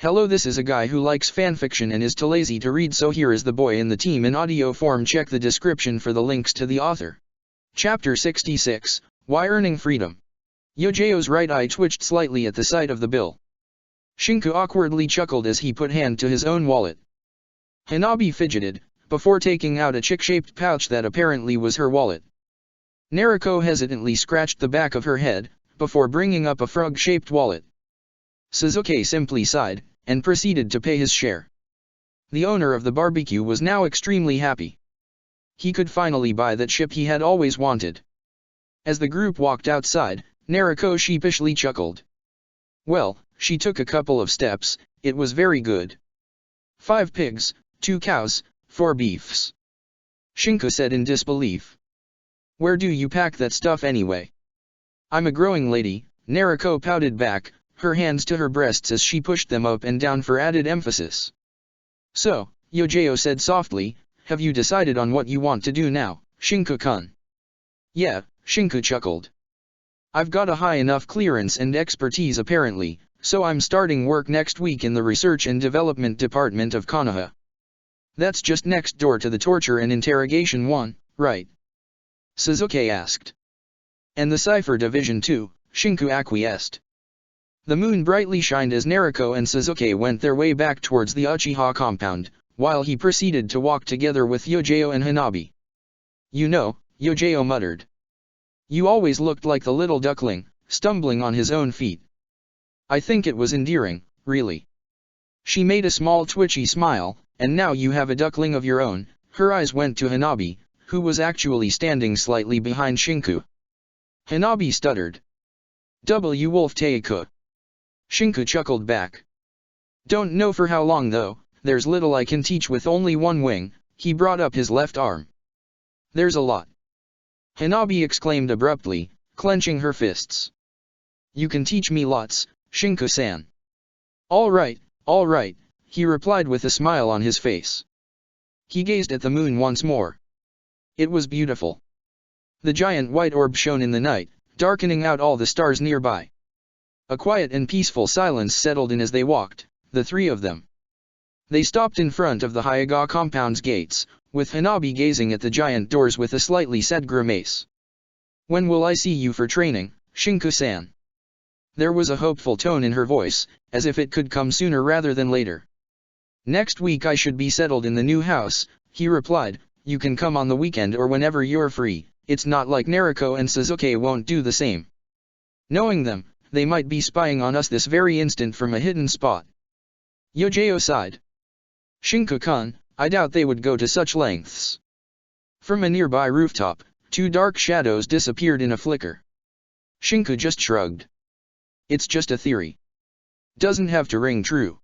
Hello, this is a guy who likes fanfiction and is too lazy to read, so here is the boy in the team in audio form. Check the description for the links to the author. Chapter 66, Why Earning Freedom. Yojo's right eye twitched slightly at the sight of the bill. Shinku awkwardly chuckled as he put hand to his own wallet. Hanabi fidgeted, before taking out a chick-shaped pouch that apparently was her wallet. Nariko hesitantly scratched the back of her head, before bringing up a frog-shaped wallet. Suzuki simply sighed, and proceeded to pay his share. The owner of the barbecue was now extremely happy. He could finally buy that ship he had always wanted. As the group walked outside, Nariko sheepishly chuckled. Well, she took a couple of steps, it was very good. 5 pigs, 2 cows, 4 beefs. Shinku said in disbelief. Where do you pack that stuff anyway? I'm a growing lady, Nariko pouted back, her hands to her breasts as she pushed them up and down for added emphasis. So, Yojo said softly, have you decided on what you want to do now, Shinku-kun? Yeah, Shinku chuckled. I've got a high enough clearance and expertise apparently, so I'm starting work next week in the Research and Development Department of Konoha. That's just next door to the Torture and Interrogation one, right? Suzuki asked. And the Cipher Division too, Shinku acquiesced. The moon brightly shined as Nariko and Suzuki went their way back towards the Uchiha compound, while he proceeded to walk together with Yojo and Hanabi. You know, Yojo muttered. You always looked like the little duckling, stumbling on his own feet. I think it was endearing, really. She made a small twitchy smile, and now you have a duckling of your own. Her eyes went to Hanabi, who was actually standing slightly behind Shinku. Hanabi stuttered. W. Wolf Teiku. Shinku chuckled back. Don't know for how long though, there's little I can teach with only one wing. He brought up his left arm. There's a lot. Hanabi exclaimed abruptly, clenching her fists. You can teach me lots, Shinku-san. All right, he replied with a smile on his face. He gazed at the moon once more. It was beautiful. The giant white orb shone in the night, darkening out all the stars nearby. A quiet and peaceful silence settled in as they walked, the three of them. They stopped in front of the Hyuga compound's gates, with Hanabi gazing at the giant doors with a slightly sad grimace. When will I see you for training, Shinku-san? There was a hopeful tone in her voice, as if it could come sooner rather than later. Next week I should be settled in the new house, he replied. You can come on the weekend or whenever you're free. It's not like Nariko and Suzuki won't do the same. Knowing them, they might be spying on us this very instant from a hidden spot. Yojo sighed. Shinku-kun, I doubt they would go to such lengths. From a nearby rooftop, 2 dark shadows disappeared in a flicker. Shinku just shrugged. It's just a theory. Doesn't have to ring true.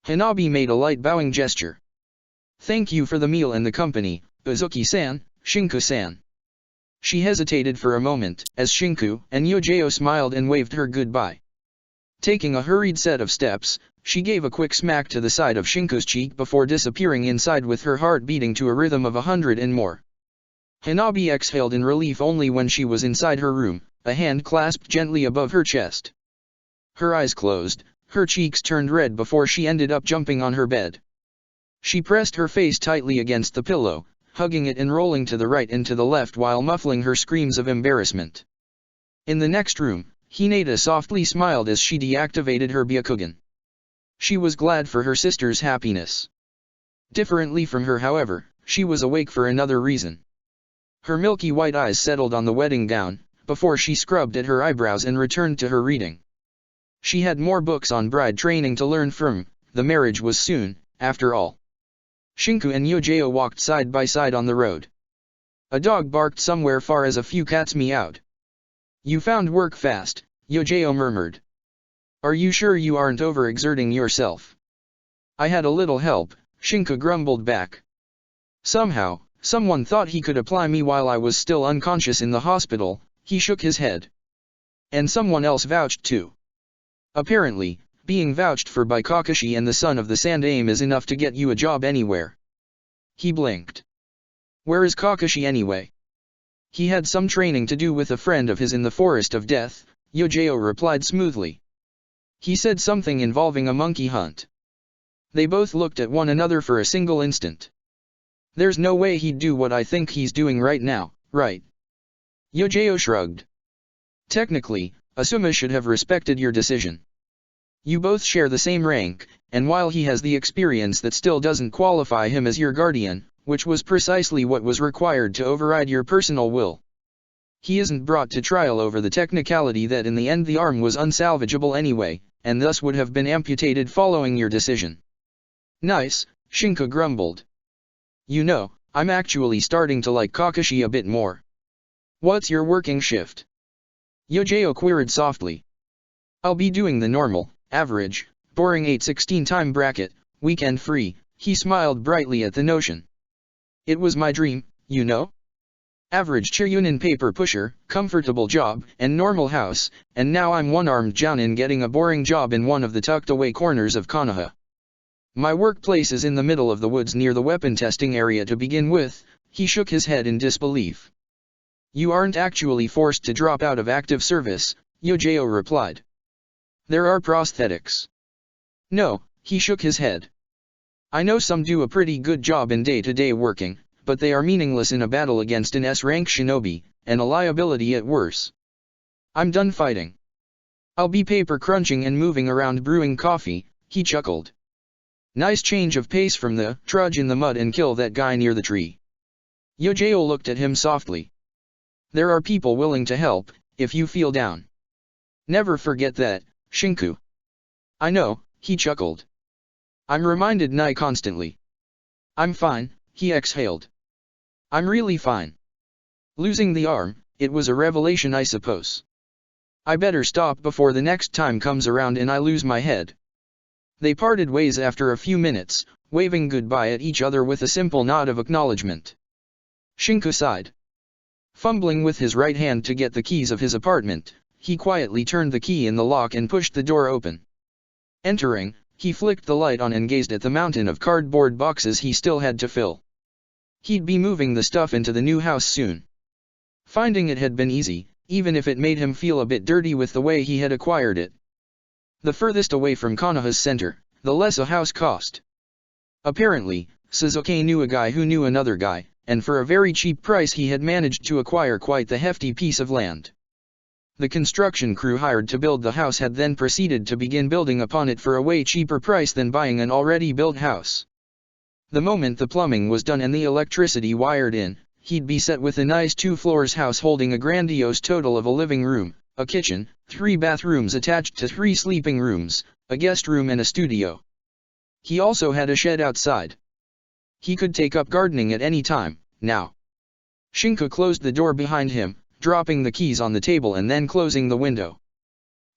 Hanabi made a light bowing gesture. Thank you for the meal and the company, Uzuki-san, Shinku-san. She hesitated for a moment, as Shinku and Yojo smiled and waved her goodbye. Taking a hurried set of steps, she gave a quick smack to the side of Shinku's cheek before disappearing inside with her heart beating to a rhythm of 100 and more. Hanabi exhaled in relief only when she was inside her room, a hand clasped gently above her chest. Her eyes closed, her cheeks turned red before she ended up jumping on her bed. She pressed her face tightly against the pillow, hugging it and rolling to the right and to the left while muffling her screams of embarrassment. In the next room, Hinata softly smiled as she deactivated her Byakugan. She was glad for her sister's happiness. Differently from her, however, she was awake for another reason. Her milky white eyes settled on the wedding gown, before she scrubbed at her eyebrows and returned to her reading. She had more books on bride training to learn from. The marriage was soon, after all. Shinku and Yojo walked side by side on the road. A dog barked somewhere far as a few cats meowed. You found work fast, Yojo murmured. Are you sure you aren't overexerting yourself? I had a little help, Shinku grumbled back. Somehow, someone thought he could apply me while I was still unconscious in the hospital, he shook his head. And someone else vouched too. Apparently, being vouched for by Kakashi and the son of the Sandaime is enough to get you a job anywhere. He blinked. Where is Kakashi anyway? He had some training to do with a friend of his in the Forest of Death, Yojo replied smoothly. He said something involving a monkey hunt. They both looked at one another for a single instant. There's no way he'd do what I think he's doing right now, right? Yojao shrugged. Technically, Asuma should have respected your decision. You both share the same rank, and while he has the experience, that still doesn't qualify him as your guardian, which was precisely what was required to override your personal will. He isn't brought to trial over the technicality that in the end the arm was unsalvageable anyway, and thus would have been amputated following your decision. Nice, Shinku grumbled. You know, I'm actually starting to like Kakashi a bit more. What's your working shift? Yojao queried softly. I'll be doing the normal, average, boring 8/16 time bracket, weekend free. He smiled brightly at the notion. It was my dream, you know? Average Chiryunin paper pusher, comfortable job, and normal house, and now I'm one-armed jounin getting a boring job in one of the tucked-away corners of Konoha. My workplace is in the middle of the woods near the weapon testing area to begin with. He shook his head in disbelief. You aren't actually forced to drop out of active service, Yojao replied. There are prosthetics. No, he shook his head. I know some do a pretty good job in day-to-day working, but they are meaningless in a battle against an S-rank shinobi, and a liability at worse. I'm done fighting. I'll be paper crunching and moving around brewing coffee, he chuckled. Nice change of pace from the trudge in the mud and kill that guy near the tree. Yojao looked at him softly. There are people willing to help, if you feel down. Never forget that, Shinku. I know, he chuckled. I'm reminded Nai constantly. I'm fine, he exhaled. I'm really fine. Losing the arm, it was a revelation I suppose. I better stop before the next time comes around and I lose my head. They parted ways after a few minutes, waving goodbye at each other with a simple nod of acknowledgement. Shinku sighed. Fumbling with his right hand to get the keys of his apartment, he quietly turned the key in the lock and pushed the door open. Entering, he flicked the light on and gazed at the mountain of cardboard boxes he still had to fill. He'd be moving the stuff into the new house soon. Finding it had been easy, even if it made him feel a bit dirty with the way he had acquired it. The furthest away from Konoha's center, the less a house cost. Apparently, Sasuke knew a guy who knew another guy, and for a very cheap price he had managed to acquire quite the hefty piece of land. The construction crew hired to build the house had then proceeded to begin building upon it for a way cheaper price than buying an already built house. The moment the plumbing was done and the electricity wired in, he'd be set with a nice 2-floors house holding a grandiose total of a living room, a kitchen, 3 bathrooms attached to 3 sleeping rooms, a guest room and a studio. He also had a shed outside. He could take up gardening at any time, now. Shinku closed the door behind him, dropping the keys on the table and then closing the window.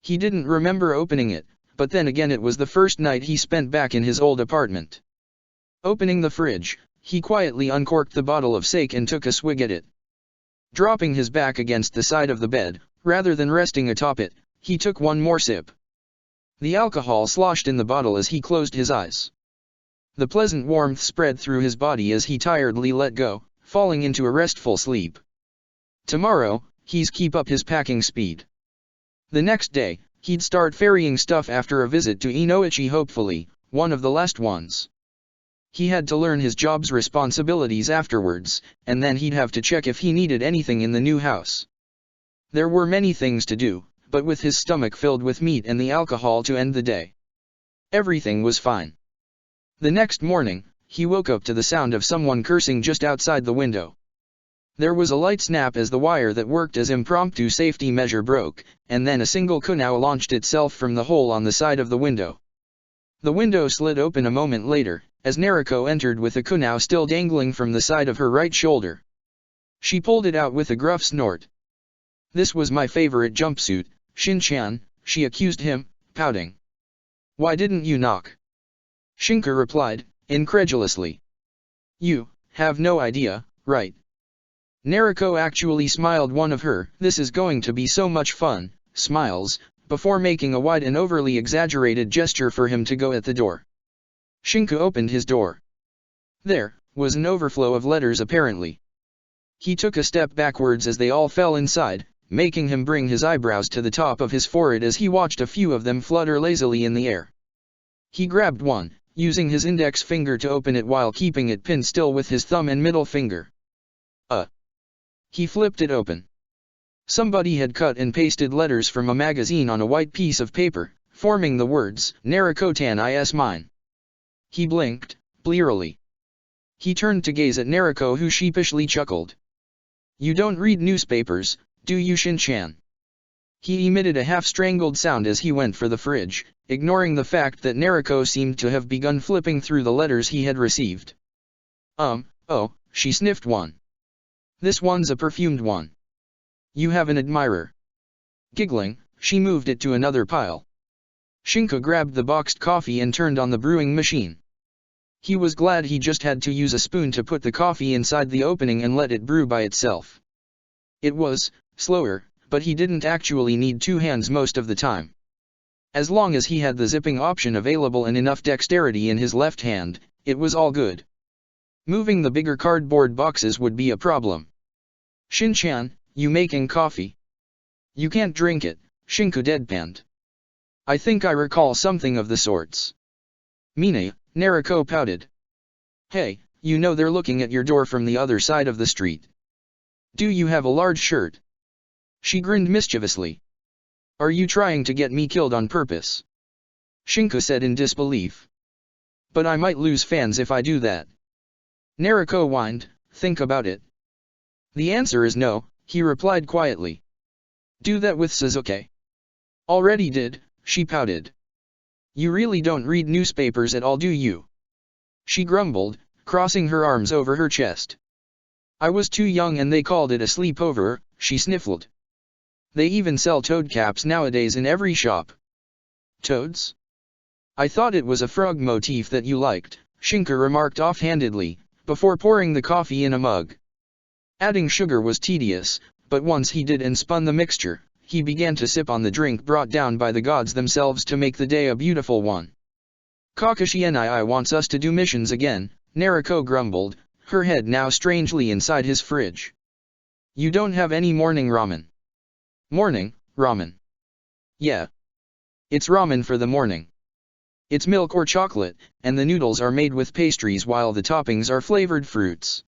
He didn't remember opening it, but then again it was the first night he spent back in his old apartment. Opening the fridge, he quietly uncorked the bottle of sake and took a swig at it. Dropping his back against the side of the bed, rather than resting atop it, he took one more sip. The alcohol sloshed in the bottle as he closed his eyes. The pleasant warmth spread through his body as he tiredly let go, falling into a restful sleep. Tomorrow, he'd keep up his packing speed. The next day, he'd start ferrying stuff after a visit to Inoichi, hopefully, one of the last ones. He had to learn his job's responsibilities afterwards, and then he'd have to check if he needed anything in the new house. There were many things to do, but with his stomach filled with meat and the alcohol to end the day, everything was fine. The next morning, he woke up to the sound of someone cursing just outside the window. There was a light snap as the wire that worked as impromptu safety measure broke, and then a single kunai launched itself from the hole on the side of the window. The window slid open a moment later, as Nariko entered with a kunai still dangling from the side of her right shoulder. She pulled it out with a gruff snort. This was my favorite jumpsuit, Shin-chan, she accused him, pouting. Why didn't you knock? Shinku replied, incredulously. You have no idea, right? Nariko actually smiled one of her "this is going to be so much fun" smiles, before making a wide and overly exaggerated gesture for him to go at the door. Shinku opened his door. There was an overflow of letters apparently. He took a step backwards as they all fell inside, making him bring his eyebrows to the top of his forehead as he watched a few of them flutter lazily in the air. He grabbed one, using his index finger to open it while keeping it pinned still with his thumb and middle finger. He flipped it open. Somebody had cut and pasted letters from a magazine on a white piece of paper, forming the words, Naruko-tan is mine. He blinked, blearily. He turned to gaze at Naruko, who sheepishly chuckled. You don't read newspapers, do you, Shin-chan? He emitted a half-strangled sound as he went for the fridge, ignoring the fact that Naruko seemed to have begun flipping through the letters he had received. Oh, she sniffed one. This one's a perfumed one. You have an admirer. Giggling, she moved it to another pile. Shinka grabbed the boxed coffee and turned on the brewing machine. He was glad he just had to use a spoon to put the coffee inside the opening and let it brew by itself. It was slower, but he didn't actually need two hands most of the time. As long as he had the zipping option available and enough dexterity in his left hand, it was all good. Moving the bigger cardboard boxes would be a problem. Shin-chan, you making coffee? You can't drink it, Shinku deadpanned. I think I recall something of the sorts. Mine, Naruko pouted. Hey, you know they're looking at your door from the other side of the street. Do you have a large shirt? She grinned mischievously. Are you trying to get me killed on purpose? Shinku said in disbelief. But I might lose fans if I do that. Naruko whined, think about it. The answer is no, he replied quietly. Do that with Suzuki. Already did, she pouted. You really don't read newspapers at all, do you? She grumbled, crossing her arms over her chest. I was too young and they called it a sleepover, she sniffled. They even sell toad caps nowadays in every shop. Toads? I thought it was a frog motif that you liked, Shinka remarked offhandedly, before pouring the coffee in a mug. Adding sugar was tedious, but once he did and spun the mixture, he began to sip on the drink brought down by the gods themselves to make the day a beautiful one. Kakashi Nii wants us to do missions again, Naruko grumbled, her head now strangely inside his fridge. You don't have any morning ramen. Morning, ramen. Yeah. It's ramen for the morning. It's milk or chocolate, and the noodles are made with pastries while the toppings are flavored fruits.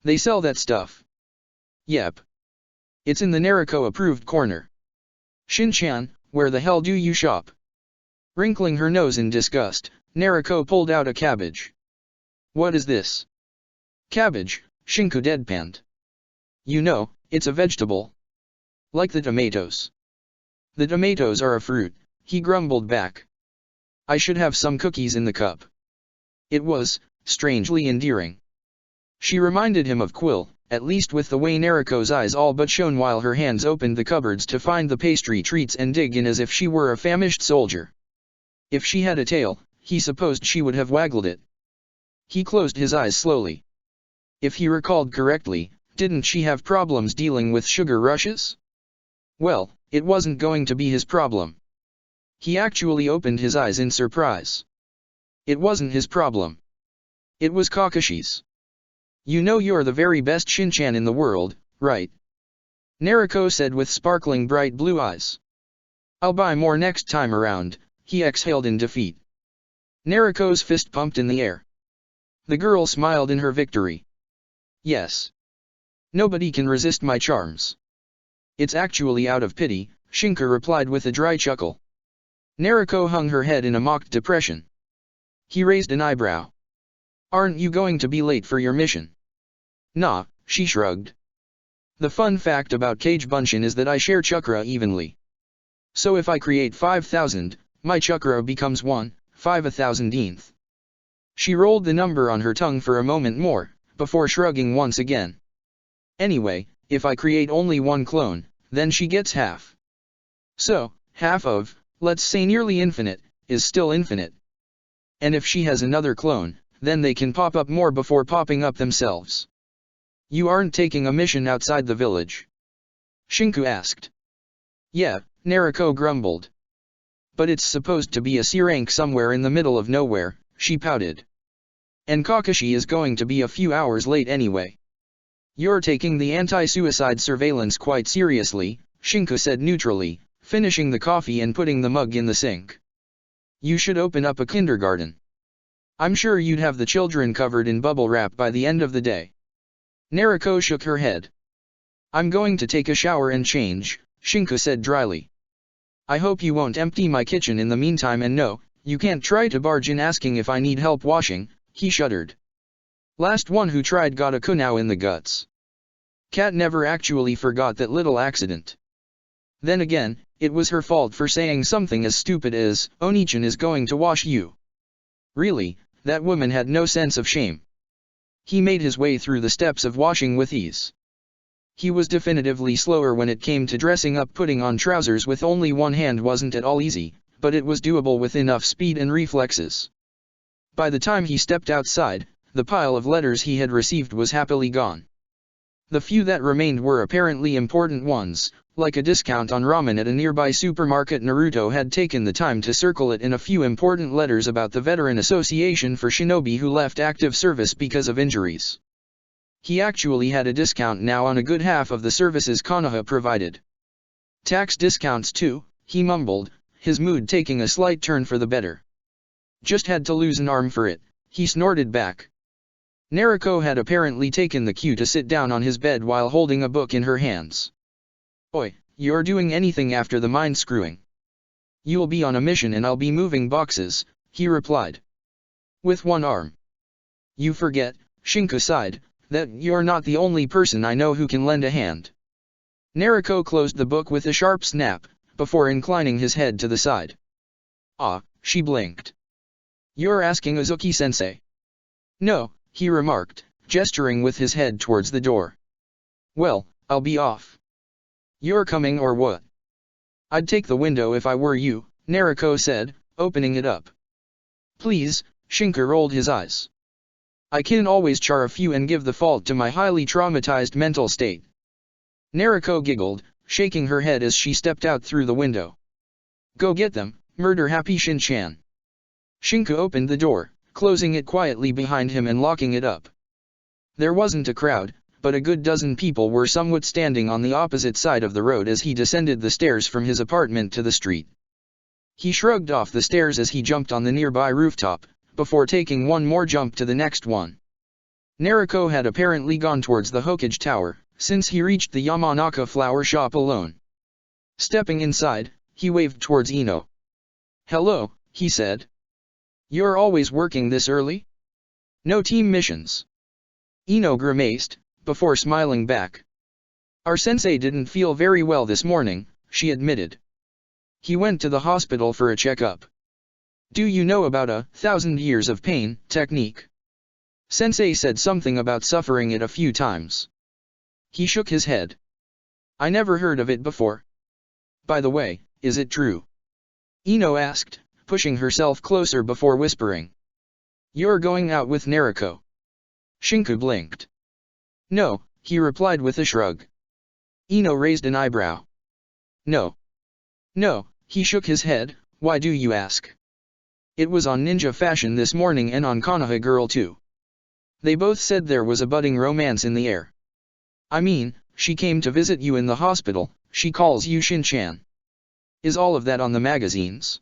They sell that stuff. Yep. It's in the Naruko-approved corner. Shin-chan, where the hell do you shop? Wrinkling her nose in disgust, Naruko pulled out a cabbage. What is this? Cabbage, Shinku deadpanned. You know, it's a vegetable. Like the tomatoes. The tomatoes are a fruit, he grumbled back. I should have some cookies in the cup. It was, strangely endearing. She reminded him of Quill, at least with the way Naruko's eyes all but shone while her hands opened the cupboards to find the pastry treats and dig in as if she were a famished soldier. If she had a tail, he supposed she would have waggled it. He closed his eyes slowly. If he recalled correctly, didn't she have problems dealing with sugar rushes? Well, it wasn't going to be his problem. He actually opened his eyes in surprise. It wasn't his problem. It was Kakashi's. You know you're the very best Shin-chan in the world, right? Naruko said with sparkling bright blue eyes. I'll buy more next time around, he exhaled in defeat. Naruko's fist pumped in the air. The girl smiled in her victory. Yes. Nobody can resist my charms. It's actually out of pity, Shinka replied with a dry chuckle. Naruko hung her head in a mock depression. He raised an eyebrow. Aren't you going to be late for your mission? Nah, she shrugged. The fun fact about Kage Bunshin is that I share chakra evenly. So if I create 5,000, my chakra becomes 1/5,000th. She rolled the number on her tongue for a moment more, before shrugging once again. Anyway, if I create only one clone, then she gets half. So, half of, let's say nearly infinite, is still infinite. And if she has another clone, then they can pop up more before popping up themselves. You aren't taking a mission outside the village? Shinku asked. Yeah, Naruko grumbled. But it's supposed to be a C rank somewhere in the middle of nowhere, she pouted. And Kakashi is going to be a few hours late anyway. You're taking the anti-suicide surveillance quite seriously, Shinku said neutrally, finishing the coffee and putting the mug in the sink. You should open up a kindergarten. I'm sure you'd have the children covered in bubble wrap by the end of the day. Nariko shook her head. I'm going to take a shower and change, Shinku said dryly. I hope you won't empty my kitchen in the meantime, and no, you can't try to barge in asking if I need help washing, he shuddered. Last one who tried got a kunao in the guts. Kat never actually forgot that little accident. Then again, it was her fault for saying something as stupid as, Onichan is going to wash you. Really, that woman had no sense of shame. He made his way through the steps of washing with ease. He was definitively slower when it came to dressing up. Putting on trousers with only one hand wasn't at all easy, but it was doable with enough speed and reflexes. By the time he stepped outside, the pile of letters he had received was happily gone. The few that remained were apparently important ones, like a discount on ramen at a nearby supermarket. Naruto had taken the time to circle it in a few important letters about the Veteran Association for Shinobi who left active service because of injuries. He actually had a discount now on a good half of the services Konoha provided. Tax discounts too, he mumbled, his mood taking a slight turn for the better. Just had to lose an arm for it, he snorted back. Nariko had apparently taken the cue to sit down on his bed while holding a book in her hands. Oi, you're doing anything after the mind screwing? You'll be on a mission and I'll be moving boxes, he replied. With one arm. You forget, Shinku sighed, that you're not the only person I know who can lend a hand. Nariko closed the book with a sharp snap, before inclining his head to the side. Ah, she blinked. You're asking Uzuki-sensei? No, he remarked, gesturing with his head towards the door. Well, I'll be off. You're coming or what? I'd take the window if I were you, Nariko said, opening it up. Please, Shinku rolled his eyes. I can always char a few and give the fault to my highly traumatized mental state. Nariko giggled, shaking her head as she stepped out through the window. Go get them, murder-happy Shin-chan. Shinku opened the door, closing it quietly behind him and locking it up. There wasn't a crowd, but a good dozen people were somewhat standing on the opposite side of the road as he descended the stairs from his apartment to the street. He shrugged off the stairs as he jumped on the nearby rooftop, before taking one more jump to the next one. Nariko had apparently gone towards the Hokage Tower, since he reached the Yamanaka flower shop alone. Stepping inside, he waved towards Ino. Hello, he said. You're always working this early? No team missions. Ino grimaced, before smiling back. Our sensei didn't feel very well this morning, she admitted. He went to the hospital for a checkup. Do you know about 1,000 years of pain technique? Sensei said something about suffering it a few times. He shook his head. I never heard of it before. By the way, is it true? Ino asked, pushing herself closer before whispering. You're going out with Nariko. Shinku blinked. No, he replied with a shrug. Ino raised an eyebrow. No. No, he shook his head, why do you ask? It was on ninja fashion this morning and on Konoha Girl too. They both said there was a budding romance in the air. I mean, she came to visit you in the hospital, she calls you Shin-chan. Is all of that on the magazines?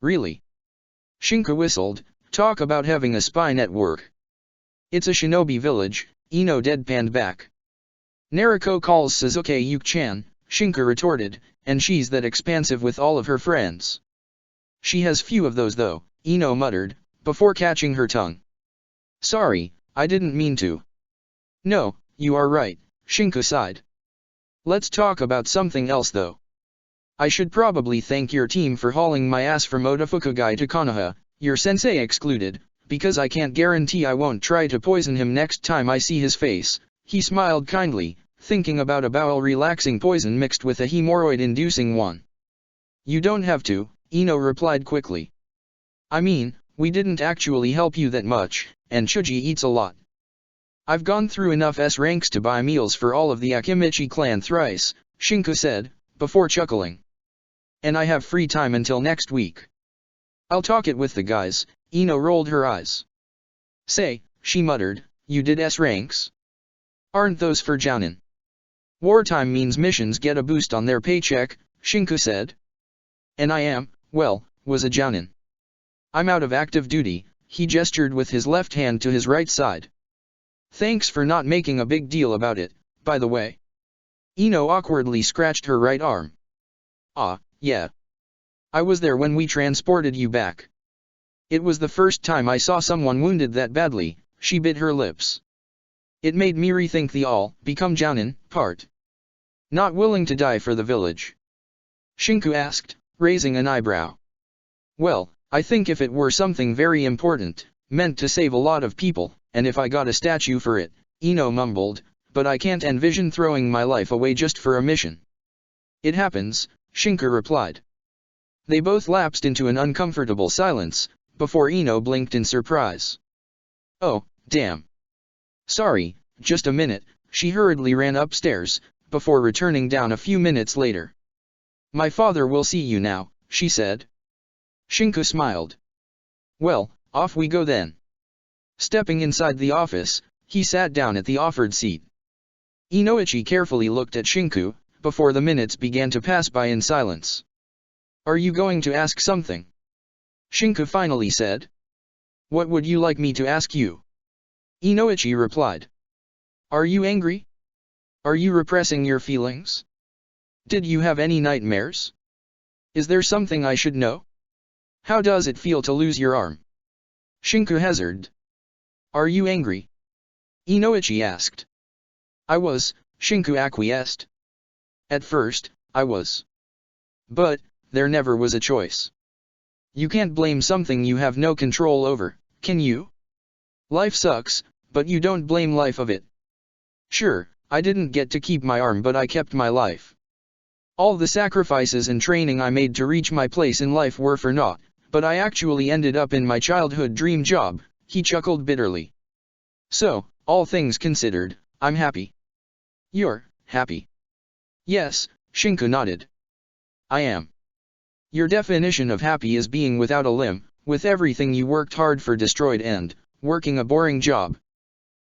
Really? Shinku whistled, talk about having a spy network. It's a shinobi village, Ino deadpanned back. Nariko calls Suzuki Yuki-chan, Shinku retorted, and she's that expansive with all of her friends. She has few of those though, Ino muttered, before catching her tongue. Sorry, I didn't mean to. No, you are right, Shinku sighed. Let's talk about something else though. I should probably thank your team for hauling my ass from Odafukugai to Konoha, your sensei excluded, because I can't guarantee I won't try to poison him next time I see his face. He smiled kindly, thinking about a bowel-relaxing poison mixed with a hemorrhoid-inducing one. You don't have to, Ino replied quickly. I mean, we didn't actually help you that much, and Chuji eats a lot. I've gone through enough S ranks to buy meals for all of the Akimichi clan thrice, Shinku said, before chuckling. And I have free time until next week. I'll talk it with the guys, Ino rolled her eyes. Say, she muttered, you did S ranks? Aren't those for Jounin? Wartime means missions get a boost on their paycheck, Shinku said. And I am, well, was a Jounin. I'm out of active duty, he gestured with his left hand to his right side. Thanks for not making a big deal about it, by the way. Ino awkwardly scratched her right arm. Ah, yeah. I was there when we transported you back. It was the first time I saw someone wounded that badly, she bit her lips. It made me rethink the become Jounin part. Not willing to die for the village? Shinku asked, raising an eyebrow. Well, I think if it were something very important, meant to save a lot of people, and if I got a statue for it, Ino mumbled, but I can't envision throwing my life away just for a mission. It happens, Shinku replied. They both lapsed into an uncomfortable silence, before Ino blinked in surprise. Oh, damn. Sorry, just a minute, she hurriedly ran upstairs, before returning down a few minutes later. My father will see you now, she said. Shinku smiled. Well, off we go then. Stepping inside the office, he sat down at the offered seat. Inoichi carefully looked at Shinku, before the minutes began to pass by in silence. Are you going to ask something? Shinku finally said. What would you like me to ask you? Inoichi replied. Are you angry? Are you repressing your feelings? Did you have any nightmares? Is there something I should know? How does it feel to lose your arm? Shinku hazarded. Are you angry? Inoichi asked. I was, Shinku acquiesced. At first, I was. But, there never was a choice. You can't blame something you have no control over, can you? Life sucks, but you don't blame life of it. Sure, I didn't get to keep my arm but I kept my life. All the sacrifices and training I made to reach my place in life were for naught, but I actually ended up in my childhood dream job, he chuckled bitterly. So, all things considered, I'm happy. You're happy? Yes, Shinku nodded. I am. Your definition of happy is being without a limb, with everything you worked hard for destroyed and working a boring job.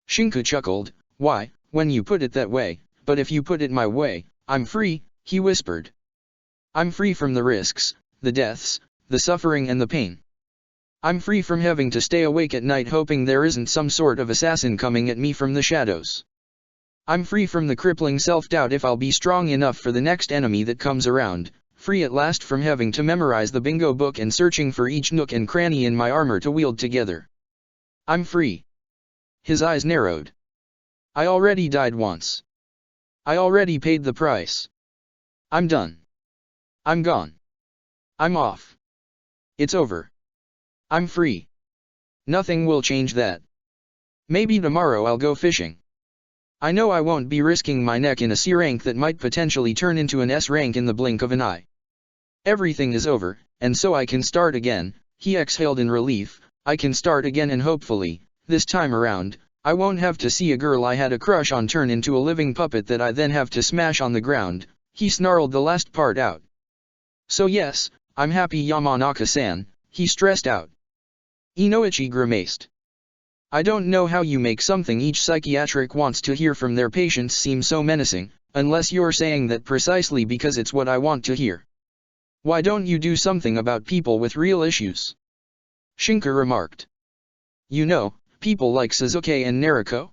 Shinku chuckled. Why, when you put it that way, but if you put it my way, I'm free, he whispered. I'm free from the risks, the deaths, the suffering and the pain. I'm free from having to stay awake at night hoping there isn't some sort of assassin coming at me from the shadows. I'm free from the crippling self-doubt if I'll be strong enough for the next enemy that comes around, free at last from having to memorize the bingo book and searching for each nook and cranny in my armor to wield together. I'm free. His eyes narrowed. I already died once. I already paid the price. I'm done. I'm gone. I'm off. It's over. I'm free. Nothing will change that. Maybe tomorrow I'll go fishing. I know I won't be risking my neck in a C rank that might potentially turn into an S rank in the blink of an eye. Everything is over, and so I can start again, he exhaled in relief. I can start again and hopefully, this time around, I won't have to see a girl I had a crush on turn into a living puppet that I then have to smash on the ground, he snarled the last part out. So yes, I'm happy Yamanaka-san, he stressed out. Inoichi grimaced. I don't know how you make something each psychiatric wants to hear from their patients seem so menacing, unless you're saying that precisely because it's what I want to hear. Why don't you do something about people with real issues? Shinku remarked. You know, people like Suzuki and Nariko?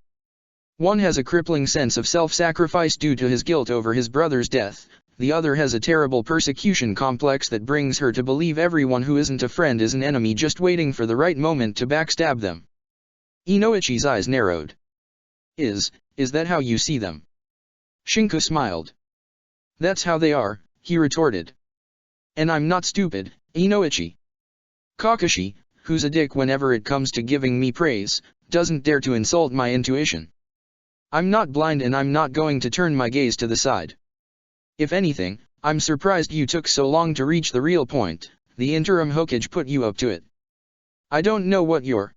One has a crippling sense of self-sacrifice due to his guilt over his brother's death, the other has a terrible persecution complex that brings her to believe everyone who isn't a friend is an enemy just waiting for the right moment to backstab them. Inoichi's eyes narrowed. Is that how you see them? Shinku smiled. That's how they are, he retorted. And I'm not stupid, Inoichi. Kakashi, who's a dick whenever it comes to giving me praise, doesn't dare to insult my intuition. I'm not blind and I'm not going to turn my gaze to the side. If anything, I'm surprised you took so long to reach the real point, the interim Hokage put you up to it. I don't know what you're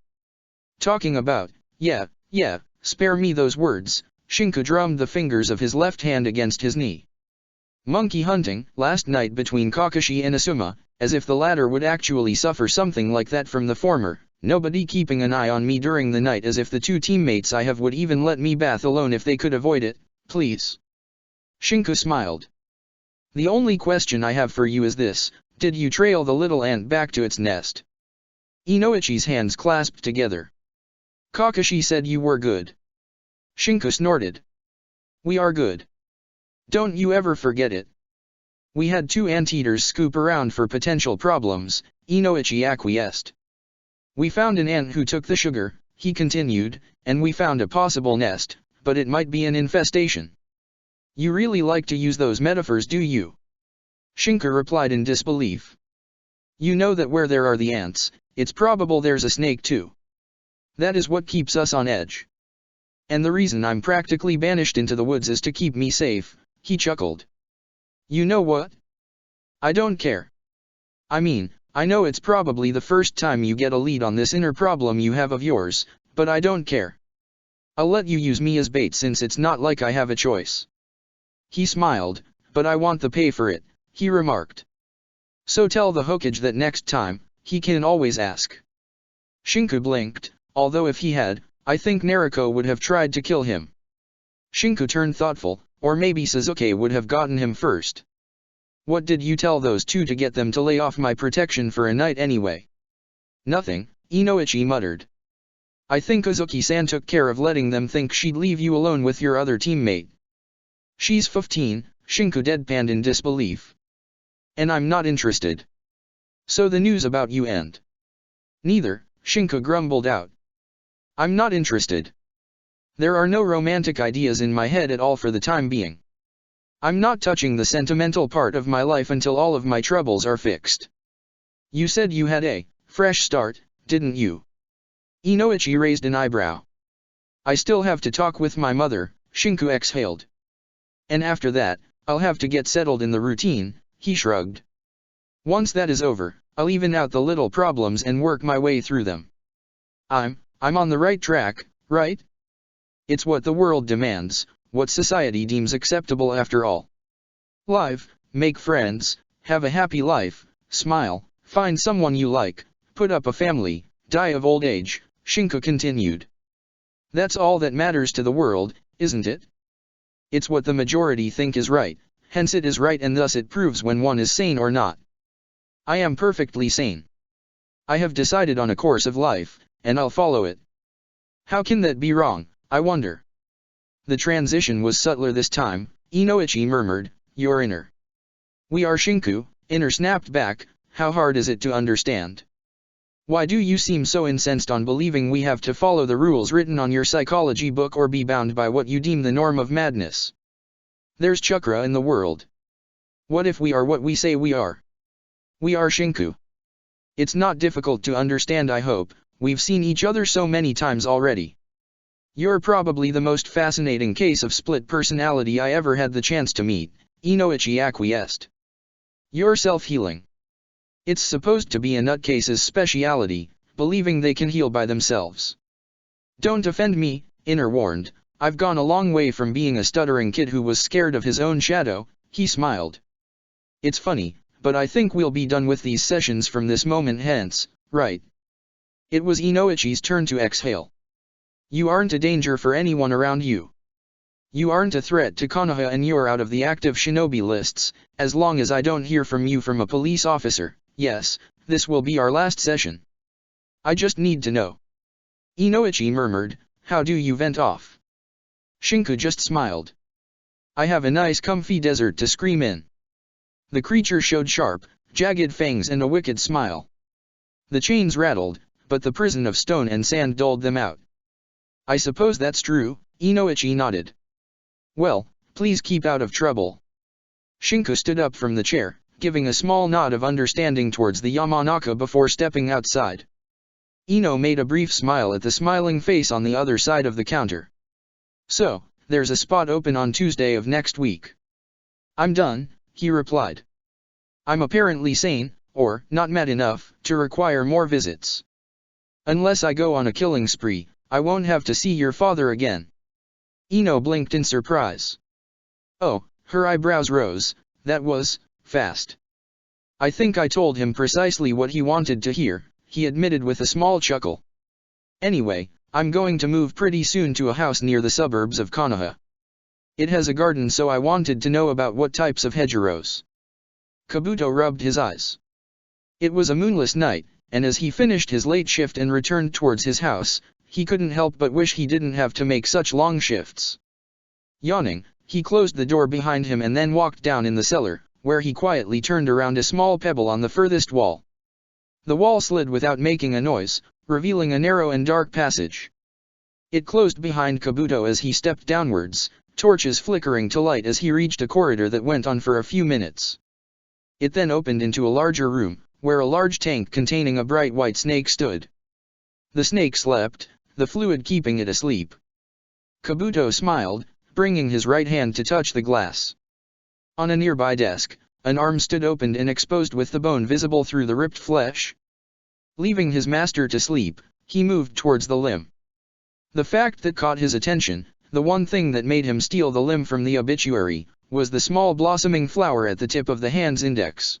talking about, yeah, spare me those words, Shinku drummed the fingers of his left hand against his knee. Monkey hunting, last night between Kakashi and Asuma, as if the latter would actually suffer something like that from the former, Nobody keeping an eye on me during the night, as if the two teammates I have would even let me bath alone if they could avoid it, please. Shinku smiled. The only question I have for you is this: did you trail the little ant back to its nest? Inoichi's hands clasped together. Kakashi said you were good. Shinku snorted. We are good. Don't you ever forget it. We had two anteaters scoop around for potential problems, Inoichi acquiesced. We found an ant who took the sugar, he continued, and we found a possible nest, but it might be an infestation. You really like to use those metaphors, do you? Shinku replied in disbelief. You know that where there are the ants, it's probable there's a snake too. That is what keeps us on edge. And the reason I'm practically banished into the woods is to keep me safe, he chuckled. You know what? I don't care. I mean, I know it's probably the first time you get a lead on this inner problem you have of yours, but I don't care. I'll let you use me as bait since it's not like I have a choice. He smiled, but I want the pay for it, he remarked. So tell the Hokage that next time, he can always ask. Shinku blinked, although if he had, I think Naruto would have tried to kill him. Shinku turned thoughtful, or maybe Sasuke would have gotten him first. What did you tell those two to get them to lay off my protection for a night anyway? Nothing, Inoichi muttered. I think Uzuki-san took care of letting them think she'd leave you alone with your other teammate. She's 15, Shinku deadpanned in disbelief. And I'm not interested. So the news about you and neither, Shinku grumbled out. I'm not interested. There are no romantic ideas in my head at all for the time being. I'm not touching the sentimental part of my life until all of my troubles are fixed. You said you had a fresh start, didn't you? Inoichi raised an eyebrow. I still have to talk with my mother, Shinku exhaled. And after that, I'll have to get settled in the routine, he shrugged. Once that is over, I'll even out the little problems and work my way through them. I'm on the right track, right? It's what the world demands, what society deems acceptable after all. Live, make friends, have a happy life, smile, find someone you like, put up a family, die of old age, Shinku continued. That's all that matters to the world, isn't it? It's what the majority think is right, hence it is right and thus it proves when one is sane or not. I am perfectly sane. I have decided on a course of life, and I'll follow it. How can that be wrong, I wonder? The transition was subtler this time, Inoichi murmured, your inner. We are Shinku, inner snapped back, how hard is it to understand? Why do you seem so incensed on believing we have to follow the rules written on your psychology book or be bound by what you deem the norm of madness? There's chakra in the world. What if we are what we say we are? We are Shinku. It's not difficult to understand, I hope, we've seen each other so many times already. You're probably the most fascinating case of split personality I ever had the chance to meet, Inoichi acquiesced. You're self-healing. It's supposed to be a nutcase's speciality, believing they can heal by themselves. Don't offend me, Inner warned, I've gone a long way from being a stuttering kid who was scared of his own shadow, he smiled. It's funny, but I think we'll be done with these sessions from this moment hence, right? It was Inoichi's turn to exhale. You aren't a danger for anyone around you. You aren't a threat to Konoha and you're out of the active shinobi lists, as long as I don't hear from you from a police officer. Yes, this will be our last session. I just need to know. Inoichi murmured, how do you vent off? Shinku just smiled. I have a nice comfy desert to scream in. The creature showed sharp, jagged fangs and a wicked smile. The chains rattled, but the prison of stone and sand doled them out. I suppose that's true, Inoichi nodded. Well, please keep out of trouble. Shinku stood up from the chair, giving a small nod of understanding towards the Yamanaka before stepping outside. Ino made a brief smile at the smiling face on the other side of the counter. So, there's a spot open on Tuesday of next week. I'm done, he replied. I'm apparently sane, or not mad enough, to require more visits. Unless I go on a killing spree, I won't have to see your father again. Ino blinked in surprise. Oh, her eyebrows rose, that was fast. I think I told him precisely what he wanted to hear, he admitted with a small chuckle. Anyway, I'm going to move pretty soon to a house near the suburbs of Konoha. It has a garden, so I wanted to know about what types of hedgerows. Kabuto rubbed his eyes. It was a moonless night, and as he finished his late shift and returned towards his house, he couldn't help but wish he didn't have to make such long shifts. Yawning, he closed the door behind him and then walked down in the cellar, where he quietly turned around a small pebble on the furthest wall. The wall slid without making a noise, revealing a narrow and dark passage. It closed behind Kabuto as he stepped downwards, torches flickering to light as he reached a corridor that went on for a few minutes. It then opened into a larger room, where a large tank containing a bright white snake stood. The snake slept, the fluid keeping it asleep. Kabuto smiled, bringing his right hand to touch the glass. On a nearby desk, an arm stood opened and exposed with the bone visible through the ripped flesh. Leaving his master to sleep, he moved towards the limb. The fact that caught his attention, the one thing that made him steal the limb from the obituary, was the small blossoming flower at the tip of the hand's index.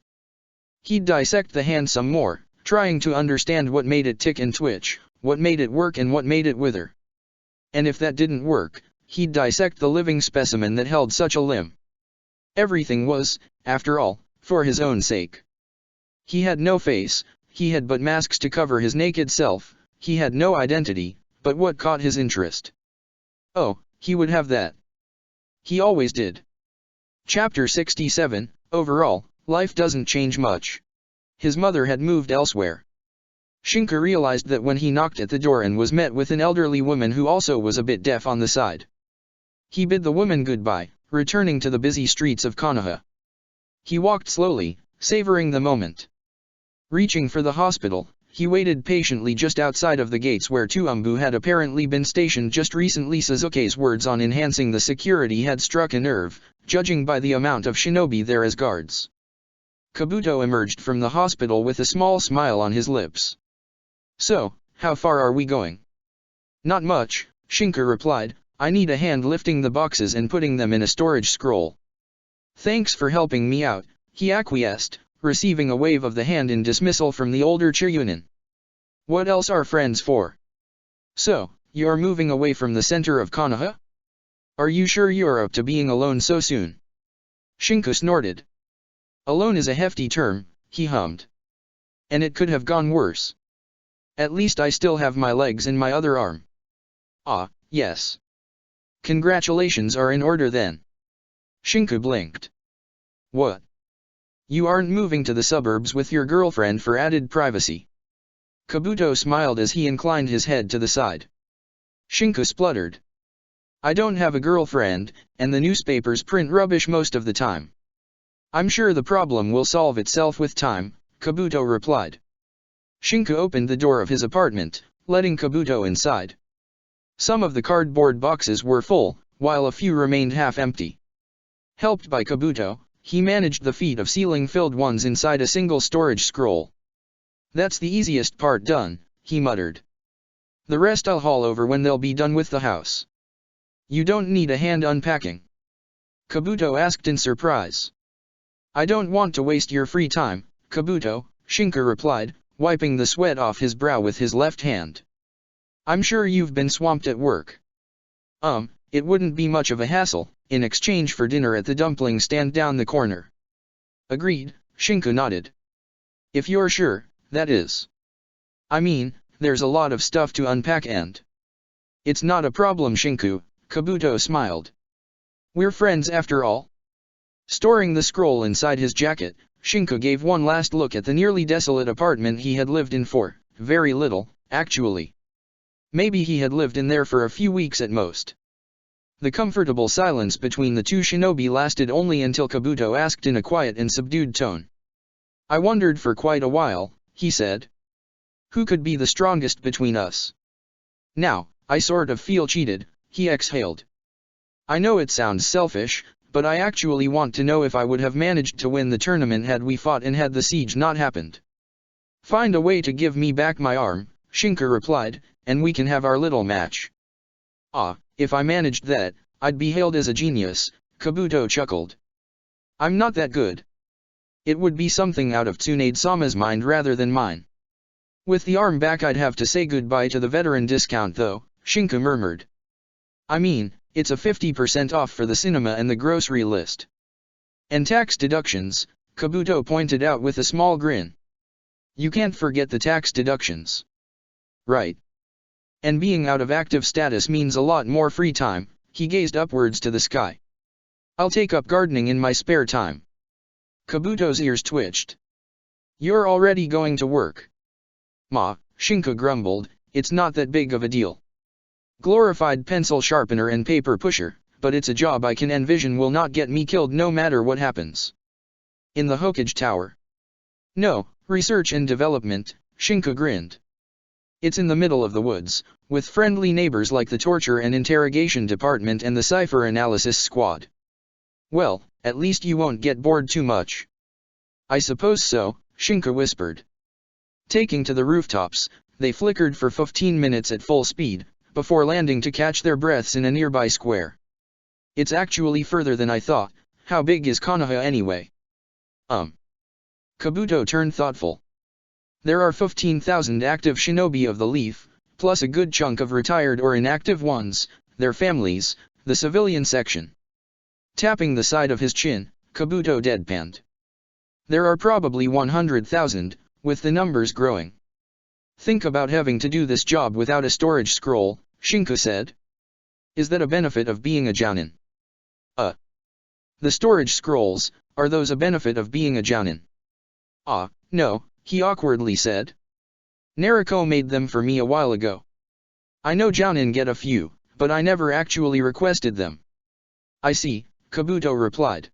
He'd dissect the hand some more, trying to understand what made it tick and twitch, what made it work and what made it wither. And if that didn't work, he'd dissect the living specimen that held such a limb. Everything was, after all, for his own sake. He had no face, he had but masks to cover his naked self, he had no identity, but what caught his interest? Oh, he would have that. He always did. Chapter 67, Overall, life doesn't change much. His mother had moved elsewhere. Shinka realized that when he knocked at the door and was met with an elderly woman who also was a bit deaf on the side. He bid the woman goodbye, returning to the busy streets of Konoha. He walked slowly, savoring the moment. Reaching for the hospital, he waited patiently just outside of the gates where Tuumbu had apparently been stationed just recently. Sasuke's words on enhancing the security had struck a nerve, judging by the amount of shinobi there as guards. Kabuto emerged from the hospital with a small smile on his lips. So, how far are we going? Not much, Shinka replied. I need a hand lifting the boxes and putting them in a storage scroll. Thanks for helping me out, he acquiesced, receiving a wave of the hand in dismissal from the older Chiryunin. What else are friends for? So, you're moving away from the center of Konoha? Are you sure you're up to being alone so soon? Shinka snorted. Alone is a hefty term, he hummed. And it could have gone worse. At least I still have my legs and my other arm. Ah, yes. Congratulations are in order then. Shinka blinked. What? You aren't moving to the suburbs with your girlfriend for added privacy? Kabuto smiled as he inclined his head to the side. Shinka spluttered. I don't have a girlfriend, and the newspapers print rubbish most of the time. I'm sure the problem will solve itself with time, Kabuto replied. Shinka opened the door of his apartment, letting Kabuto inside. Some of the cardboard boxes were full, while a few remained half empty. Helped by Kabuto, he managed the feat of ceiling-filled ones inside a single storage scroll. That's the easiest part done, he muttered. The rest I'll haul over when they'll be done with the house. You don't need a hand unpacking? Kabuto asked in surprise. I don't want to waste your free time, Kabuto, Shinka replied, wiping the sweat off his brow with his left hand. I'm sure you've been swamped at work. It wouldn't be much of a hassle, in exchange for dinner at the dumpling stand down the corner. Agreed, Shinka nodded. If you're sure, that is. I mean, there's a lot of stuff to unpack and... It's not a problem, Shinku, Kabuto smiled. We're friends after all. Storing the scroll inside his jacket, Shinka gave one last look at the nearly desolate apartment he had lived in for, very little, actually. Maybe he had lived in there for a few weeks at most. The comfortable silence between the two shinobi lasted only until Kabuto asked in a quiet and subdued tone. I wondered for quite a while, he said. Who could be the strongest between us? Now, I sort of feel cheated, he exhaled. I know it sounds selfish, but I actually want to know if I would have managed to win the tournament had we fought and had the siege not happened. Find a way to give me back my arm, Shinka replied, and we can have our little match. Ah, if I managed that, I'd be hailed as a genius, Kabuto chuckled. I'm not that good. It would be something out of Tsunade-sama's mind rather than mine. With the arm back I'd have to say goodbye to the veteran discount though, Shinka murmured. I mean, it's a 50% off for the cinema and the grocery list. And tax deductions, Kabuto pointed out with a small grin. You can't forget the tax deductions. Right. And being out of active status means a lot more free time, he gazed upwards to the sky. I'll take up gardening in my spare time. Kabuto's ears twitched. You're already going to work. Ma, Shinka grumbled, it's not that big of a deal. Glorified pencil sharpener and paper pusher, but it's a job I can envision will not get me killed no matter what happens. In the Hokage Tower. No, research and development, Shinka grinned. It's in the middle of the woods, with friendly neighbors like the torture and interrogation department and the cipher analysis squad. Well, at least you won't get bored too much. I suppose so, Shinka whispered. Taking to the rooftops, they flickered for 15 minutes at full speed, before landing to catch their breaths in a nearby square. It's actually further than I thought. How big is Konoha anyway? Kabuto turned thoughtful. There are 15,000 active shinobi of the Leaf, plus a good chunk of retired or inactive ones, their families, the civilian section. Tapping the side of his chin, Kabuto deadpanned. There are probably 100,000, with the numbers growing. Think about having to do this job without a storage scroll, Shinka said. Is that a benefit of being a jounin? The storage scrolls, are those a benefit of being a jounin? No, he awkwardly said. Naruko made them for me a while ago. I know jounin get a few, but I never actually requested them. I see, Kabuto replied.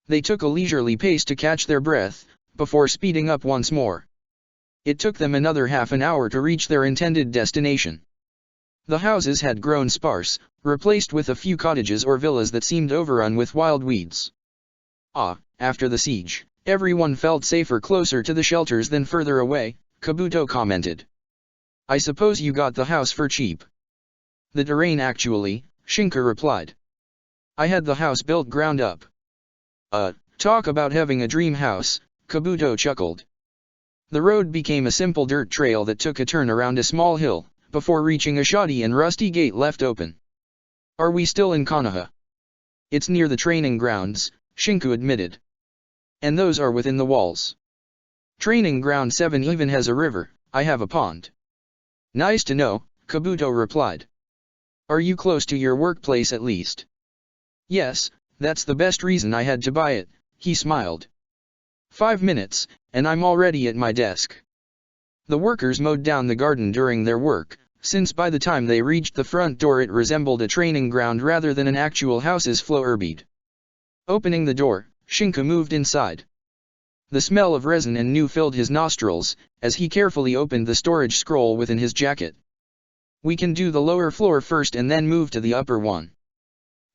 They took a leisurely pace to catch their breath, before speeding up once more. It took them another half an hour to reach their intended destination. The houses had grown sparse, replaced with a few cottages or villas that seemed overrun with wild weeds. After the siege, everyone felt safer closer to the shelters than further away, Kabuto commented. I suppose you got the house for cheap. The terrain actually, Shinka replied. I had the house built ground up. Talk about having a dream house, Kabuto chuckled. The road became a simple dirt trail that took a turn around a small hill, before reaching a shoddy and rusty gate left open. Are we still in Konoha? It's near the training grounds, Shinku admitted. And those are within the walls. Training ground 7 even has a river, I have a pond. Nice to know, Kabuto replied. Are you close to your workplace at least? Yes, that's the best reason I had to buy it, he smiled. 5 minutes, and I'm already at my desk. The workers mowed down the garden during their work, since by the time they reached the front door it resembled a training ground rather than an actual house's floorbead. Opening the door, Shinka moved inside. The smell of resin and new filled his nostrils, as he carefully opened the storage scroll within his jacket. We can do the lower floor first and then move to the upper one.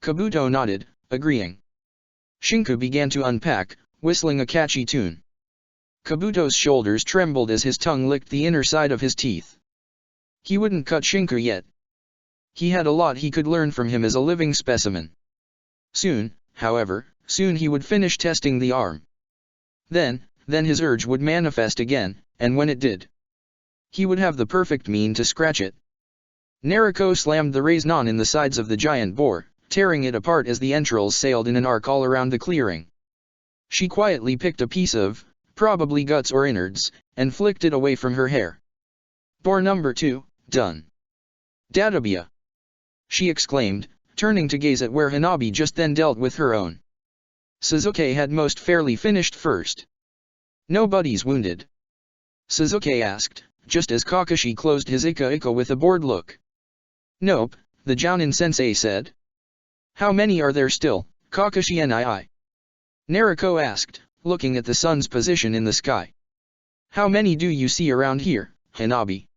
Kabuto nodded, agreeing. Shinka began to unpack, whistling a catchy tune. Kabuto's shoulders trembled as his tongue licked the inner side of his teeth. He wouldn't cut Shinka yet. He had a lot he could learn from him as a living specimen. Soon, however, he would finish testing the arm. Then his urge would manifest again, and when it did, he would have the perfect mean to scratch it. Naruko slammed the raise-non in the sides of the giant boar, tearing it apart as the entrails sailed in an arc all around the clearing. She quietly picked a piece of, probably guts or innards, and flicked it away from her hair. Boar number 2, done. Dadabiya! She exclaimed, turning to gaze at where Hanabi just then dealt with her own. Suzuki had most fairly finished first. Nobody's wounded? Suzuki asked, just as Kakashi closed his ika with a bored look. Nope, the Jounin-sensei said. How many are there still, Kakashi and I? Naruko asked, looking at the sun's position in the sky. How many do you see around here, Hanabi?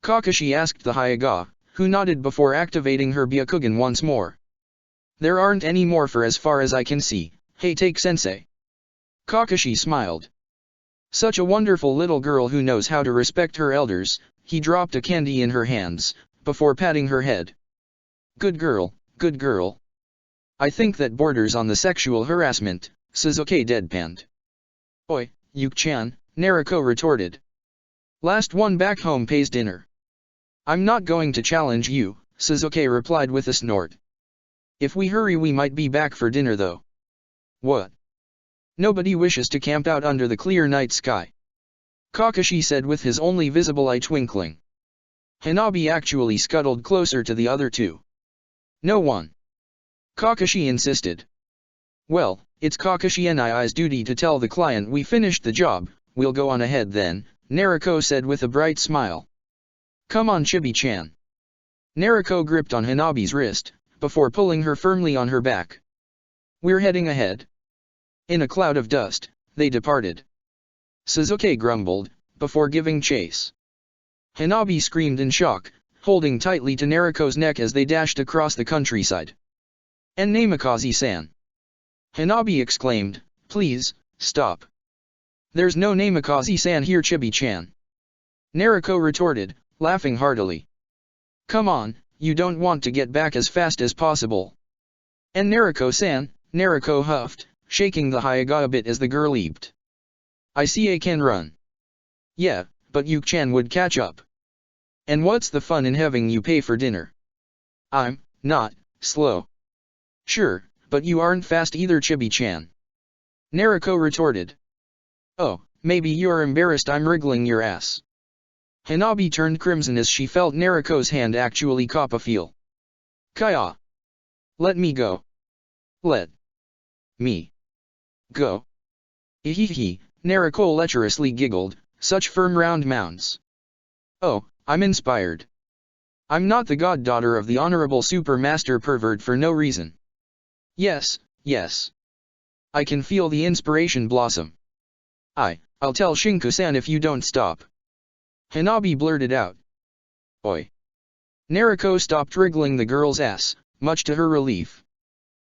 Kakashi asked the Hyuga, who nodded before activating her Byakugan once more. There aren't any more for as far as I can see, hey take sensei. Kakashi smiled. Such a wonderful little girl who knows how to respect her elders, he dropped a candy in her hands, before patting her head. Good girl, good girl. I think that borders on the sexual harassment, Suzuki deadpanned. Oi, Yuki-chan, Naruko retorted. Last one back home pays dinner. I'm not going to challenge you, Suzuki replied with a snort. If we hurry we might be back for dinner though. What? Nobody wishes to camp out under the clear night sky. Kakashi said with his only visible eye twinkling. Hanabi actually scuttled closer to the other two. No one. Kakashi insisted. Well, it's Kakashi Nii's duty to tell the client we finished the job, we'll go on ahead then, Naruko said with a bright smile. Come on Chibi-chan. Naruko gripped on Hanabi's wrist, before pulling her firmly on her back. We're heading ahead. In a cloud of dust, they departed. Suzuki grumbled, before giving chase. Hanabi screamed in shock, holding tightly to Naruko's neck as they dashed across the countryside. And Namikaze-san. Hanabi exclaimed, please, stop. There's no Namikaze-san here Chibi-chan. Naruko retorted, laughing heartily. Come on, you don't want to get back as fast as possible. And Naruko-san, Naruko huffed, shaking the Hyuga a bit as the girl leaped. I see I can run. Yeah, but Yuki-chan would catch up. And what's the fun in having you pay for dinner? I'm not slow. Sure, but you aren't fast either Chibi-chan. Naruko retorted. Oh, maybe you're embarrassed I'm wriggling your ass. Hanabi turned crimson as she felt Naruko's hand actually cop a feel. Kaya. Let me go. Let me go. Hehehe, Naruko lecherously giggled, such firm round mounds. Oh, I'm inspired. I'm not the goddaughter of the honorable super master pervert for no reason. Yes, yes. I can feel the inspiration blossom. I'll tell Shinku-san if you don't stop. Hanabi blurted out. Oi. Naruko stopped wriggling the girl's ass, much to her relief.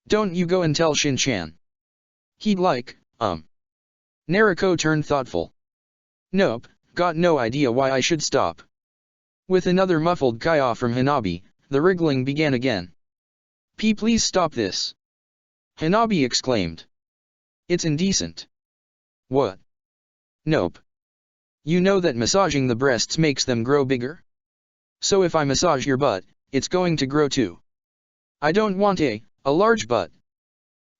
Don't you go and tell Shin-chan. He'd like, Naruko turned thoughtful. Nope, got no idea why I should stop. With another muffled kaya from Hanabi, the wriggling began again. Please stop this. Hanabi exclaimed. It's indecent. What? Nope. You know that massaging the breasts makes them grow bigger? So if I massage your butt, it's going to grow too. I don't want a large butt.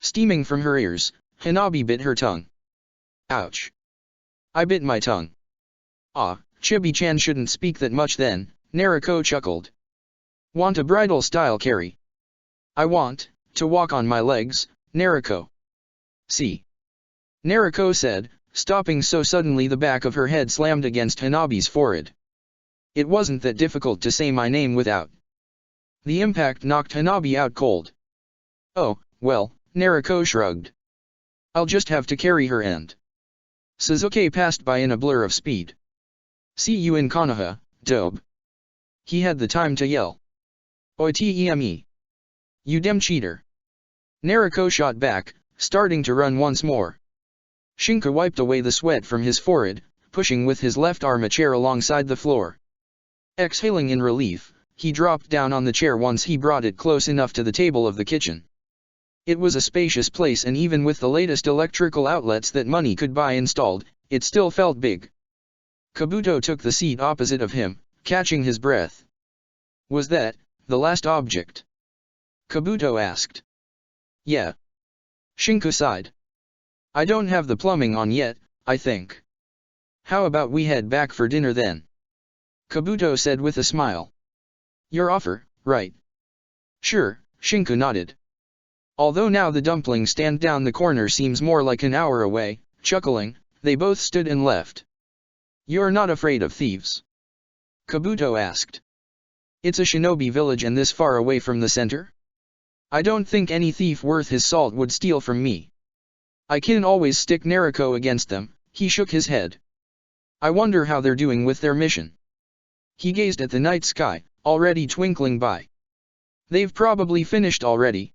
Steaming from her ears, Hanabi bit her tongue. Ouch. I bit my tongue. Ah, Chibi-chan shouldn't speak that much then, Naruko chuckled. Want a bridal style carry? I want to walk on my legs, Naruko. See. Naruko said, stopping so suddenly the back of her head slammed against Hanabi's forehead. It wasn't that difficult to say my name without. The impact knocked Hanabi out cold. Oh, well, Naruko shrugged. I'll just have to carry her and. Suzuki passed by in a blur of speed. See you in Konoha, dope. He had the time to yell. Oi teme. You dem cheater. Naruko shot back, starting to run once more. Shinku wiped away the sweat from his forehead, pushing with his left arm a chair alongside the floor. Exhaling in relief, he dropped down on the chair once he brought it close enough to the table of the kitchen. It was a spacious place and even with the latest electrical outlets that money could buy installed, it still felt big. Kabuto took the seat opposite of him, catching his breath. Was that the last object? Kabuto asked. Yeah. Shinku sighed. I don't have the plumbing on yet, I think. How about we head back for dinner then? Kabuto said with a smile. Your offer, right? Sure, Shinku nodded. Although now the dumpling stand down the corner seems more like an hour away, chuckling, they both stood and left. You're not afraid of thieves? Kabuto asked. It's a shinobi village and this far away from the center? I don't think any thief worth his salt would steal from me. I can always stick Naruko against them, he shook his head. I wonder how they're doing with their mission. He gazed at the night sky, already twinkling by. They've probably finished already.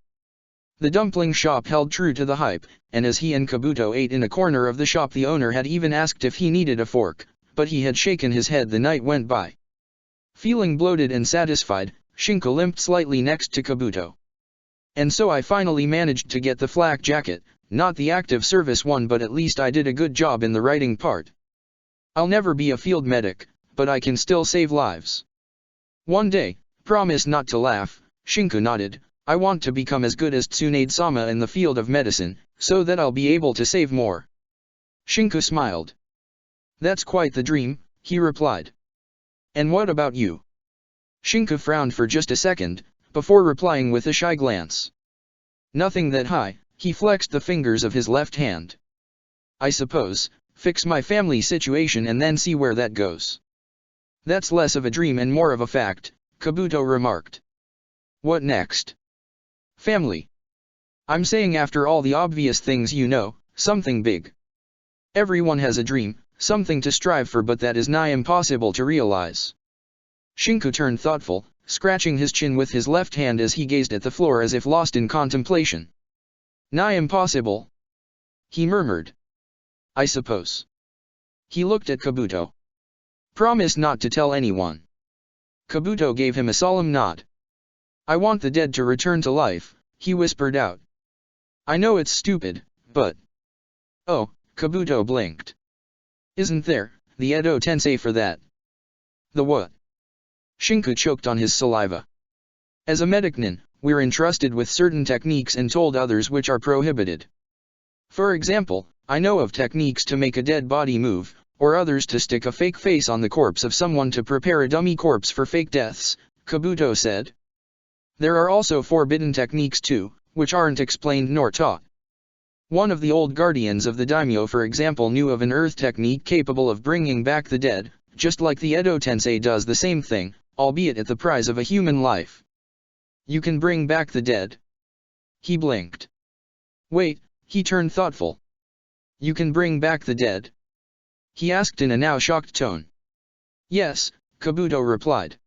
The dumpling shop held true to the hype, and as he and Kabuto ate in a corner of the shop the owner had even asked if he needed a fork, but he had shaken his head the night went by. Feeling bloated and satisfied, Shinku limped slightly next to Kabuto. And so I finally managed to get the flak jacket, not the active service one but at least I did a good job in the writing part. I'll never be a field medic, but I can still save lives. One day, promise not to laugh, Shinku nodded. I want to become as good as Tsunade-sama in the field of medicine, so that I'll be able to save more. Shinku smiled. That's quite the dream, he replied. And what about you? Shinku frowned for just a second, before replying with a shy glance. Nothing that high, he flexed the fingers of his left hand. I suppose, fix my family situation and then see where that goes. That's less of a dream and more of a fact, Kabuto remarked. What next? Family. I'm saying after all the obvious things you know, something big. Everyone has a dream, something to strive for, but that is nigh impossible to realize. Shinku turned thoughtful, scratching his chin with his left hand as he gazed at the floor as if lost in contemplation. Nigh impossible? He murmured. I suppose. He looked at Kabuto. Promise not to tell anyone. Kabuto gave him a solemn nod. I want the dead to return to life, he whispered out. I know it's stupid, but... Oh, Kabuto blinked. Isn't there, the Edo Tensei for that? The what? Shinku choked on his saliva. As a medicnin, we're entrusted with certain techniques and told others which are prohibited. For example, I know of techniques to make a dead body move, or others to stick a fake face on the corpse of someone to prepare a dummy corpse for fake deaths, Kabuto said. There are also forbidden techniques too, which aren't explained nor taught. One of the old guardians of the daimyo, for example, knew of an earth technique capable of bringing back the dead, just like the Edo Tensei does the same thing, albeit at the price of a human life. You can bring back the dead? He blinked. Wait, he turned thoughtful. You can bring back the dead? He asked in a now shocked tone. Yes, Kabuto replied.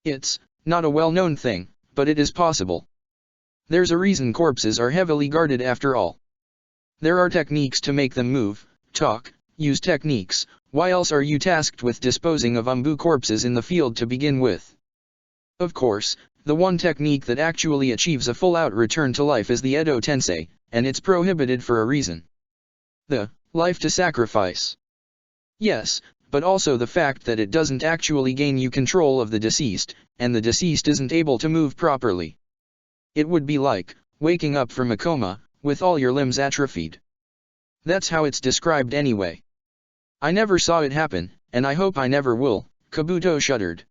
It's not a well-known thing, but it is possible. There's a reason corpses are heavily guarded after all. There are techniques to make them move, talk, use techniques. Why else are you tasked with disposing of Umbu corpses in the field to begin with? Of course, the one technique that actually achieves a full-out return to life is the Edo Tensei, and it's prohibited for a reason. The life to sacrifice. Yes, but also the fact that it doesn't actually gain you control of the deceased, and the deceased isn't able to move properly. It would be like waking up from a coma, with all your limbs atrophied. That's how it's described anyway. I never saw it happen, and I hope I never will, Kabuto shuddered.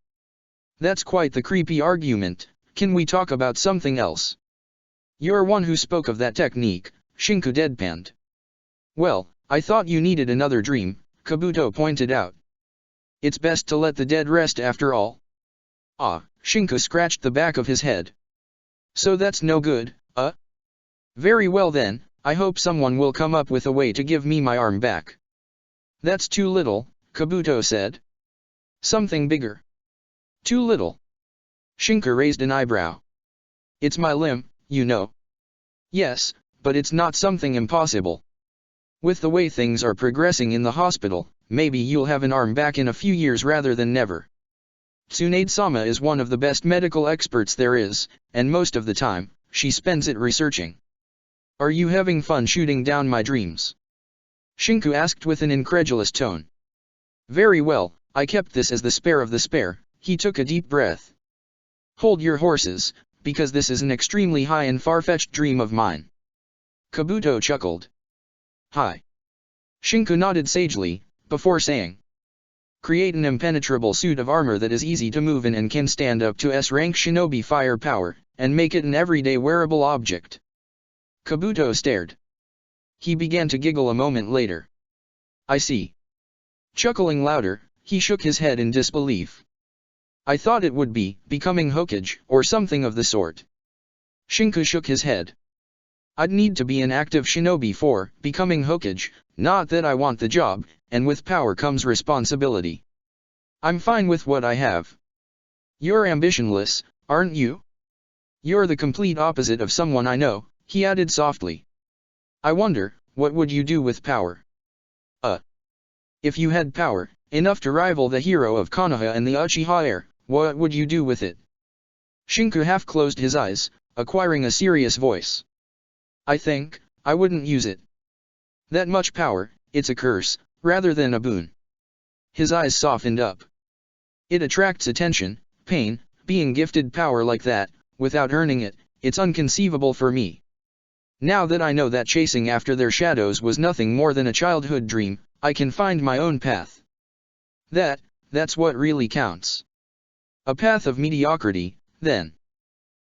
That's quite the creepy argument. Can we talk about something else? You're one who spoke of that technique, Shinku deadpanned. Well, I thought you needed another dream, Kabuto pointed out. It's best to let the dead rest after all. Ah, Shinku scratched the back of his head. So that's no good, Very well then, I hope someone will come up with a way to give me my arm back. That's too little, Kabuto said. Something bigger. Too little. Shinku raised an eyebrow. It's my limb, you know. Yes, but it's not something impossible. With the way things are progressing in the hospital, maybe you'll have an arm back in a few years rather than never. Tsunade-sama is one of the best medical experts there is, and most of the time, she spends it researching. Are you having fun shooting down my dreams? Shinku asked with an incredulous tone. Very well, I kept this as the spare of the spare. He took a deep breath. Hold your horses, because this is an extremely high and far-fetched dream of mine. Kabuto chuckled. Hi. Shinku nodded sagely, before saying. Create an impenetrable suit of armor that is easy to move in and can stand up to S-rank shinobi firepower, and make it an everyday wearable object. Kabuto stared. He began to giggle a moment later. I see. Chuckling louder, he shook his head in disbelief. I thought it would be becoming Hokage, or something of the sort. Shinku shook his head. I'd need to be an active shinobi for becoming Hokage, not that I want the job, and with power comes responsibility. I'm fine with what I have. You're ambitionless, aren't you? You're the complete opposite of someone I know, he added softly. I wonder, what would you do with power? If you had power, enough to rival the hero of Konoha and the Uchiha heir, what would you do with it? Shinku half closed his eyes, acquiring a serious voice. I think, I wouldn't use it. That much power, it's a curse, rather than a boon. his eyes softened up. It attracts attention, Pain, being gifted power like that, without earning it, it's inconceivable for me. Now that I know that chasing after their shadows was nothing more than a childhood dream, I can find my own path. That's what really counts. A path of mediocrity, then.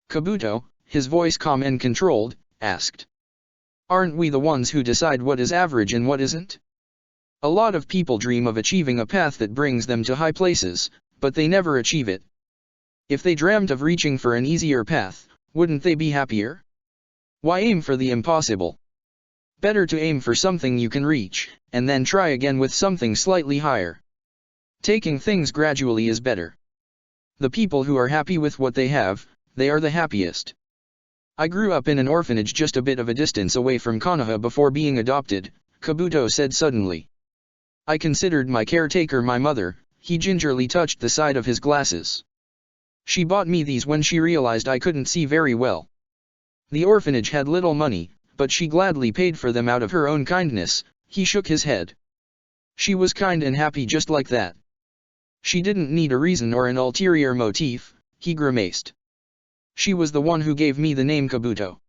Kabuto, his voice calm and controlled, asked. Aren't we the ones who decide what is average and what isn't? A lot of people dream of achieving a path that brings them to high places, but they never achieve it. If they dreamt of reaching for an easier path, wouldn't they be happier? Why aim for the impossible? Better to aim for something you can reach, and then try again with something slightly higher. Taking things gradually is better. The people who are happy with what they have, they are the happiest. I grew up in an orphanage just a bit of a distance away from Konoha before being adopted, Kabuto said suddenly. I considered my caretaker my mother, he gingerly touched the side of his glasses. She bought me these when she realized I couldn't see very well. The orphanage had little money, but she gladly paid for them out of her own kindness, he shook his head. She was kind and happy just like that. She didn't need a reason or an ulterior motif, he grimaced. She was the one who gave me the name Kabuto.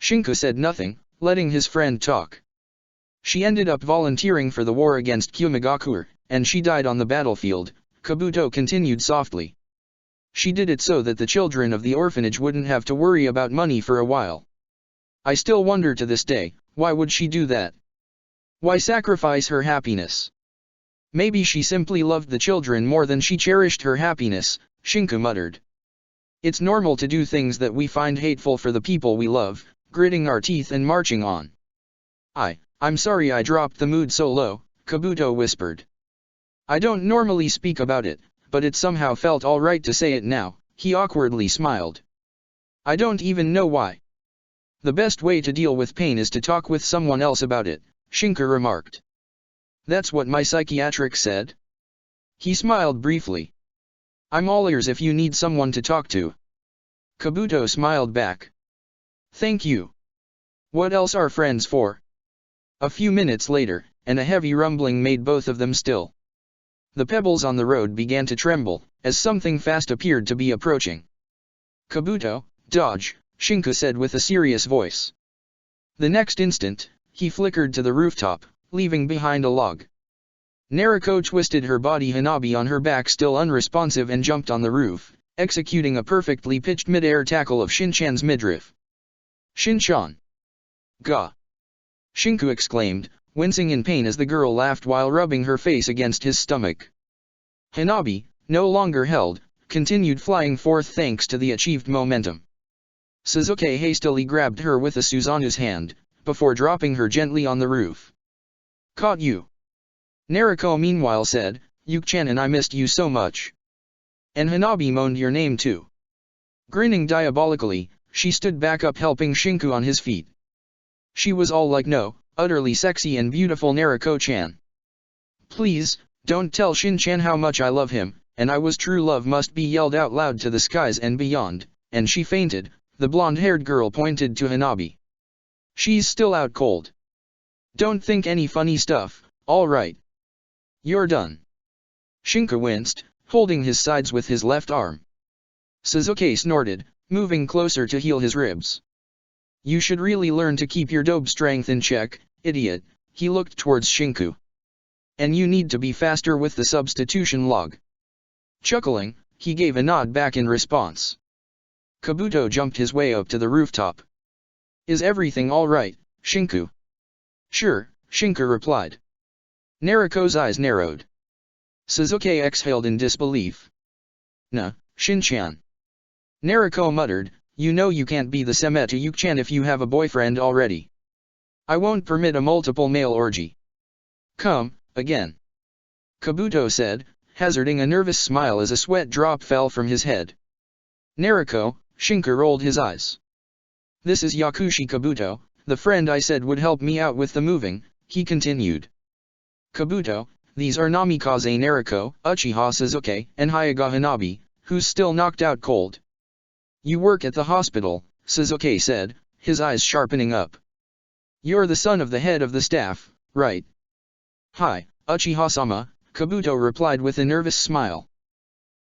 Shinku said nothing, letting his friend talk. She ended up volunteering for the war against Kumagakure, and she died on the battlefield, Kabuto continued softly. She did it so that the children of the orphanage wouldn't have to worry about money for a while. I still wonder to this day, why would she do that? Why sacrifice her happiness? Maybe she simply loved the children more than she cherished her happiness, Shinku muttered. It's normal to do things that we find hateful for the people we love, gritting our teeth and marching on. I'm sorry I dropped the mood so low, Kabuto whispered. I don't normally speak about it, but it somehow felt alright to say it now, he awkwardly smiled. I don't even know why. The best way to deal with pain is to talk with someone else about it, Shinku remarked. That's what my psychiatric said. He smiled briefly. I'm all ears if you need someone to talk to. Kabuto smiled back. Thank you. What else are friends for? A few minutes later, and a heavy rumbling made both of them still. The pebbles on the road began to tremble, as something fast appeared to be approaching. Kabuto, dodge, Shinku said with a serious voice. The next instant, he flickered to the rooftop, leaving behind a log. Naruko twisted her body Hanabi on her back still unresponsive and jumped on the roof, executing a perfectly pitched mid-air tackle of Shinchan's midriff. Shinchan! Gah! Shinku exclaimed, wincing in pain as the girl laughed while rubbing her face against his stomach. Hanabi, no longer held, continued flying forth thanks to the achieved momentum. Suzuki hastily grabbed her with a Suzanu's hand, before dropping her gently on the roof. Caught you! Naruko meanwhile said, Yuki-chan and I missed you so much. And Hanabi moaned your name too. Grinning diabolically, she stood back up helping Shinku on his feet. She was all like no, utterly sexy and beautiful Naruko-chan. Please, don't tell Shin-chan how much I love him, and I was true love must be yelled out loud to the skies and beyond, and she fainted, the blonde-haired girl pointed to Hanabi. She's still out cold. Don't think any funny stuff, alright. You're done. Shinku winced, holding his sides with his left arm. Suzuki snorted, moving closer to heal his ribs. You should really learn to keep your dope strength in check, idiot, he looked towards Shinku. And you need to be faster with the substitution log. Chuckling, he gave a nod back in response. Kabuto jumped his way up to the rooftop. Is everything alright, Shinku? Sure, Shinku replied. Naruko's eyes narrowed. Suzuki exhaled in disbelief. Nah, Shin-chan. Naruko muttered, you know you can't be the Seme to Yuki-chan if you have a boyfriend already. I won't permit a multiple male orgy. Come, again. Kabuto said, hazarding a nervous smile as a sweat drop fell from his head. Naruko, Shinku rolled his eyes. This is Yakushi Kabuto, the friend I said would help me out with the moving, he continued. Kabuto, these are Namikaze Naruko, Uchiha Suzuki, and Hyuga Hanabi, who's still knocked out cold. You work at the hospital, Suzuki said, his eyes sharpening up. You're the son of the head of the staff, right? Hi, Uchiha-sama, Kabuto replied with a nervous smile.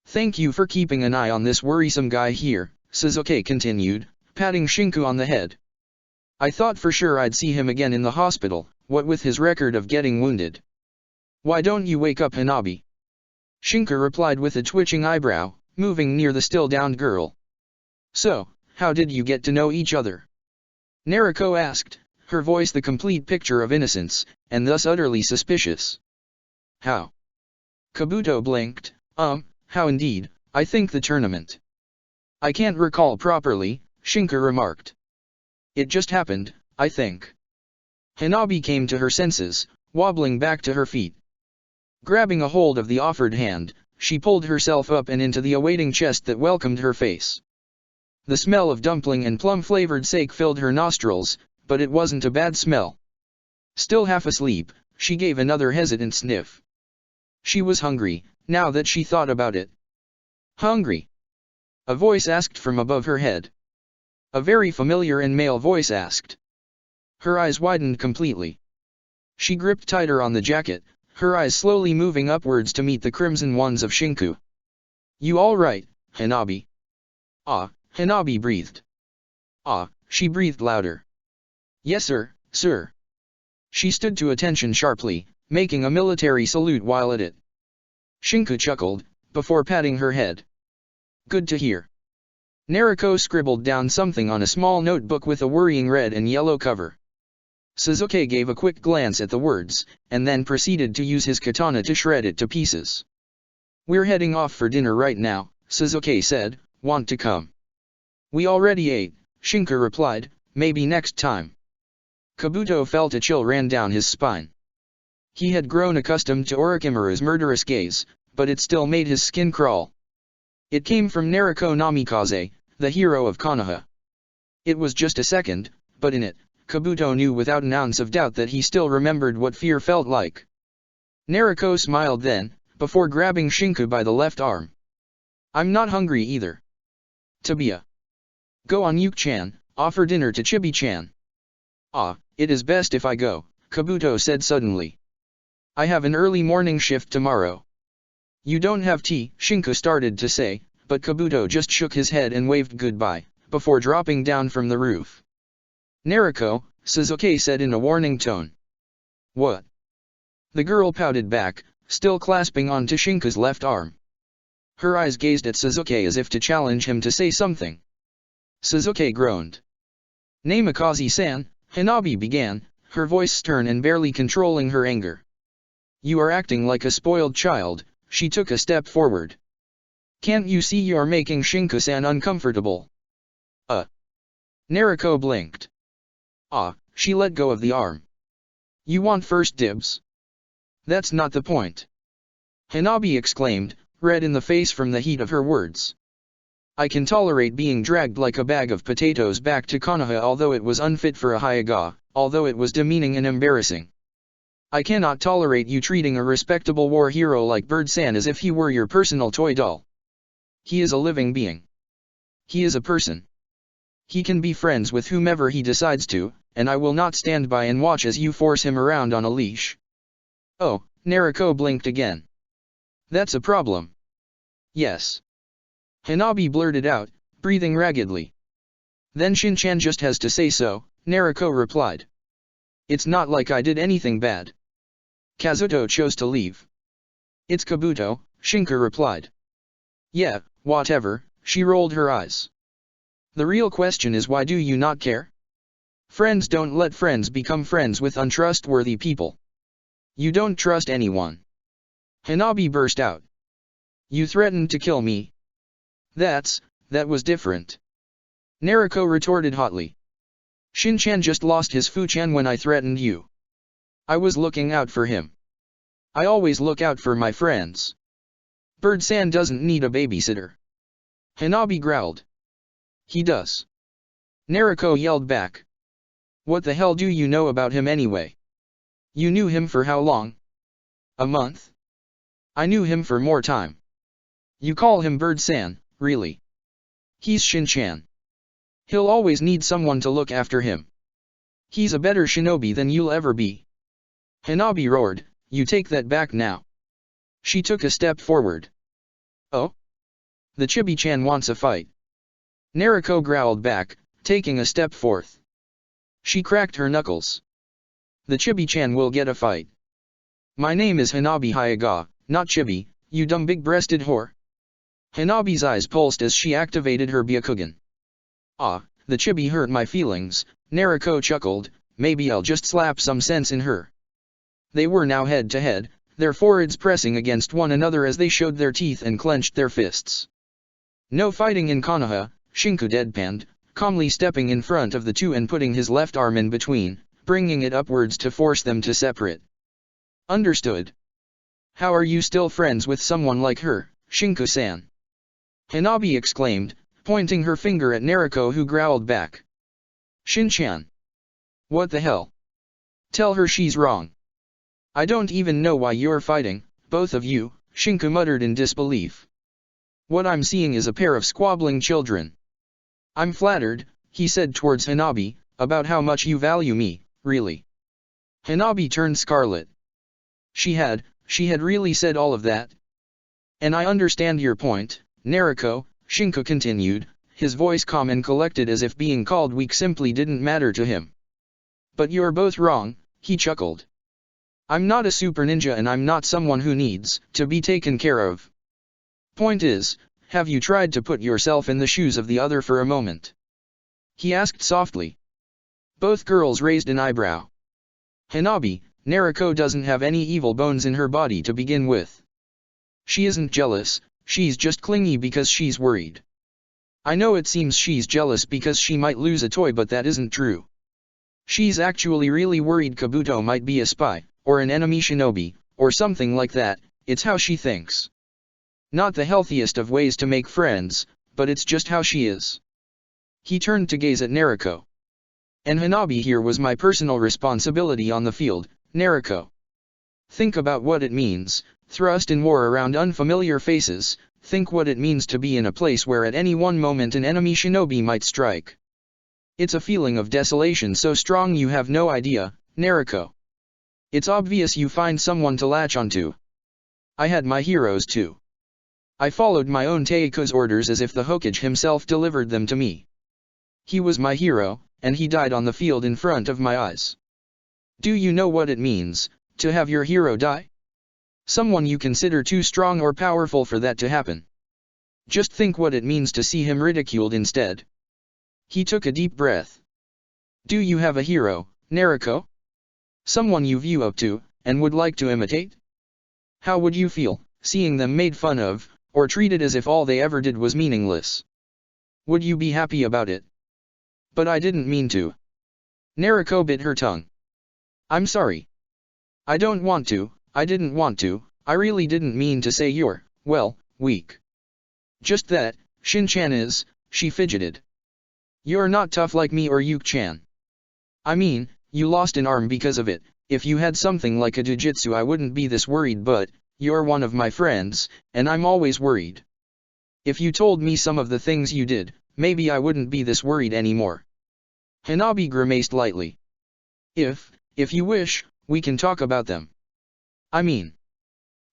Thank you for keeping an eye on this worrisome guy here, Sasuke continued, patting Shinku on the head. I thought for sure I'd see him again in the hospital, what with his record of getting wounded. Why don't you wake up Hanabi? Shinku replied with a twitching eyebrow, moving near the still-downed girl. So, how did you get to know each other? Naruko asked, her voice the complete picture of innocence, and thus utterly suspicious. How? Kabuto blinked, how indeed, I think the tournament. I can't recall properly, Shinku remarked. It just happened, I think. Hanabi came to her senses, wobbling back to her feet. Grabbing a hold of the offered hand, she pulled herself up and into the awaiting chest that welcomed her face. The smell of dumpling and plum-flavored sake filled her nostrils, but it wasn't a bad smell. Still half asleep, she gave another hesitant sniff. She was hungry, now that she thought about it. Hungry? A voice asked from above her head. A very familiar and male voice asked. Her eyes widened completely. She gripped tighter on the jacket, her eyes slowly moving upwards to meet the crimson ones of Shinku. You all right, Hanabi? Ah, Hanabi breathed. Ah, she breathed louder. Yes sir, sir. She stood to attention sharply, making a military salute while at it. Shinku chuckled, before patting her head. Good to hear. Naruko scribbled down something on a small notebook with a worrying red and yellow cover. Sasuke gave a quick glance at the words, and then proceeded to use his katana to shred it to pieces. We're heading off for dinner right now, Sasuke said, want to come? We already ate, Shinku replied, maybe next time. Kabuto felt a chill ran down his spine. He had grown accustomed to Orochimaru's murderous gaze, but it still made his skin crawl. It came from Naruko Namikaze, the hero of Konoha. It was just a second, but in it, Kabuto knew without an ounce of doubt that he still remembered what fear felt like. Naruko smiled then, before grabbing Shinku by the left arm. I'm not hungry either. Tabia. Go on Yuki-chan, offer dinner to Chibi-chan. Ah, it is best if I go, Kabuto said suddenly. I have an early morning shift tomorrow. You don't have tea, Shinku started to say, but Kabuto just shook his head and waved goodbye, before dropping down from the roof. Naruko, Sasuke said in a warning tone. What? The girl pouted back, still clasping onto Shinku's left arm. Her eyes gazed at Sasuke as if to challenge him to say something. Sasuke groaned. Namikaze-san, Hanabi began, her voice stern and barely controlling her anger. You are acting like a spoiled child, she took a step forward. Can't you see you're making Shinku-san uncomfortable? Naruko blinked. Ah, she let go of the arm. You want first dibs? That's not the point. Hanabi exclaimed, red in the face from the heat of her words. I can tolerate being dragged like a bag of potatoes back to Konoha although it was unfit for a Hyuga, although it was demeaning and embarrassing. I cannot tolerate you treating a respectable war hero like Bird-san as if he were your personal toy doll. He is a living being. He is a person. He can be friends with whomever he decides to, and I will not stand by and watch as you force him around on a leash. Oh, Naruko blinked again. That's a problem. Yes. Hanabi blurted out, breathing raggedly. Then Shin-chan just has to say so, Naruko replied. It's not like I did anything bad. Kazuto chose to leave. It's Kabuto, Shinku replied. Yeah, whatever, she rolled her eyes. The real question is why do you not care? Friends don't let friends become friends with untrustworthy people. You don't trust anyone. Hanabi burst out. You threatened to kill me. That was different. Naruko retorted hotly. Shin-chan just lost his Fu-chan when I threatened you. I was looking out for him. I always look out for my friends. Bird-san doesn't need a babysitter. Hanabi growled. He does. Naruko yelled back. What the hell do you know about him anyway? You knew him for how long? A month? I knew him for more time. You call him Bird-san, really? He's Shin-chan. He'll always need someone to look after him. He's a better shinobi than you'll ever be. Hanabi roared, you take that back now. She took a step forward. Oh? The Chibi-chan wants a fight. Nariko growled back, taking a step forth. She cracked her knuckles. The Chibi-chan will get a fight. My name is Hanabi Hyuga, not Chibi, you dumb big-breasted whore. Hanabi's eyes pulsed as she activated her Byakugan. Ah, the Chibi hurt my feelings, Nariko chuckled, maybe I'll just slap some sense in her. They were now head-to-head, their foreheads pressing against one another as they showed their teeth and clenched their fists. No fighting in Konoha, Shinku deadpanned, calmly stepping in front of the two and putting his left arm in between, bringing it upwards to force them to separate. Understood. How are you still friends with someone like her, Shinku-san? Hanabi exclaimed, pointing her finger at Nariko, who growled back. Shin-chan. What the hell? Tell her she's wrong. I don't even know why you're fighting, both of you, Shinku muttered in disbelief. What I'm seeing is a pair of squabbling children. I'm flattered, he said towards Hanabi, about how much you value me, really. Hanabi turned scarlet. She had really said all of that? And I understand your point, Nariko, Shinku continued, his voice calm and collected as if being called weak simply didn't matter to him. But you're both wrong, he chuckled. I'm not a super ninja and I'm not someone who needs to be taken care of. Point is, have you tried to put yourself in the shoes of the other for a moment? He asked softly. Both girls raised an eyebrow. Hanabi, Nariko doesn't have any evil bones in her body to begin with. She isn't jealous, she's just clingy because she's worried. I know it seems she's jealous because she might lose a toy, but that isn't true. She's actually really worried Kabuto might be a spy, or an enemy shinobi, or something like that. It's how she thinks. Not the healthiest of ways to make friends, but it's just how she is. He turned to gaze at Nariko. And Hanabi here was my personal responsibility on the field, Nariko. Think about what it means, thrust in war around unfamiliar faces, think what it means to be in a place where at any one moment an enemy shinobi might strike. It's a feeling of desolation so strong you have no idea, Nariko. It's obvious you find someone to latch onto. I had my heroes too. I followed my own Teiku's orders as if the Hokage himself delivered them to me. He was my hero, and he died on the field in front of my eyes. Do you know what it means, to have your hero die? Someone you consider too strong or powerful for that to happen. Just think what it means to see him ridiculed instead. He took a deep breath. Do you have a hero, Nariko? Someone you view up to, and would like to imitate? How would you feel, seeing them made fun of, or treated as if all they ever did was meaningless? Would you be happy about it? But I didn't mean to. Nariko bit her tongue. I'm sorry. I don't want to, I didn't want to, I really didn't mean to say you're, well, weak. Just that, Shin-chan is, she fidgeted. You're not tough like me or Yuki-chan. I mean, you lost an arm because of it. If you had something like a jujitsu I wouldn't be this worried, but you're one of my friends, and I'm always worried. If you told me some of the things you did, maybe I wouldn't be this worried anymore. Hanabi grimaced lightly. If you wish, we can talk about them. I mean.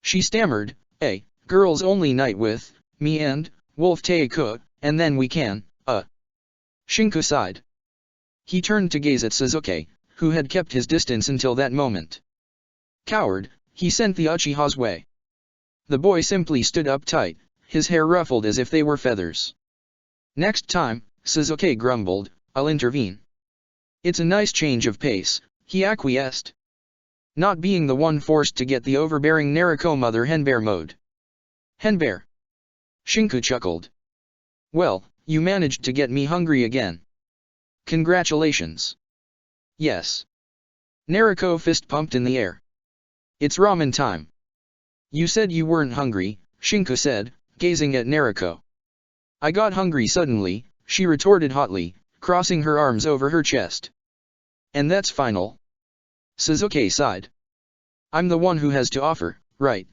She stammered, a girls only night with me and Wolf Teiku, and then we can, Shinku sighed. He turned to gaze at Sasuke, who had kept his distance until that moment. Coward, he sent the Uchiha's way. The boy simply stood up tight, his hair ruffled as if they were feathers. Next time, Sasuke grumbled, I'll intervene. It's a nice change of pace, he acquiesced. Not being the one forced to get the overbearing Nariko mother henbear mode. Henbear. Shinku chuckled. Well, you managed to get me hungry again. Congratulations. Yes. Nariko fist pumped in the air. It's ramen time. You said you weren't hungry, Shinku said, gazing at Nariko. I got hungry suddenly, she retorted hotly, crossing her arms over her chest. And that's final. Sasuke sighed. I'm the one who has to offer, right?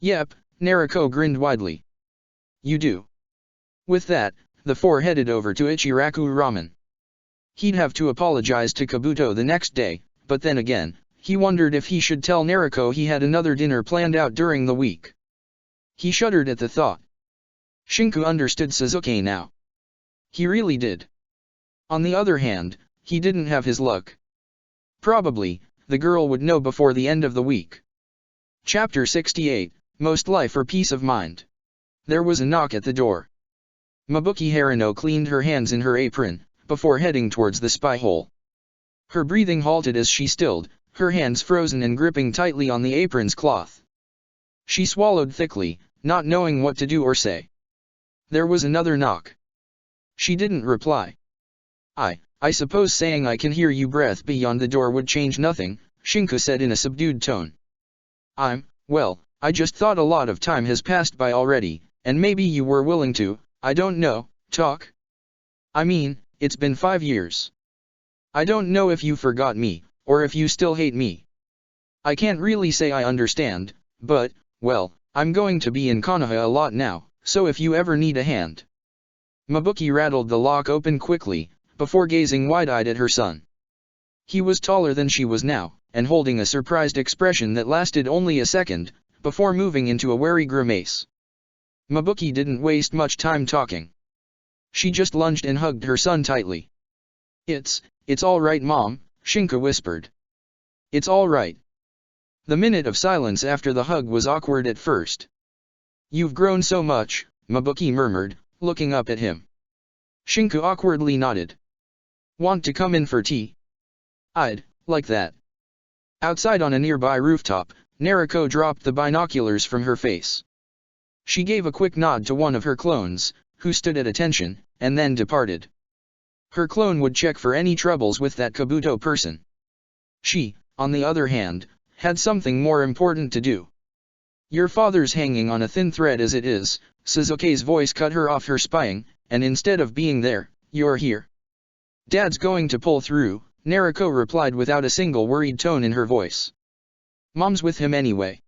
Yep, Nariko grinned widely. You do. With that, the four headed over to Ichiraku Ramen. He'd have to apologize to Kabuto the next day, but then again, he wondered if he should tell Naruko he had another dinner planned out during the week. He shuddered at the thought. Shinku understood Sasuke now. He really did. On the other hand, he didn't have his luck. Probably, the girl would know before the end of the week. Chapter 68, Most Life or Peace of Mind. There was a knock at the door. Mabuki Harino cleaned her hands in her apron, before heading towards the spy hole. Her breathing halted as she stilled, her hands frozen and gripping tightly on the apron's cloth. She swallowed thickly, not knowing what to do or say. There was another knock. She didn't reply. I suppose saying I can hear you breath beyond the door would change nothing, Shinku said in a subdued tone. Well, I just thought a lot of time has passed by already, and maybe you were willing to, I don't know, talk? I mean, it's been 5 years. I don't know if you forgot me, or if you still hate me. I can't really say I understand, but, well, I'm going to be in Konoha a lot now, so if you ever need a hand. Mabuki rattled the lock open quickly, before gazing wide-eyed at her son. He was taller than she was now, and holding a surprised expression that lasted only a second, before moving into a wary grimace. Mabuki didn't waste much time talking. She just lunged and hugged her son tightly. It's all right, Mom, Shinku whispered. It's all right. The minute of silence after the hug was awkward at first. You've grown so much, Mabuki murmured, looking up at him. Shinku awkwardly nodded. Want to come in for tea? I'd like that. Outside on a nearby rooftop, Naruko dropped the binoculars from her face. She gave a quick nod to one of her clones, who stood at attention, and then departed. Her clone would check for any troubles with that Kabuto person. She, on the other hand, had something more important to do. Your father's hanging on a thin thread as it is, Sasuke's voice cut her off her spying, and instead of being there, you're here. Dad's going to pull through, Naruko replied without a single worried tone in her voice. Mom's with him anyway.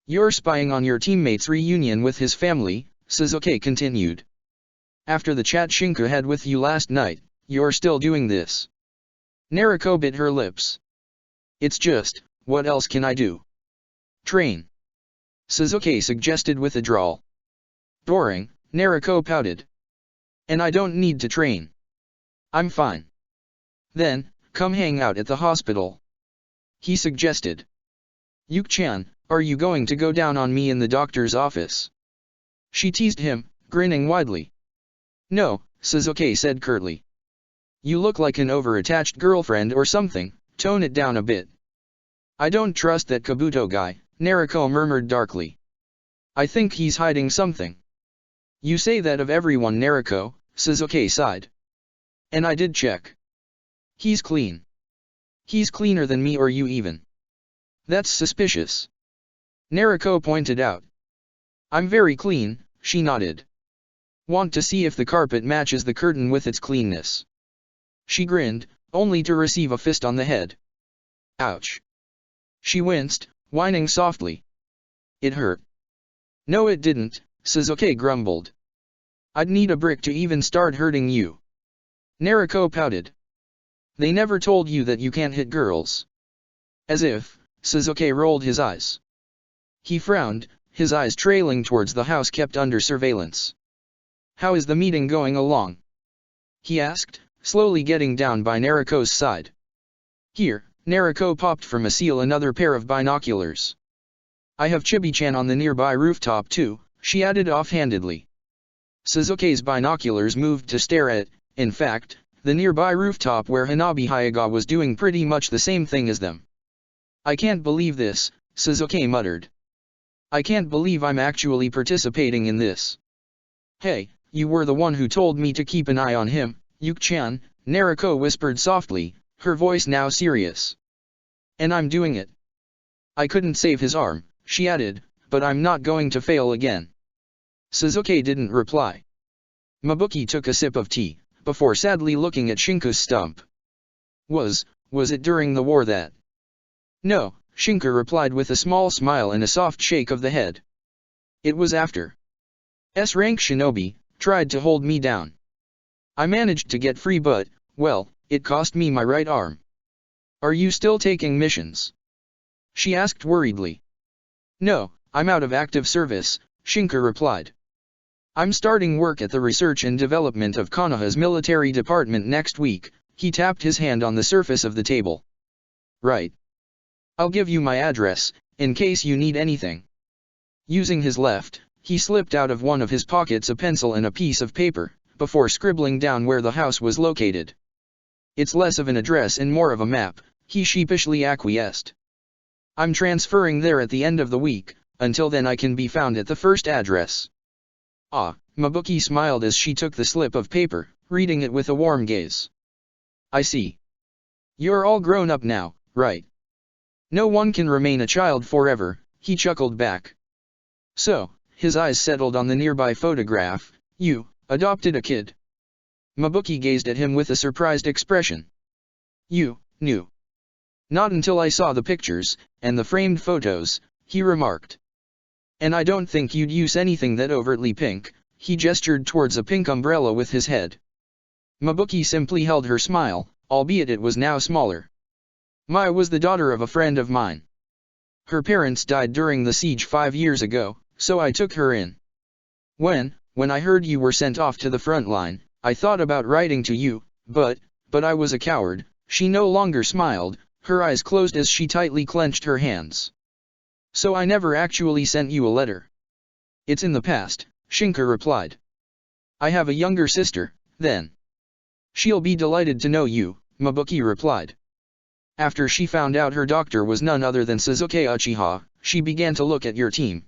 You're spying on your teammate's reunion with his family, Sasuke continued. After the chat Shinku had with you last night, you're still doing this. Naruko bit her lips. It's just, what else can I do? Train. Sasuke suggested with a drawl. Boring, Naruko pouted. And I don't need to train. I'm fine. Then, come hang out at the hospital. He suggested. Yuki-chan, are you going to go down on me in the doctor's office? She teased him, grinning widely. No, Sasuke said curtly. You look like an over-attached girlfriend or something, tone it down a bit. I don't trust that Kabuto guy, Naruko murmured darkly. I think he's hiding something. You say that of everyone, Naruko, Sasuke sighed. And I did check. He's clean. He's cleaner than me or you even. That's suspicious. Naruko pointed out. I'm very clean, she nodded. Want to see if the carpet matches the curtain with its cleanness. She grinned, only to receive a fist on the head. Ouch. She winced, whining softly. It hurt. No it didn't, Sasuke grumbled. I'd need a brick to even start hurting you. Naruko pouted. They never told you that you can't hit girls. As if, Sasuke rolled his eyes. He frowned, his eyes trailing towards the house kept under surveillance. How is the meeting going along? He asked, slowly getting down by Naruko's side. Here, Naruko popped from a seal another pair of binoculars. I have Chibi-chan on the nearby rooftop too, she added offhandedly. Sasuke's binoculars moved to stare at, in fact, the nearby rooftop where Hanabi Hyuga was doing pretty much the same thing as them. I can't believe this, Sasuke muttered. I can't believe I'm actually participating in this. Hey, you were the one who told me to keep an eye on him, Yuki-chan, Naruko whispered softly, her voice now serious. And I'm doing it. I couldn't save his arm, she added, but I'm not going to fail again. Sasuke didn't reply. Mabuki took a sip of tea, before sadly looking at Shinku's stump. Was it during the war that? No, Shinku replied with a small smile and a soft shake of the head. It was after. S-rank shinobi tried to hold me down. I managed to get free but, well, it cost me my right arm. Are you still taking missions? she asked worriedly. No, I'm out of active service, Shinku replied. I'm starting work at the Research and Development of Konoha's military department next week. He tapped his hand on the surface of the table. Right. I'll give you my address, in case you need anything. Using his left, he slipped out of one of his pockets a pencil and a piece of paper, before scribbling down where the house was located. It's less of an address and more of a map, he sheepishly acquiesced. I'm transferring there at the end of the week, until then I can be found at the first address. Ah, Mabuki smiled as she took the slip of paper, reading it with a warm gaze. I see. You're all grown up now, right? No one can remain a child forever, he chuckled back. So, his eyes settled on the nearby photograph. You adopted a kid? Mabuki gazed at him with a surprised expression. You knew? Not until I saw the pictures, and the framed photos, he remarked. And I don't think you'd use anything that overtly pink, he gestured towards a pink umbrella with his head. Mabuki simply held her smile, albeit it was now smaller. Mai was the daughter of a friend of mine. Her parents died during the siege 5 years ago, so I took her in. When I heard you were sent off to the front line, I thought about writing to you, but I was a coward. She no longer smiled, her eyes closed as she tightly clenched her hands. So I never actually sent you a letter. It's in the past, Shinku replied. I have a younger sister, then. She'll be delighted to know you, Mabuki replied. After she found out her doctor was none other than Sasuke Uchiha, she began to look at your team.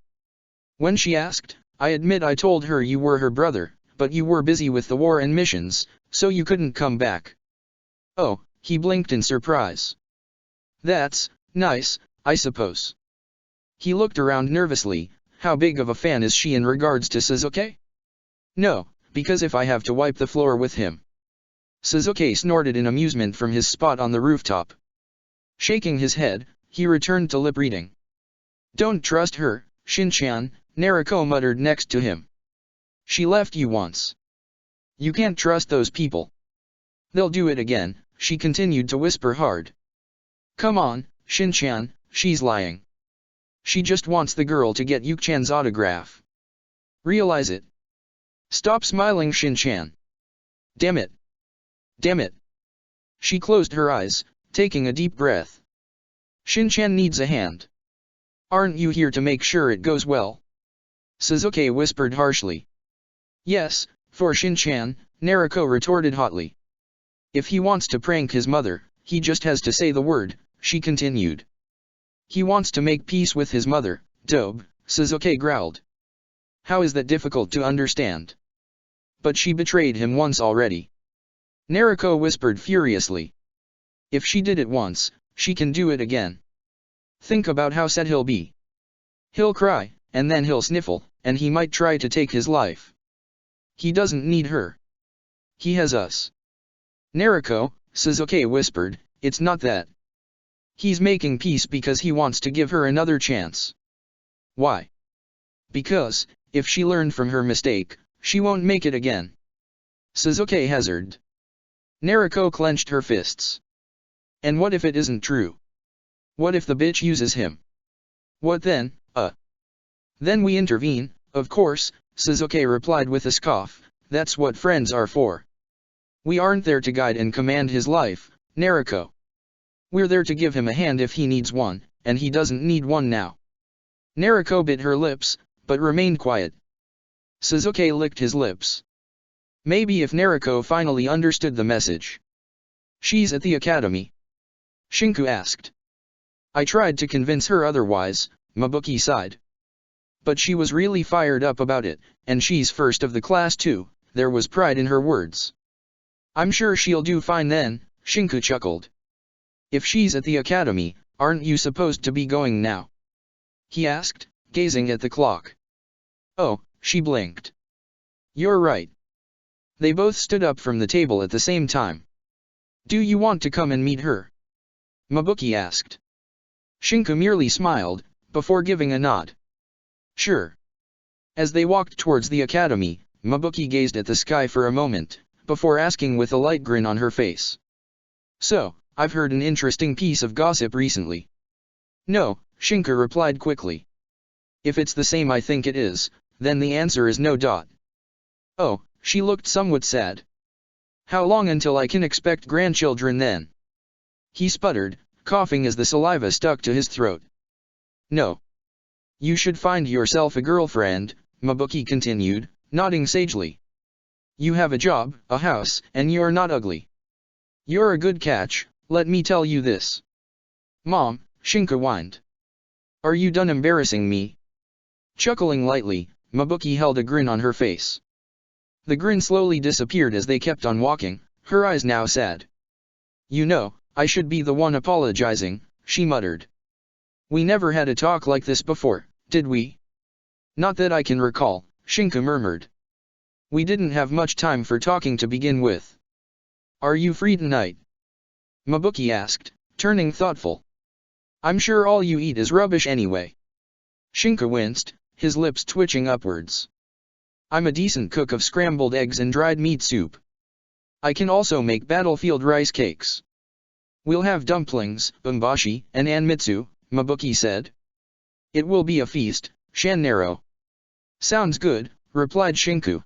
When she asked, I admit I told her you were her brother, but you were busy with the war and missions, so you couldn't come back. Oh, he blinked in surprise. That's nice, I suppose. He looked around nervously. How big of a fan is she in regards to Sasuke? No, because if I have to wipe the floor with him. Sasuke snorted in amusement from his spot on the rooftop. Shaking his head, he returned to lip reading. Don't trust her, Shinchan, Naruko muttered next to him. She left you once. You can't trust those people. They'll do it again, she continued to whisper hard. Come on, Shinchan, she's lying. She just wants the girl to get Yuki-chan's autograph. Realize it. Stop smiling, Shinchan. Damn it. Damn it. She closed her eyes, taking a deep breath. Shinchan needs a hand. Aren't you here to make sure it goes well? Sasuke whispered harshly. Yes, for Shinchan, Naruko retorted hotly. If he wants to prank his mother, he just has to say the word, she continued. He wants to make peace with his mother, Dobe, Sasuke growled. How is that difficult to understand? But she betrayed him once already. Naruko whispered furiously. If she did it once, she can do it again. Think about how sad he'll be. He'll cry, and then he'll sniffle, and he might try to take his life. He doesn't need her. He has us. Naruko, Sasuke whispered, it's not that. He's making peace because he wants to give her another chance. Why? Because, if she learned from her mistake, she won't make it again. Sasuke hazarded. Naruko clenched her fists. And what if it isn't true? What if the bitch uses him? What then? Then we intervene, of course, Sasuke replied with a scoff, that's what friends are for. We aren't there to guide and command his life, Naruko. We're there to give him a hand if he needs one, and he doesn't need one now. Naruko bit her lips, but remained quiet. Sasuke licked his lips. Maybe if Naruko finally understood the message. She's at the academy? Shinku asked. I tried to convince her otherwise, Mabuki sighed. But she was really fired up about it, and she's first of the class too, there was pride in her words. I'm sure she'll do fine then, Shinku chuckled. If she's at the academy, aren't you supposed to be going now? He asked, gazing at the clock. Oh, she blinked. You're right. They both stood up from the table at the same time. Do you want to come and meet her? Mabuki asked. Shinku merely smiled, before giving a nod. Sure. As they walked towards the academy, Mabuki gazed at the sky for a moment, before asking with a light grin on her face. So, I've heard an interesting piece of gossip recently. No, Shinka replied quickly. If it's the same I think it is, then the answer is no. Oh, she looked somewhat sad. How long until I can expect grandchildren then? He sputtered, coughing as the saliva stuck to his throat. No. You should find yourself a girlfriend, Mabuki continued, nodding sagely. You have a job, a house, and you're not ugly. You're a good catch, let me tell you this. Mom, Shinka whined. Are you done embarrassing me? Chuckling lightly, Mabuki held a grin on her face. The grin slowly disappeared as they kept on walking, her eyes now sad. You know, I should be the one apologizing, she muttered. We never had a talk like this before, did we? Not that I can recall, Shinka murmured. We didn't have much time for talking to begin with. Are you free tonight? Mabuki asked, turning thoughtful. I'm sure all you eat is rubbish anyway. Shinka winced, his lips twitching upwards. I'm a decent cook of scrambled eggs and dried meat soup. I can also make battlefield rice cakes. We'll have dumplings, umbashi, and anmitsu, Mabuki said. It will be a feast, Shannaro. Sounds good, replied Shinku.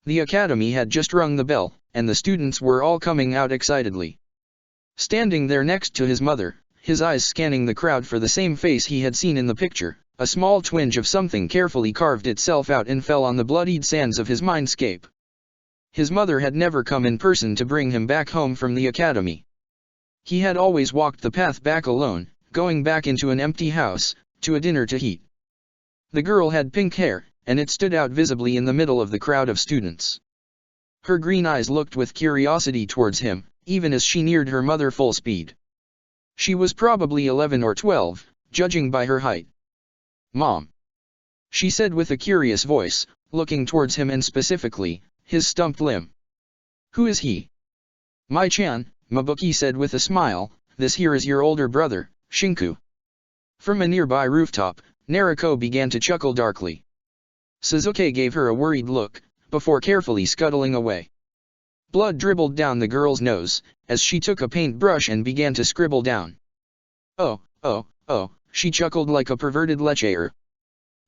The academy had just rung the bell, and the students were all coming out excitedly. Standing there next to his mother, his eyes scanning the crowd for the same face he had seen in the picture, a small twinge of something carefully carved itself out and fell on the bloodied sands of his mindscape. His mother had never come in person to bring him back home from the academy. He had always walked the path back alone, going back into an empty house, to a dinner to eat. The girl had pink hair, and it stood out visibly in the middle of the crowd of students. Her green eyes looked with curiosity towards him, even as she neared her mother full speed. She was probably 11 or 12, judging by her height. Mom. She said with a curious voice, looking towards him and specifically, his stumped limb. Who is he? Mai-chan, Mabuki said with a smile, this here is your older brother, Shinku. From a nearby rooftop, Nariko began to chuckle darkly. Suzuki gave her a worried look, before carefully scuttling away. Blood dribbled down the girl's nose, as she took a paintbrush and began to scribble down. Oh, she chuckled like a perverted lecher.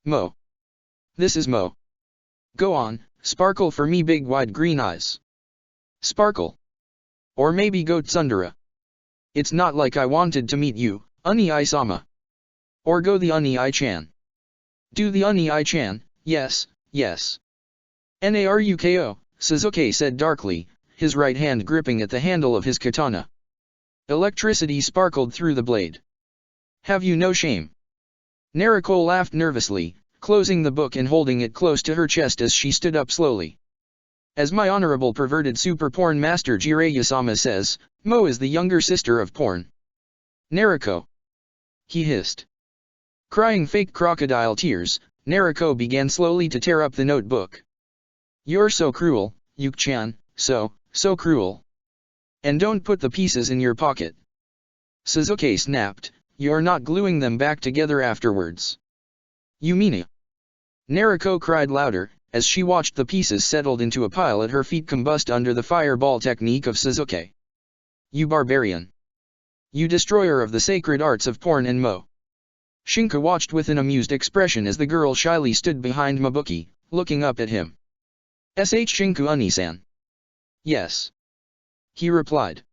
Mo. This is Mo. Go on, sparkle for me big wide green eyes. Sparkle. Or maybe go tsundere. It's not like I wanted to meet you, Uni-i-sama. Or go the Uni-i-chan. Do the Uni-i-chan, yes. Naruko, Suzuki said darkly, his right hand gripping at the handle of his katana. Electricity sparkled through the blade. Have you no shame? Nariko laughed nervously, closing the book and holding it close to her chest as she stood up slowly. As my honorable perverted super porn master Jiraiya-sama says, Mo is the younger sister of porn. Nariko. He hissed. Crying fake crocodile tears, Nariko began slowly to tear up the notebook. You're so cruel, Yuki-chan, so cruel. And don't put the pieces in your pocket. Suzuki snapped, you're not gluing them back together afterwards. You mean it? Nariko cried louder, as she watched the pieces settled into a pile at her feet combust under the fireball technique of Suzuki. You barbarian. You destroyer of the sacred arts of porn and Mo. Shinka watched with an amused expression as the girl shyly stood behind Mabuki, looking up at him. Shinku Uni-san. Yes. He replied.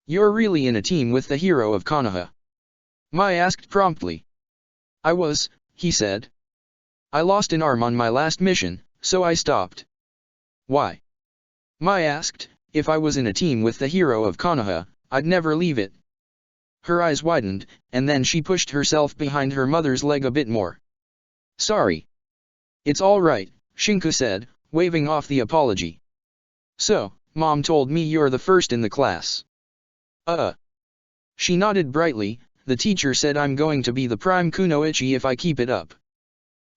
You're really in a team with the hero of Konoha? Mai asked promptly. I was, he said. I lost an arm on my last mission, so I stopped. Why? Mai asked, if I was in a team with the hero of Konoha, I'd never leave it. Her eyes widened, and then she pushed herself behind her mother's leg a bit more. Sorry. It's all right, Shinku said, waving off the apology. So, Mom told me you're the first in the class. She nodded brightly, the teacher said I'm going to be the prime kunoichi if I keep it up.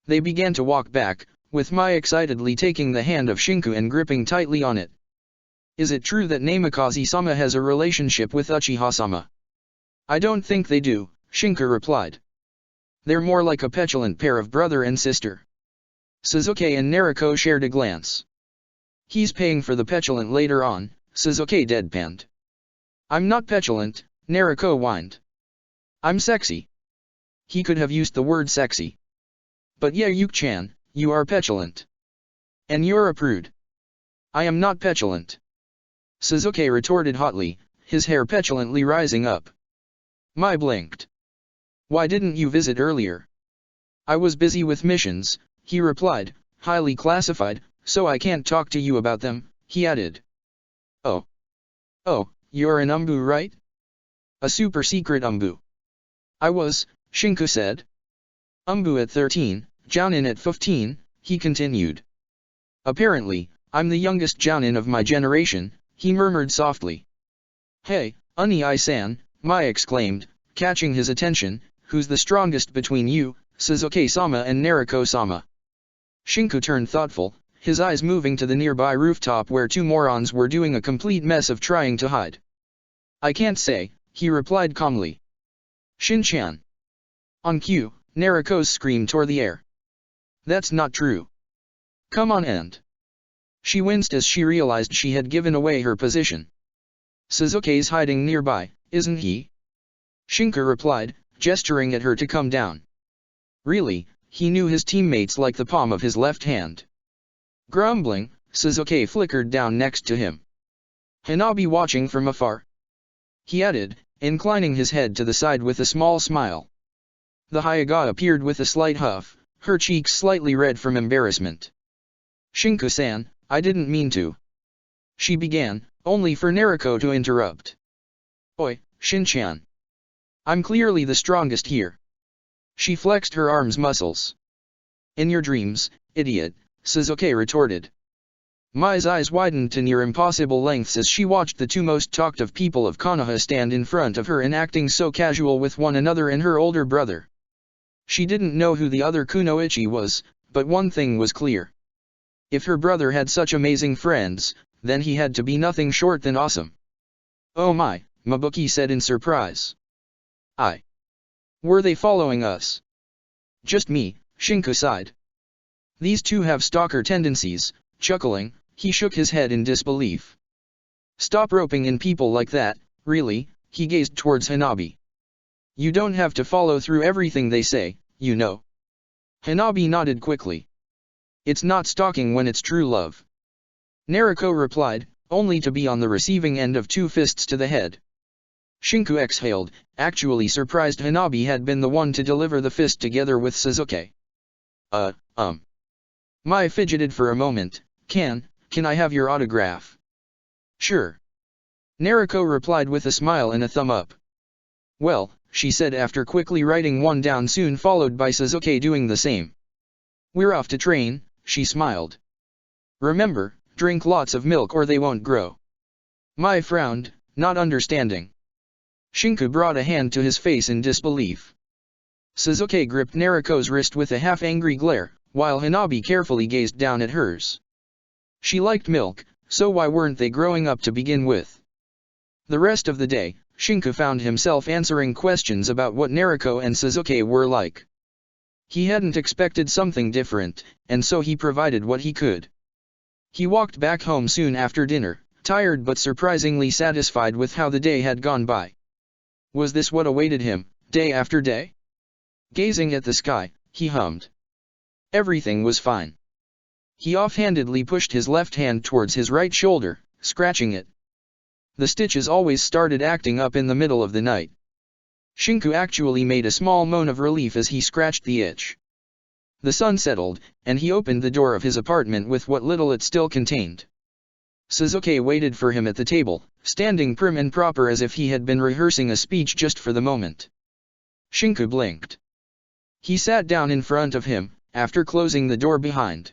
They began to walk back, with Mai excitedly taking the hand of Shinku and gripping tightly on it. Is it true that Namikaze-sama has a relationship with Uchiha-sama? I don't think they do, Shinku replied. They're more like a petulant pair of brother and sister. Suzuki and Nariko shared a glance. He's paying for the petulant later on, Suzuki deadpanned. I'm not petulant, Nariko whined. I'm sexy. He could have used the word sexy. But yeah, Yuki-chan, you are petulant. And you're a prude. I am not petulant. Sasuke retorted hotly, his hair petulantly rising up. Mai blinked. Why didn't you visit earlier? I was busy with missions, he replied, highly classified, so I can't talk to you about them, he added. Oh. Oh, you're an umbu, right? A super secret umbu. I was, Shinku said. Umbu at 13, Jounin at 15, he continued. Apparently, I'm the youngest Jounin of my generation, he murmured softly. Hey, Unii-san, Mai exclaimed, catching his attention, who's the strongest between you, Sasuke-sama and Naruko-sama? Shinku turned thoughtful, his eyes moving to the nearby rooftop where two morons were doing a complete mess of trying to hide. I can't say, he replied calmly. Shin-chan. On cue, Naruko's scream tore the air. That's not true. Come on and. She winced as she realized she had given away her position. Sasuke's hiding nearby, isn't he? Shinku replied, gesturing at her to come down. Really, he knew his teammates like the palm of his left hand. Grumbling, Sasuke flickered down next to him. Hanabi watching from afar. He added, inclining his head to the side with a small smile. The Hyuga appeared with a slight huff, her cheeks slightly red from embarrassment. Shinku-san, I didn't mean to. She began, only for Naruko to interrupt. Oi, Shin-chan. I'm clearly the strongest here. She flexed her arms' muscles. In your dreams, idiot, Sasuke retorted. Mai's eyes widened to near impossible lengths as she watched the two most talked of people of Konoha stand in front of her and acting so casual with one another and her older brother. She didn't know who the other Kunoichi was, but one thing was clear. If her brother had such amazing friends, then he had to be nothing short than awesome. Oh my, Mabuki said in surprise. Were they following us? Just me, Shinku sighed. These two have stalker tendencies, chuckling, he shook his head in disbelief. Stop roping in people like that, really, he gazed towards Hanabi. You don't have to follow through everything they say, you know. Hanabi nodded quickly. It's not stalking when it's true love. Naruko replied, only to be on the receiving end of two fists to the head. Shinku exhaled, actually surprised Hanabi had been the one to deliver the fist together with Sasuke. Mai fidgeted for a moment. Can I have your autograph? Sure. Naruko replied with a smile and a thumb up. Well, she said after quickly writing one down, soon followed by Sasuke doing the same. We're off to train, she smiled. Remember, drink lots of milk or they won't grow. Mai frowned, not understanding. Shinku brought a hand to his face in disbelief. Sasuke gripped Naruko's wrist with a half-angry glare, while Hanabi carefully gazed down at hers. She liked milk, so why weren't they growing up to begin with? The rest of the day, Shinku found himself answering questions about what Naruko and Sasuke were like. He hadn't expected something different, and so he provided what he could. He walked back home soon after dinner, tired but surprisingly satisfied with how the day had gone by. Was this what awaited him, day after day? Gazing at the sky, he hummed. Everything was fine. He offhandedly pushed his left hand towards his right shoulder, scratching it. The stitches always started acting up in the middle of the night. Shinku actually made a small moan of relief as he scratched the itch. The sun settled, and he opened the door of his apartment with what little it still contained. Sasuke waited for him at the table, standing prim and proper as if he had been rehearsing a speech just for the moment. Shinku blinked. He sat down in front of him, after closing the door behind.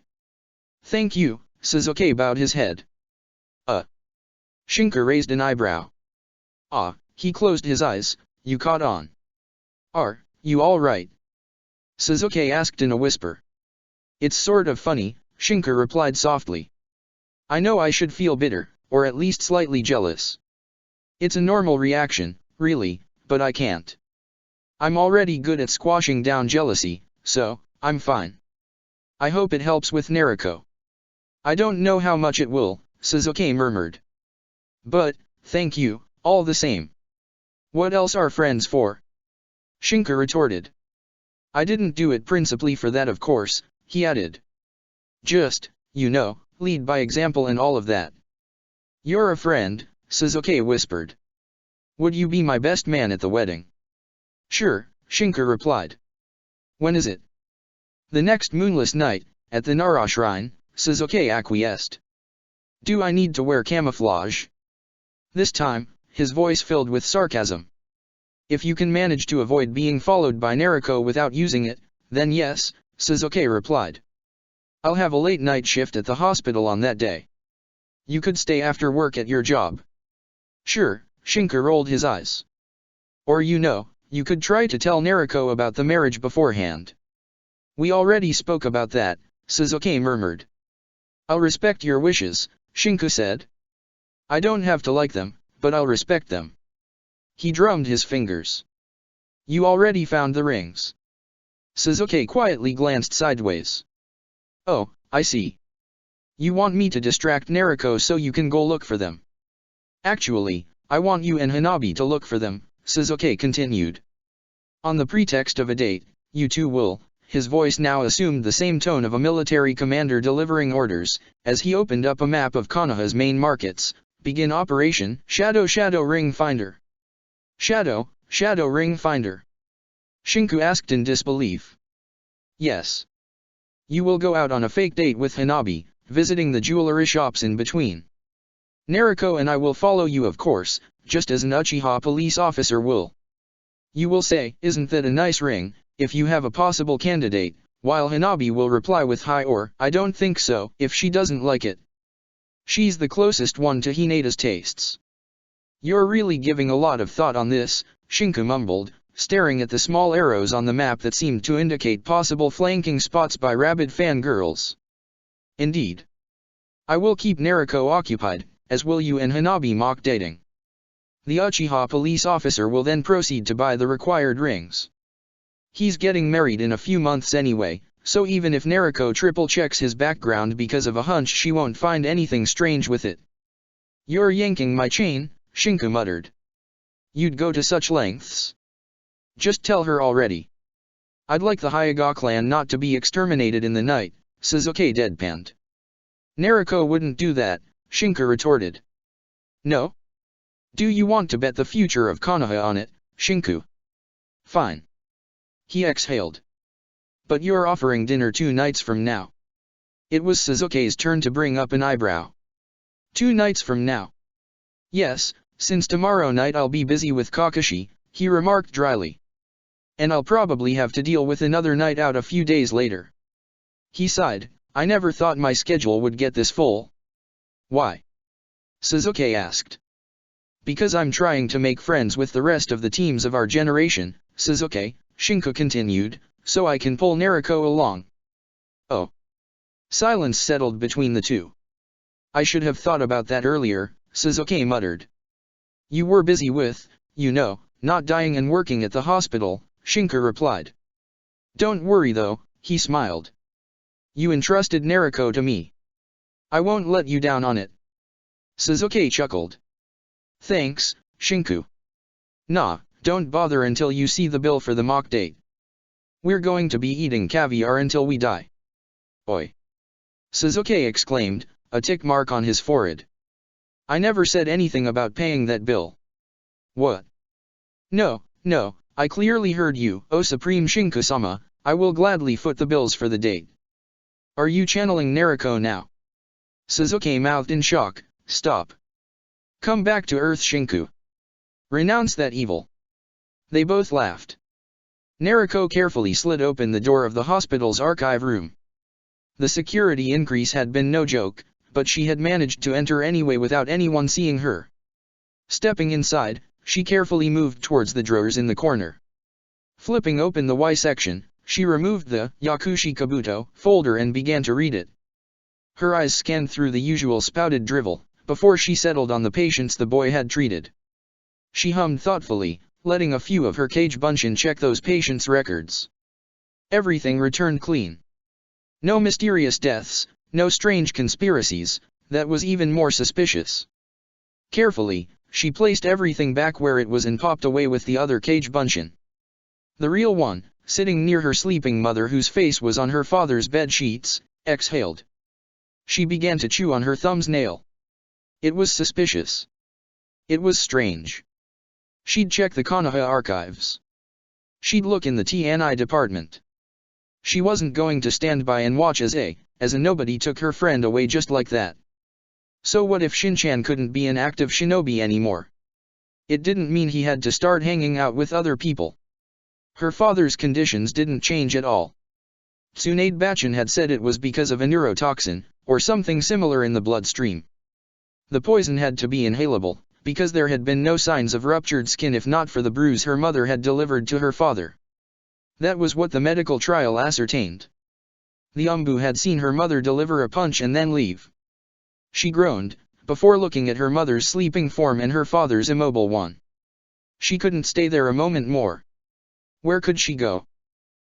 Thank you, Sasuke bowed his head. Shinku raised an eyebrow. He closed his eyes, you caught on. Are you all right? Sasuke asked in a whisper. It's sort of funny, Shinku replied softly. I know I should feel bitter, or at least slightly jealous. It's a normal reaction, really, but I can't. I'm already good at squashing down jealousy, so, I'm fine. I hope it helps with Naruko. I don't know how much it will, Sasuke murmured. But, thank you, all the same. What else are friends for? Shinku retorted. I didn't do it principally for that, of course, he added. Just, lead by example and all of that. You're a friend, Suzuki whispered. Would you be my best man at the wedding? Sure, Shinka replied. When is it? The next moonless night, at the Nara shrine, Suzuki acquiesced. Do I need to wear camouflage? This time, his voice filled with sarcasm. If you can manage to avoid being followed by Nariko without using it, then yes, Suzuki replied. I'll have a late night shift at the hospital on that day. You could stay after work at your job. Sure, Shinka rolled his eyes. Or you could try to tell Nariko about the marriage beforehand. We already spoke about that, Suzuki murmured. I'll respect your wishes, Shinku said. I don't have to like them, but I'll respect them. He drummed his fingers. You already found the rings. Suzuki quietly glanced sideways. Oh, I see. You want me to distract Nariko so you can go look for them. Actually, I want you and Hanabi to look for them, Suzuki continued. On the pretext of a date, you two will, his voice now assumed the same tone of a military commander delivering orders, as he opened up a map of Konoha's main markets, begin Operation Shadow Ring Finder. Shadow Ring Finder. Shinku asked in disbelief. Yes. You will go out on a fake date with Hanabi, visiting the jewelry shops in between. Nariko and I will follow you, of course, just as an Uchiha police officer will. You will say, "Isn't that a nice ring?" if you have a possible candidate, while Hanabi will reply with "Hi" or "I don't think so" if she doesn't like it. She's the closest one to Hinata's tastes. You're really giving a lot of thought on this, Shinku mumbled, staring at the small arrows on the map that seemed to indicate possible flanking spots by rabid fangirls. Indeed. I will keep Nariko occupied, as will you and Hanabi mock dating. The Uchiha police officer will then proceed to buy the required rings. He's getting married in a few months anyway, so even if Nariko triple-checks his background because of a hunch, she won't find anything strange with it. You're yanking my chain, Shinku muttered. You'd go to such lengths? Just tell her already. I'd like the Hyuga clan not to be exterminated in the night, Suzuki deadpanned. Nariko wouldn't do that, Shinku retorted. No? Do you want to bet the future of Konoha on it, Shinku? Fine. He exhaled. But you're offering dinner 2 nights from now. It was Suzuki's turn to bring up an eyebrow. 2 nights from now? Yes, since tomorrow night I'll be busy with Kakashi, he remarked dryly. And I'll probably have to deal with another night out a few days later. He sighed. I never thought my schedule would get this full. Why? Suzuki asked. Because I'm trying to make friends with the rest of the teams of our generation, Suzuki, Shinku continued, so I can pull Nariko along. Oh. Silence settled between the two. I should have thought about that earlier, Suzuki muttered. You were busy with, not dying and working at the hospital, Shinku replied. Don't worry though, he smiled. You entrusted Nariko to me. I won't let you down on it. Suzuki chuckled. Thanks, Shinku. Nah, don't bother until you see the bill for the mock date. We're going to be eating caviar until we die. Oi! Suzuki exclaimed, a tick mark on his forehead. I never said anything about paying that bill. What? No, I clearly heard you, oh Supreme Shinku-sama, I will gladly foot the bills for the date. Are you channeling Nariko now? Suzuki mouthed in shock, stop. Come back to Earth, Shinku. Renounce that evil. They both laughed. Nariko carefully slid open the door of the hospital's archive room. The security increase had been no joke, but she had managed to enter anyway without anyone seeing her. Stepping inside, she carefully moved towards the drawers in the corner. Flipping open the Y section, she removed the Yakushi Kabuto folder and began to read it. Her eyes scanned through the usual spouted drivel, before she settled on the patients the boy had treated. She hummed thoughtfully, letting a few of her Kage Bunshin check those patients' records. Everything returned clean. No mysterious deaths, no strange conspiracies, that was even more suspicious. Carefully, she placed everything back where it was and popped away with the other Kage Bunshin. The real one, sitting near her sleeping mother whose face was on her father's bed sheets, exhaled. She began to chew on her thumb's nail. It was suspicious. It was strange. She'd check the Konoha archives. She'd look in the TNI department. She wasn't going to stand by and watch as a nobody took her friend away just like that. So what if Shin-chan couldn't be an active shinobi anymore? It didn't mean he had to start hanging out with other people. Her father's conditions didn't change at all. Tsunade Bachin had said it was because of a neurotoxin, or something similar in the bloodstream. The poison had to be inhalable, because there had been no signs of ruptured skin if not for the bruise her mother had delivered to her father. That was what the medical trial ascertained. The Umbu had seen her mother deliver a punch and then leave. She groaned, before looking at her mother's sleeping form and her father's immobile one. She couldn't stay there a moment more. Where could she go?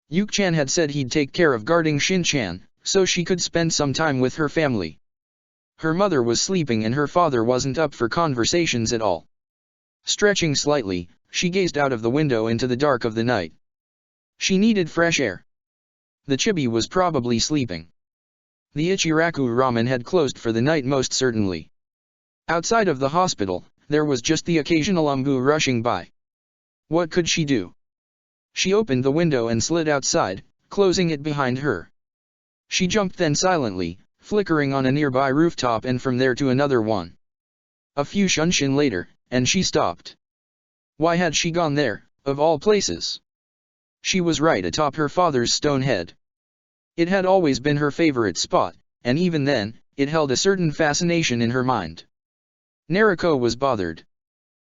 Yuki-chan had said he'd take care of guarding Shin-chan, so she could spend some time with her family. Her mother was sleeping and her father wasn't up for conversations at all. Stretching slightly, she gazed out of the window into the dark of the night. She needed fresh air. The chibi was probably sleeping. The Ichiraku ramen had closed for the night most certainly. Outside of the hospital, there was just the occasional umbu rushing by. What could she do? She opened the window and slid outside, closing it behind her. She jumped then silently, flickering on a nearby rooftop and from there to another one. A few shunshin later, and she stopped. Why had she gone there, of all places? She was right atop her father's stone head. It had always been her favorite spot, and even then, it held a certain fascination in her mind. Nariko was bothered.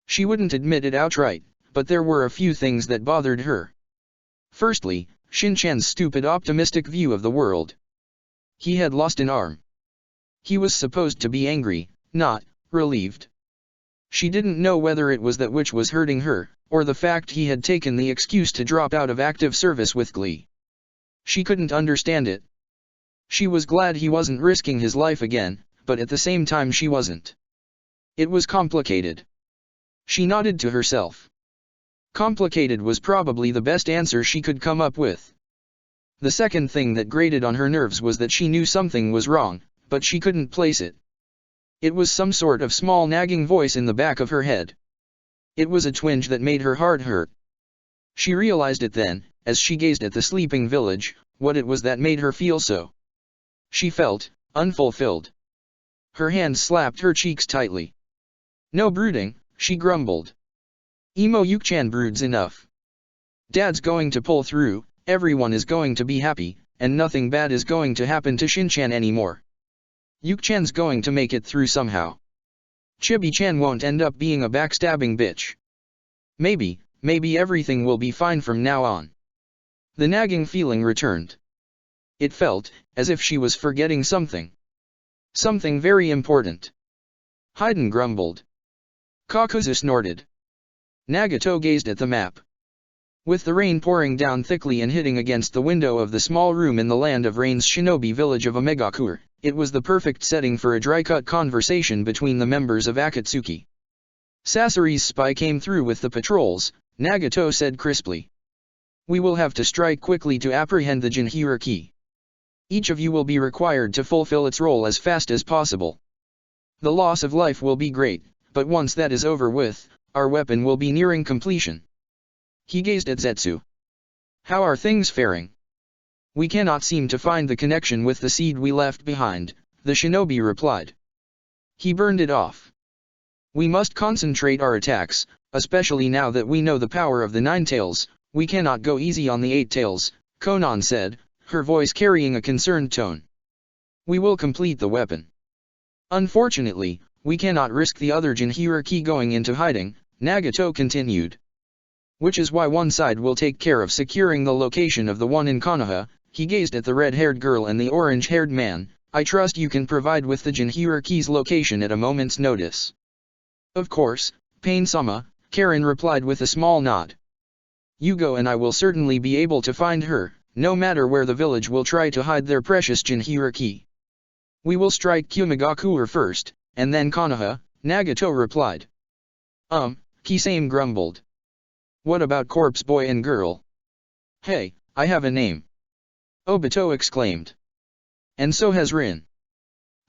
She wouldn't admit it outright, but there were a few things that bothered her. Firstly, Shin-chan's stupid optimistic view of the world. He had lost an arm. He was supposed to be angry, not relieved. She didn't know whether it was that which was hurting her, or the fact he had taken the excuse to drop out of active service with glee. She couldn't understand it. She was glad he wasn't risking his life again, but at the same time she wasn't. It was complicated. She nodded to herself. Complicated was probably the best answer she could come up with. The second thing that grated on her nerves was that she knew something was wrong, but she couldn't place it. It was some sort of small nagging voice in the back of her head. It was a twinge that made her heart hurt. She realized it then, as she gazed at the sleeping village, what it was that made her feel so. She felt unfulfilled. Her hands slapped her cheeks tightly. No brooding, she grumbled. Emo Yuki-chan broods enough. Dad's going to pull through, everyone is going to be happy, and nothing bad is going to happen to Shin-chan anymore. Yuki-chan's going to make it through somehow. Chibi-chan won't end up being a backstabbing bitch. Maybe everything will be fine from now on. The nagging feeling returned. It felt as if she was forgetting something. Something very important. Haiden grumbled. Kakuzu snorted. Nagato gazed at the map. With the rain pouring down thickly and hitting against the window of the small room in the Land of Rain's shinobi village of Omegakure, it was the perfect setting for a dry-cut conversation between the members of Akatsuki. Sasori's spy came through with the patrols, Nagato said crisply. We will have to strike quickly to apprehend the Jinhiriki. Each of you will be required to fulfill its role as fast as possible. The loss of life will be great, but once that is over with, our weapon will be nearing completion. He gazed at Zetsu. How are things faring? We cannot seem to find the connection with the seed we left behind, the shinobi replied. He burned it off. We must concentrate our attacks, especially now that we know the power of the Nine Tails. We cannot go easy on the Eight Tails, Konan said, her voice carrying a concerned tone. We will complete the weapon. Unfortunately, we cannot risk the other Jinhiriki going into hiding, Nagato continued. Which is why one side will take care of securing the location of the one in Konoha. He gazed at the red-haired girl and the orange-haired man. I trust you can provide with the Jinhiriki's location at a moment's notice. Of course, Pain-sama, Karen replied with a small nod. Yugo and I will certainly be able to find her, no matter where the village will try to hide their precious Jinhiriki. We will strike Kumegakure first, and then Konoha, Nagato replied. Kisame grumbled. What about Corpse Boy and Girl? Hey, I have a name. Obito exclaimed. And so has Rin.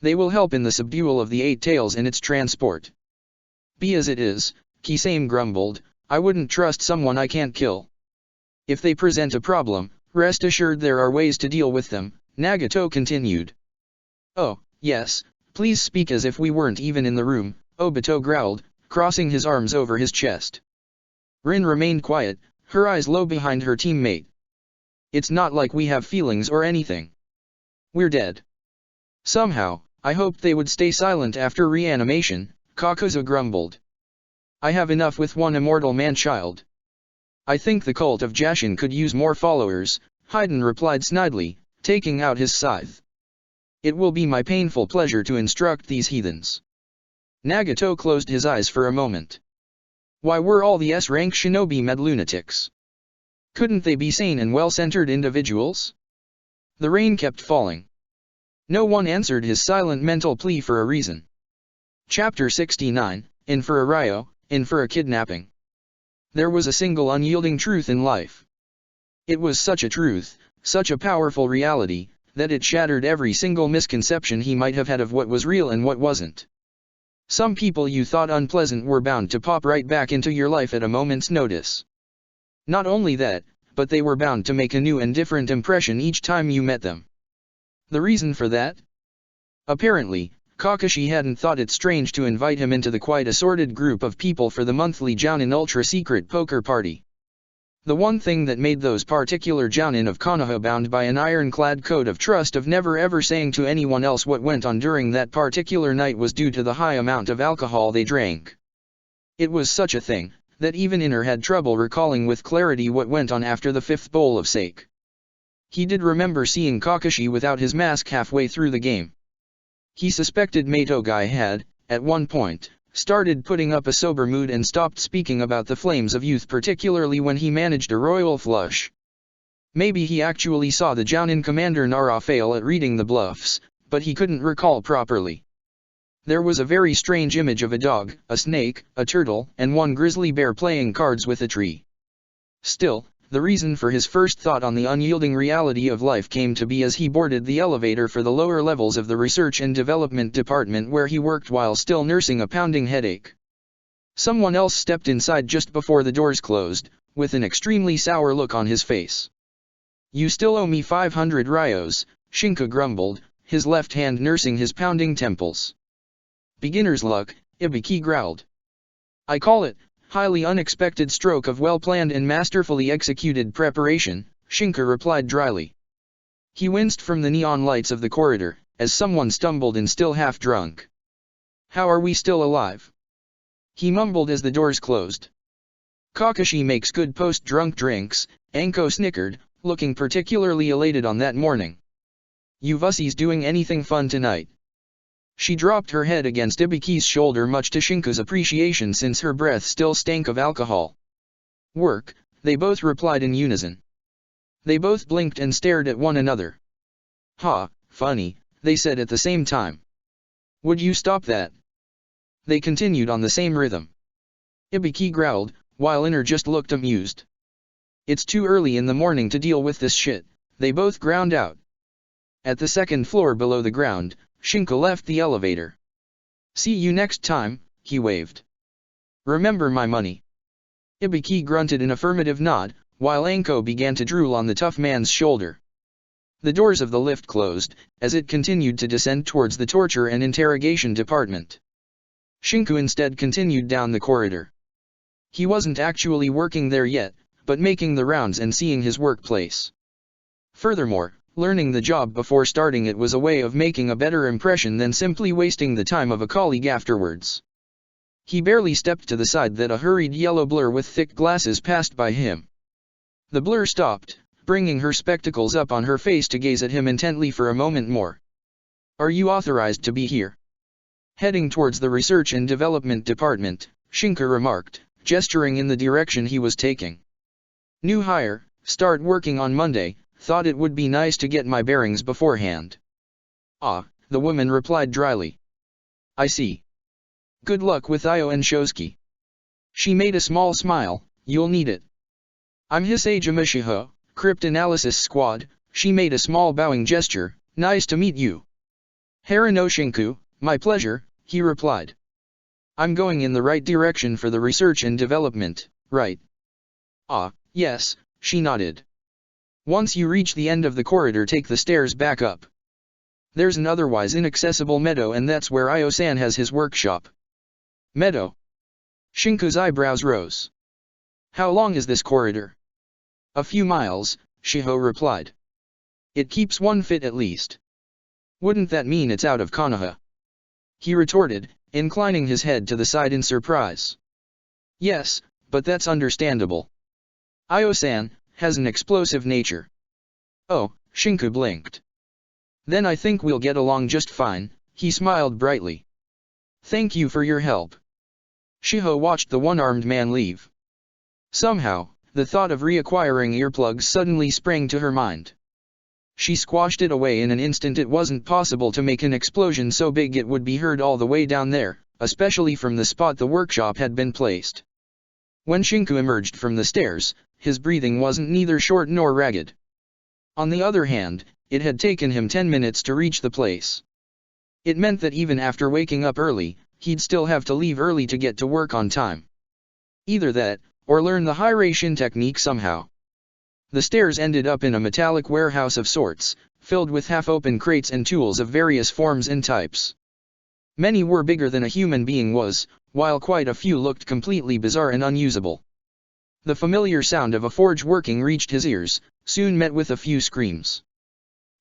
They will help in the subdual of the Eight Tails and its transport. Be as it is, Kisame grumbled, I wouldn't trust someone I can't kill. If they present a problem, rest assured there are ways to deal with them, Nagato continued. Oh, yes, please speak as if we weren't even in the room, Obito growled, crossing his arms over his chest. Rin remained quiet, her eyes low behind her teammate. It's not like we have feelings or anything. We're dead. Somehow, I hoped they would stay silent after reanimation, Kakuzu grumbled. I have enough with one immortal man-child. I think the cult of Jashin could use more followers, Haiden replied snidely, taking out his scythe. It will be my painful pleasure to instruct these heathens. Nagato closed his eyes for a moment. Why were all the S-rank shinobi mad lunatics? Couldn't they be sane and well-centered individuals? The rain kept falling. No one answered his silent mental plea for a reason. Chapter 69, In for a Ryo, In for a Kidnapping. There was a single unyielding truth in life. It was such a truth, such a powerful reality, that it shattered every single misconception he might have had of what was real and what wasn't. Some people you thought unpleasant were bound to pop right back into your life at a moment's notice. Not only that, but they were bound to make a new and different impression each time you met them. The reason for that? Apparently, Kakashi hadn't thought it strange to invite him into the quite assorted group of people for the monthly Jounin ultra-secret poker party. The one thing that made those particular Jounin of Konoha bound by an ironclad code of trust of never ever saying to anyone else what went on during that particular night was due to the high amount of alcohol they drank. It was such a thing, that even Inner had trouble recalling with clarity what went on after the fifth bowl of sake. He did remember seeing Kakashi without his mask halfway through the game. He suspected Matogai had, at one point, started putting up a sober mood and stopped speaking about the flames of youth, particularly when he managed a royal flush. Maybe he actually saw the Jounin commander Nara fail at reading the bluffs, but he couldn't recall properly. There was a very strange image of a dog, a snake, a turtle, and one grizzly bear playing cards with a tree. Still, the reason for his first thought on the unyielding reality of life came to be as he boarded the elevator for the lower levels of the research and development department where he worked while still nursing a pounding headache. Someone else stepped inside just before the doors closed, with an extremely sour look on his face. You still owe me 500 ryos, Shinka grumbled, his left hand nursing his pounding temples. Beginner's luck, Ibiki growled. I call it, highly unexpected stroke of well-planned and masterfully executed preparation, Shinka replied dryly. He winced from the neon lights of the corridor, as someone stumbled in still half drunk. How are we still alive? He mumbled as the doors closed. Kakashi makes good post-drunk drinks, Anko snickered, looking particularly elated on that morning. You vussies doing anything fun tonight? She dropped her head against Ibiki's shoulder, much to Shinka's appreciation since her breath still stank of alcohol. Work, they both replied in unison. They both blinked and stared at one another. Ha, funny, they said at the same time. Would you stop that? They continued on the same rhythm. Ibiki growled, while Inner just looked amused. It's too early in the morning to deal with this shit, they both ground out. At the second floor below the ground, Shinka left the elevator. See you next time, he waved. Remember my money. Ibiki grunted an affirmative nod, while Anko began to drool on the tough man's shoulder. The doors of the lift closed, as it continued to descend towards the torture and interrogation department. Shinku instead continued down the corridor. He wasn't actually working there yet, but making the rounds and seeing his workplace. Furthermore, learning the job before starting it was a way of making a better impression than simply wasting the time of a colleague afterwards. He barely stepped to the side that a hurried yellow blur with thick glasses passed by him. The blur stopped, bringing her spectacles up on her face to gaze at him intently for a moment more. Are you authorized to be here? Heading towards the research and development department, Shinka remarked, gesturing in the direction he was taking. New hire, start working on Monday. Thought it would be nice to get my bearings beforehand. Ah, the woman replied dryly. I see. Good luck with Io and Shosuke. She made a small smile, you'll need it. I'm Hisage Mishiho, Cryptanalysis Squad, she made a small bowing gesture. Nice to meet you. Harino Shinku, my pleasure, he replied. I'm going in the right direction for the research and development, right? Ah, yes, she nodded. Once you reach the end of the corridor, take the stairs back up. There's an otherwise inaccessible meadow, and that's where Io-san has his workshop. Meadow? Shinku's eyebrows rose. How long is this corridor? A few miles, Shiho replied. It keeps 1 fit at least. Wouldn't that mean it's out of Konoha? He retorted, inclining his head to the side in surprise. Yes, but that's understandable. Io-san has an explosive nature. Oh, Shinku blinked. Then I think we'll get along just fine, he smiled brightly. Thank you for your help. Shiho watched the one-armed man leave. Somehow, the thought of reacquiring earplugs suddenly sprang to her mind. She squashed it away in an instant. It wasn't possible to make an explosion so big it would be heard all the way down there, especially from the spot the workshop had been placed. When Shinku emerged from the stairs, his breathing wasn't neither short nor ragged. On the other hand, it had taken him 10 minutes to reach the place. It meant that even after waking up early, he'd still have to leave early to get to work on time. Either that, or learn the Hiraishin technique somehow. The stairs ended up in a metallic warehouse of sorts, filled with half-open crates and tools of various forms and types. Many were bigger than a human being was, while quite a few looked completely bizarre and unusable. The familiar sound of a forge working reached his ears, soon met with a few screams.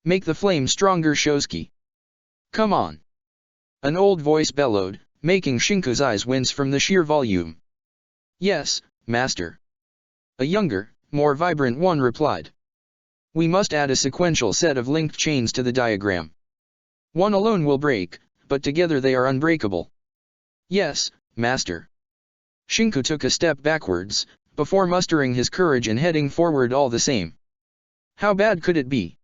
Make the flame stronger, Shosuke. Come on. An old voice bellowed, making Shinku's eyes wince from the sheer volume. Yes, master. A younger, more vibrant one replied. We must add a sequential set of linked chains to the diagram. One alone will break, but together they are unbreakable. Yes, master. Shinku took a step backwards, before mustering his courage and heading forward all the same. How bad could it be?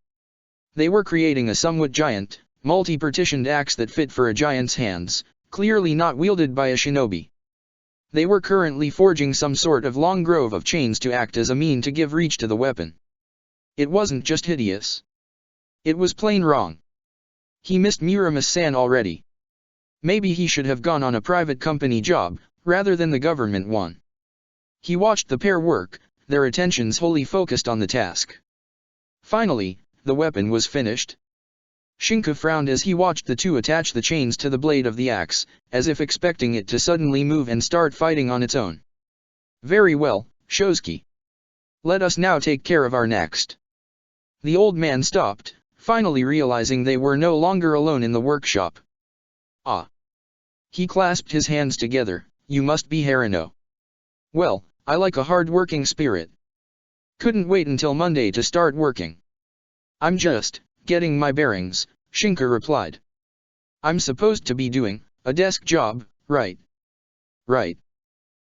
They were creating a somewhat giant, multi-partitioned axe that fit for a giant's hands, clearly not wielded by a shinobi. They were currently forging some sort of long grove of chains to act as a mean to give reach to the weapon. It wasn't just hideous. It was plain wrong. He missed Muramas-san already. Maybe he should have gone on a private company job, rather than the government one. He watched the pair work, their attentions wholly focused on the task. Finally, the weapon was finished. Shinku frowned as he watched the two attach the chains to the blade of the axe, as if expecting it to suddenly move and start fighting on its own. Very well, Shosuke. Let us now take care of our next. The old man stopped, finally realizing they were no longer alone in the workshop. Ah. He clasped his hands together. You must be Harino. Well, I like a hard-working spirit. Couldn't wait until Monday to start working. I'm just getting my bearings, Shinku replied. I'm supposed to be doing a desk job, right? Right.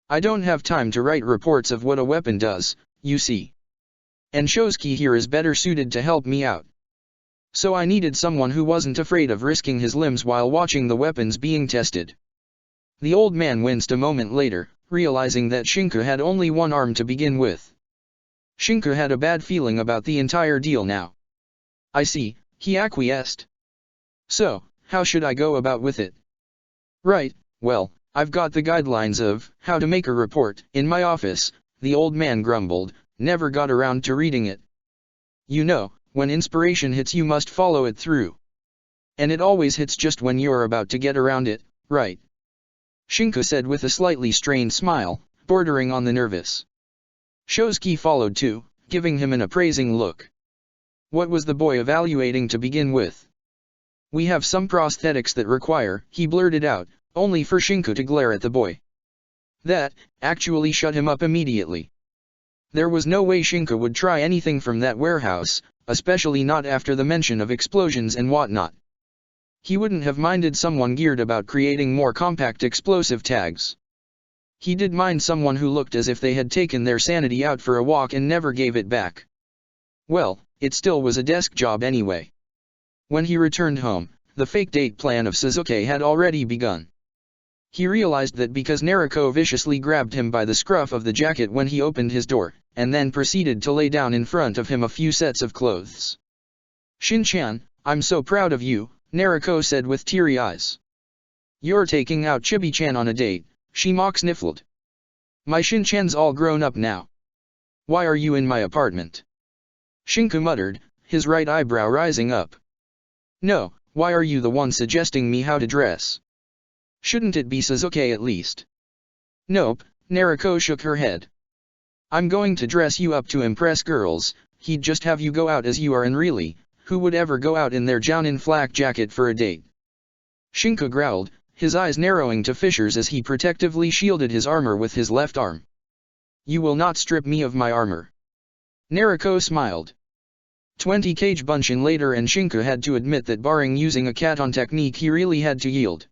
I don't have time to write reports of what a weapon does, you see. And Shosuke here is better suited to help me out. So I needed someone who wasn't afraid of risking his limbs while watching the weapons being tested. The old man winced a moment later, realizing that Shinku had only one arm to begin with. Shinku had a bad feeling about the entire deal now. I see, he acquiesced. So, how should I go about with it? Right, well, I've got the guidelines of how to make a report in my office, the old man grumbled, never got around to reading it. You know, when inspiration hits you must follow it through. And it always hits just when you're about to get around it, right? Shinku said with a slightly strained smile, bordering on the nervous. Shosuke followed too, giving him an appraising look. What was the boy evaluating to begin with? We have some prosthetics that require, he blurted out, only for Shinku to glare at the boy. That actually shut him up immediately. There was no way Shinku would try anything from that warehouse, especially not after the mention of explosions and whatnot. He wouldn't have minded someone geared about creating more compact explosive tags. He did mind someone who looked as if they had taken their sanity out for a walk and never gave it back. Well, it still was a desk job anyway. When he returned home, the fake date plan of Suzuki had already begun. He realized that because Nariko viciously grabbed him by the scruff of the jacket when he opened his door, and then proceeded to lay down in front of him a few sets of clothes. "Shin-chan, I'm so proud of you," Naruko said with teary eyes. "You're taking out Chibi-chan on a date," she mock sniffled. "My Shin-chan's all grown up now. Why are you in my apartment?" Shinku muttered, his right eyebrow rising up. "No, why are you the one suggesting me how to dress? Shouldn't it be Sasuke at least?" "Nope," Naruko shook her head. "I'm going to dress you up to impress girls. He'd just have you go out as you are, and really, who would ever go out in their jounin flak jacket for a date?" Shinku growled, his eyes narrowing to fissures as he protectively shielded his armor with his left arm. "You will not strip me of my armor." Naruko smiled. 20 Kage Bunshin later, and Shinku had to admit that barring using a Katon technique, he really had to yield.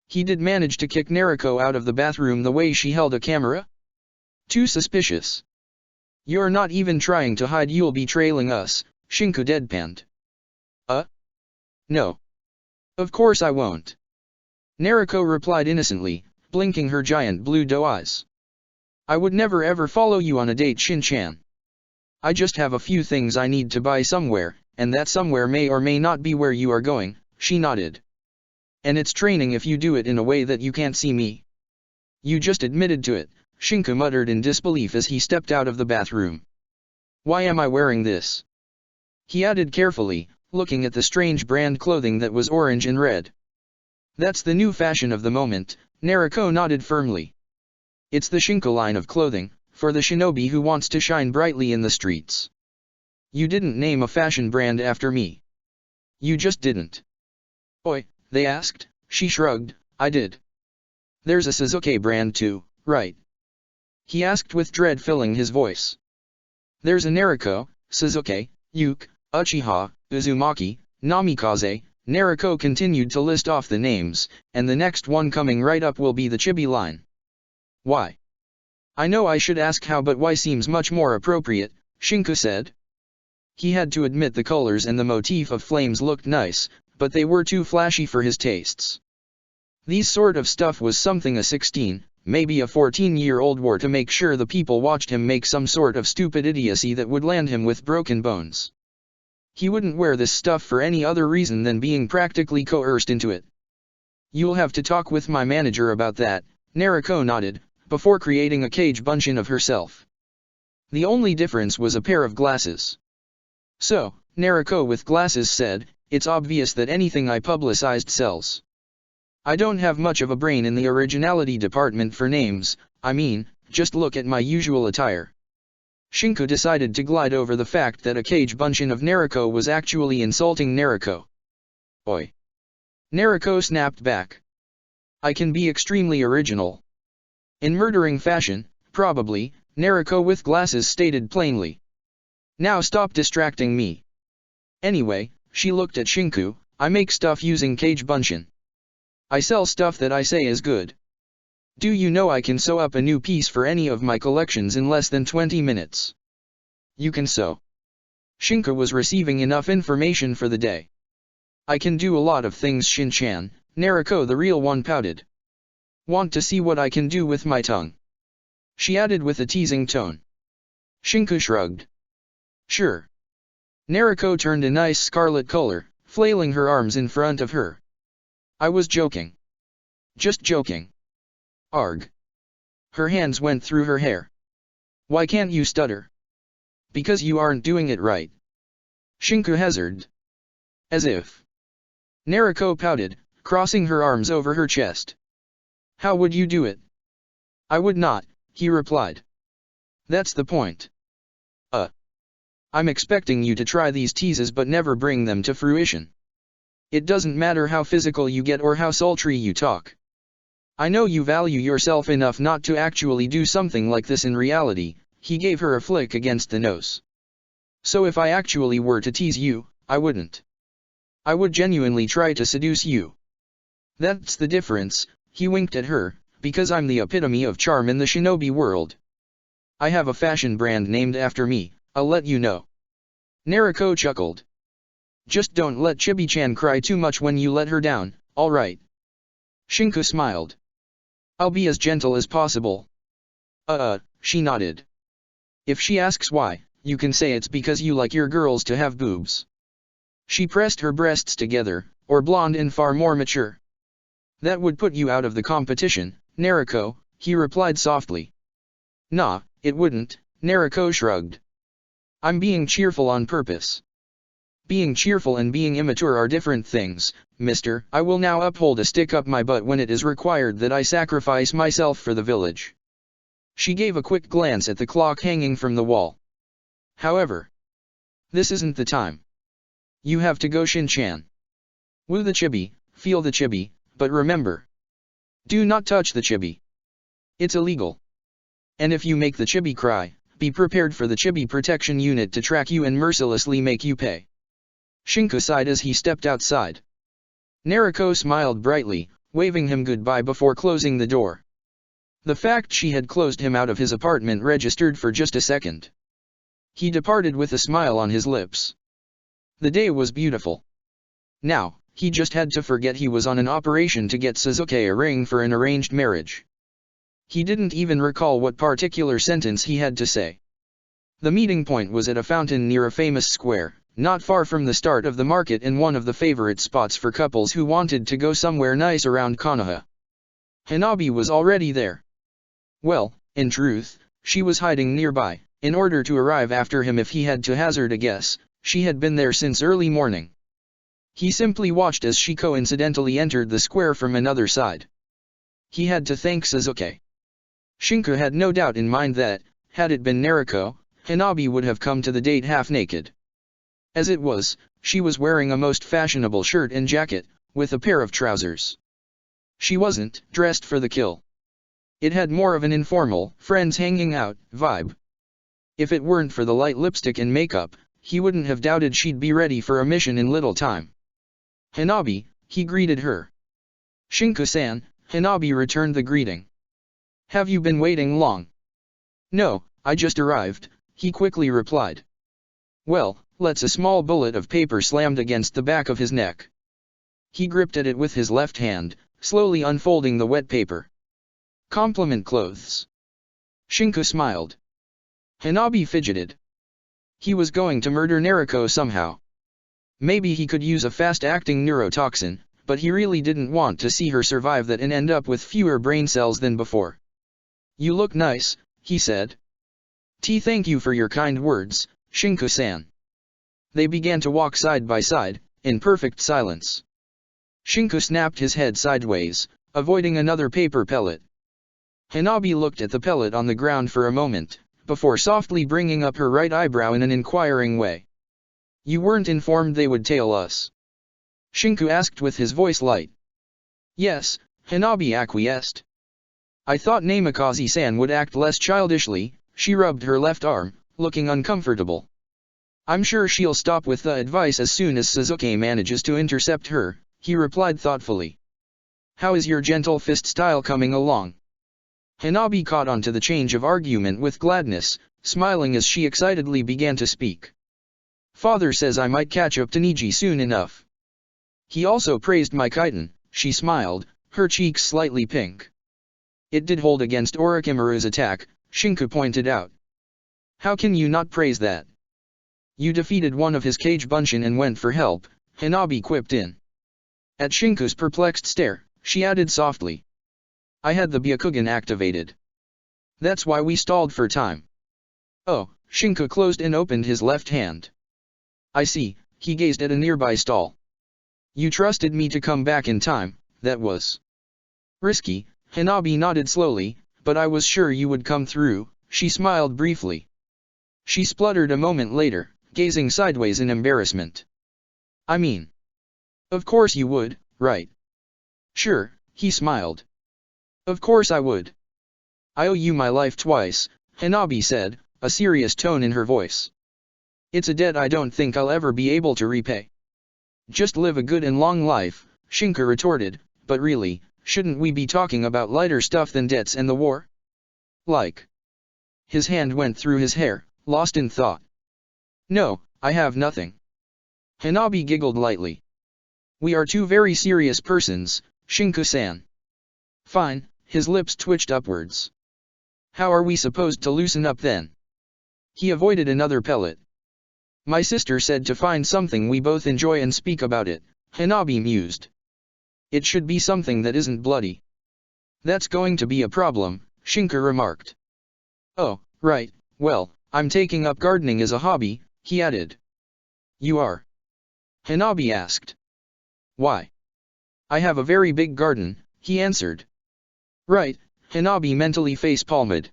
He did manage to kick Naruko out of the bathroom the way she held a camera? Too suspicious. "You're not even trying to hide, you'll be trailing us," Shinku deadpanned. No. Of course I won't." Naruko replied innocently, blinking her giant blue doe eyes. "I would never ever follow you on a date, Shin-chan. I just have a few things I need to buy somewhere, and that somewhere may or may not be where you are going," she nodded. "And it's training if you do it in a way that you can't see me." "You just admitted to it," Shinku muttered in disbelief as he stepped out of the bathroom. "Why am I wearing this?" he added carefully, looking at the strange brand clothing that was orange and red. "That's the new fashion of the moment," Naruko nodded firmly. "It's the Shinku line of clothing, for the shinobi who wants to shine brightly in the streets." "You didn't name a fashion brand after me." "You just didn't." "Oi," they asked. She shrugged. "I did." "There's a Sasuke brand too, right?" he asked with dread filling his voice. "There's a Naruko, Sasuke, Yuke, Uchiha, Uzumaki, Namikaze." Naruko continued to list off the names, "and the next one coming right up will be the Chibi line." "Why?" "I know I should ask how, but why seems much more appropriate," Shinku said. He had to admit the colors and the motif of flames looked nice, but they were too flashy for his tastes. These sort of stuff was something a 16, maybe a 14-year-old wore to make sure the people watched him make some sort of stupid idiocy that would land him with broken bones. He wouldn't wear this stuff for any other reason than being practically coerced into it. "You'll have to talk with my manager about that," Naruko nodded, before creating a Kage Bunshin of herself. The only difference was a pair of glasses. "So," Naruko with glasses said, "it's obvious that anything I publicized sells. I don't have much of a brain in the originality department for names, I mean, just look at my usual attire." Shinku decided to glide over the fact that a Kage Bunshin of Naruko was actually insulting Naruko. "Oi!" Naruko snapped back. "I can be extremely original. In murdering fashion, probably," Naruko with glasses stated plainly. "Now stop distracting me." Anyway, she looked at Shinku, "I make stuff using Kage Bunshin. I sell stuff that I say is good. Do you know I can sew up a new piece for any of my collections in less than 20 minutes? You can sew." Shinku was receiving enough information for the day. "I can do a lot of things, Shin-chan," Naruko the real one pouted. "Want to see what I can do with my tongue?" she added with a teasing tone. Shinku shrugged. "Sure." Naruko turned a nice scarlet color, flailing her arms in front of her. "I was joking. Just joking." "Arg." Her hands went through her hair. "Why can't you stutter?" "Because you aren't doing it right." Shinku hazarded. "As if." Naruko pouted, crossing her arms over her chest. "How would you do it?" "I would not," he replied. "That's the point. I'm expecting you to try these teases but never bring them to fruition. It doesn't matter how physical you get or how sultry you talk. I know you value yourself enough not to actually do something like this in reality." He gave her a flick against the nose. "So if I actually were to tease you, I wouldn't. I would genuinely try to seduce you. That's the difference," he winked at her, "because I'm the epitome of charm in the shinobi world. I have a fashion brand named after me, I'll let you know." Naruko chuckled. "Just don't let Chibi-chan cry too much when you let her down, alright?" Shinku smiled. "I'll be as gentle as possible." She nodded. If she asks why, you can say it's because you like your girls to have boobs. She pressed her breasts together, or blonde and far more mature. That would put you out of the competition, Nariko, he replied softly. Nah, it wouldn't, Nariko shrugged. I'm being cheerful on purpose. Being cheerful and being immature are different things, mister. I will now uphold a stick up my butt when it is required that I sacrifice myself for the village. She gave a quick glance at the clock hanging from the wall. However, this isn't the time. You have to go, Shin-chan. Woo the chibi, feel the chibi, but remember. Do not touch the chibi. It's illegal. And if you make the chibi cry, be prepared for the chibi protection unit to track you and mercilessly make you pay. Shinku sighed as he stepped outside. Nariko smiled brightly, waving him goodbye before closing the door. The fact she had closed him out of his apartment registered for just a second. He departed with a smile on his lips. The day was beautiful. Now, he just had to forget he was on an operation to get Suzuki a ring for an arranged marriage. He didn't even recall what particular sentence he had to say. The meeting point was at a fountain near a famous square, not far from the start of the market and one of the favorite spots for couples who wanted to go somewhere nice around Konoha. Hanabi was already there. Well, in truth, she was hiding nearby, in order to arrive after him if he had to hazard a guess. She had been there since early morning. He simply watched as she coincidentally entered the square from another side. He had to thank Suzuki. Shinku had no doubt in mind that, had it been Nariko, Hanabi would have come to the date half-naked. As it was, she was wearing a most fashionable shirt and jacket, with a pair of trousers. She wasn't dressed for the kill. It had more of an informal, friends hanging out, vibe. If it weren't for the light lipstick and makeup, he wouldn't have doubted she'd be ready for a mission in little time. Hanabi, he greeted her. Shinku-san, Hanabi returned the greeting. Have you been waiting long? No, I just arrived, he quickly replied. Well, let's. A small bullet of paper slammed against the back of his neck. He gripped at it with his left hand, slowly unfolding the wet paper. Compliment clothes. Shinku smiled. Hanabi fidgeted. He was going to murder Nariko somehow. Maybe he could use a fast-acting neurotoxin, but he really didn't want to see her survive that and end up with fewer brain cells than before. You look nice, he said. Thank you for your kind words, Shinku-san. They began to walk side by side, in perfect silence. Shinku snapped his head sideways, avoiding another paper pellet. Hanabi looked at the pellet on the ground for a moment, before softly bringing up her right eyebrow in an inquiring way. You weren't informed they would tail us? Shinku asked with his voice light. Yes, Hanabi acquiesced. I thought Namikaze-san would act less childishly. She rubbed her left arm, looking uncomfortable. I'm sure she'll stop with the advice as soon as Suzuki manages to intercept her, he replied thoughtfully. How is your gentle fist style coming along? Hanabi caught on to the change of argument with gladness, smiling as she excitedly began to speak. Father says I might catch up to Niji soon enough. He also praised my kiten, she smiled, her cheeks slightly pink. It did hold against Orochimaru's attack, Shinku pointed out. How can you not praise that? You defeated one of his Kage Bunshin and went for help, Hanabi quipped in. At Shinku's perplexed stare, she added softly. I had the Byakugan activated. That's why we stalled for time. Oh, Shinku closed and opened his left hand. I see, he gazed at a nearby stall. You trusted me to come back in time, that was risky, Hanabi nodded slowly, but I was sure you would come through, she smiled briefly. She spluttered a moment later, gazing sideways in embarrassment. I mean, of course you would, right? Sure, he smiled. Of course I would. I owe you my life twice, Hanabi said, a serious tone in her voice. It's a debt I don't think I'll ever be able to repay. Just live a good and long life, Shinku retorted, but really, shouldn't we be talking about lighter stuff than debts and the war? Like. His hand went through his hair, lost in thought. No, I have nothing. Hanabi giggled lightly. We are two very serious persons, Shinku-san. Fine, his lips twitched upwards. How are we supposed to loosen up then? He avoided another pellet. My sister said to find something we both enjoy and speak about it, Hanabi mused. It should be something that isn't bloody. That's going to be a problem, Shinka remarked. Oh, right, well, I'm taking up gardening as a hobby, he added. You are? Hanabi asked. Why? I have a very big garden, he answered. Right, Hanabi mentally face-palmed.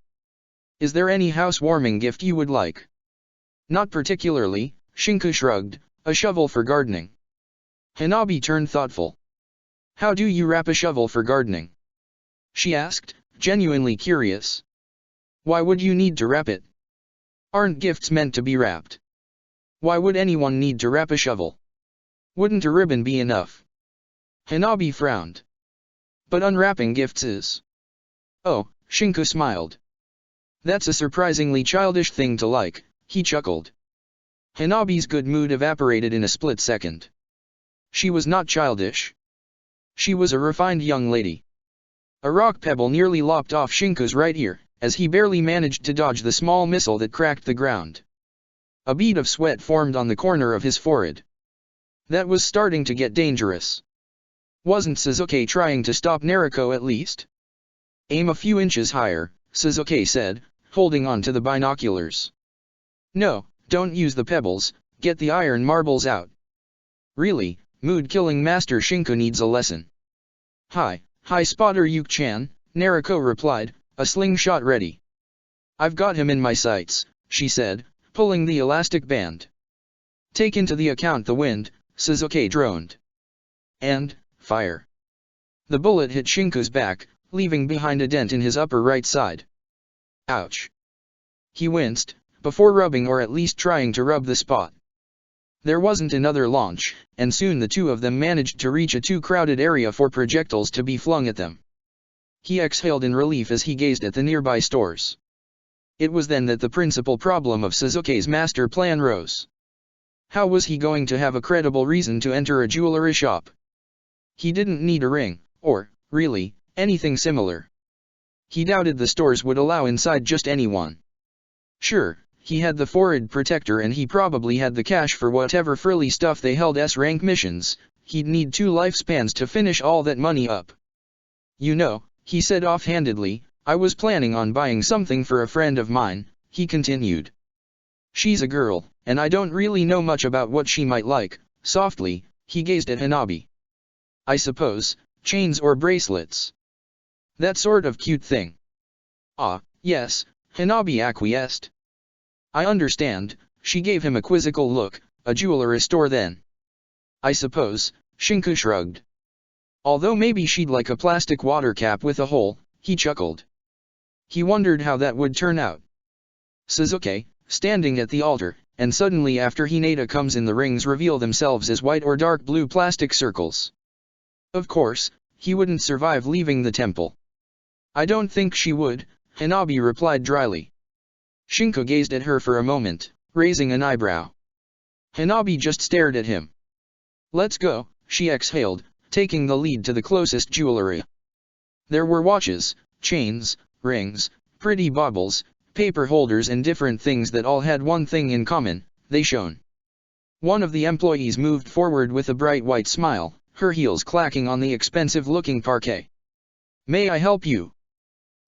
Is there any housewarming gift you would like? Not particularly, Shinka shrugged, a shovel for gardening. Hanabi turned thoughtful. How do you wrap a shovel for gardening? She asked, genuinely curious. Why would you need to wrap it? Aren't gifts meant to be wrapped? Why would anyone need to wrap a shovel? Wouldn't a ribbon be enough? Hanabi frowned. But unwrapping gifts is. Oh, Shinka smiled. That's a surprisingly childish thing to like, he chuckled. Hanabi's good mood evaporated in a split second. She was not childish. She was a refined young lady. A rock pebble nearly lopped off Shinka's right ear, as he barely managed to dodge the small missile that cracked the ground. A bead of sweat formed on the corner of his forehead. That was starting to get dangerous. Wasn't Sasuke trying to stop Naruto at least? Aim a few inches higher, Sasuke said, holding on to the binoculars. No, don't use the pebbles, get the iron marbles out. Really, mood-killing Master Shinka needs a lesson. Hi spotter Yuki-chan, Naruto replied, a slingshot ready. I've got him in my sights, she said, pulling the elastic band. Take into the account the wind, Sasuke droned. And, fire. The bullet hit Shinka's back, leaving behind a dent in his upper right side. Ouch. He winced, before rubbing or at least trying to rub the spot. There wasn't another launch, and soon the two of them managed to reach a too crowded area for projectiles to be flung at them. He exhaled in relief as he gazed at the nearby stores. It was then that the principal problem of Sasuke's master plan rose. How was he going to have a credible reason to enter a jewelry shop? He didn't need a ring, or, really, anything similar. He doubted the stores would allow inside just anyone. Sure, he had the forehead protector and he probably had the cash for whatever frilly stuff they held S-rank missions. He'd need 2 lifespans to finish all that money up. You know, he said offhandedly, I was planning on buying something for a friend of mine, he continued. She's a girl, and I don't really know much about what she might like. Softly, he gazed at Hanabi. I suppose, chains or bracelets. That sort of cute thing. Ah, yes, Hanabi acquiesced. I understand, she gave him a quizzical look, a jewelry store then. I suppose, Shinka shrugged. Although maybe she'd like a plastic water cap with a hole, he chuckled. He wondered how that would turn out. Sasuke, standing at the altar, and suddenly after Hinata comes in the rings reveal themselves as white or dark blue plastic circles. Of course, he wouldn't survive leaving the temple. I don't think she would, Hanabi replied dryly. Shinka gazed at her for a moment, raising an eyebrow. Hanabi just stared at him. Let's go, she exhaled, taking the lead to the closest jewelry. There were watches, chains, rings, pretty baubles, paper holders and different things that all had one thing in common, they shone. One of the employees moved forward with a bright white smile, her heels clacking on the expensive-looking parquet. May I help you?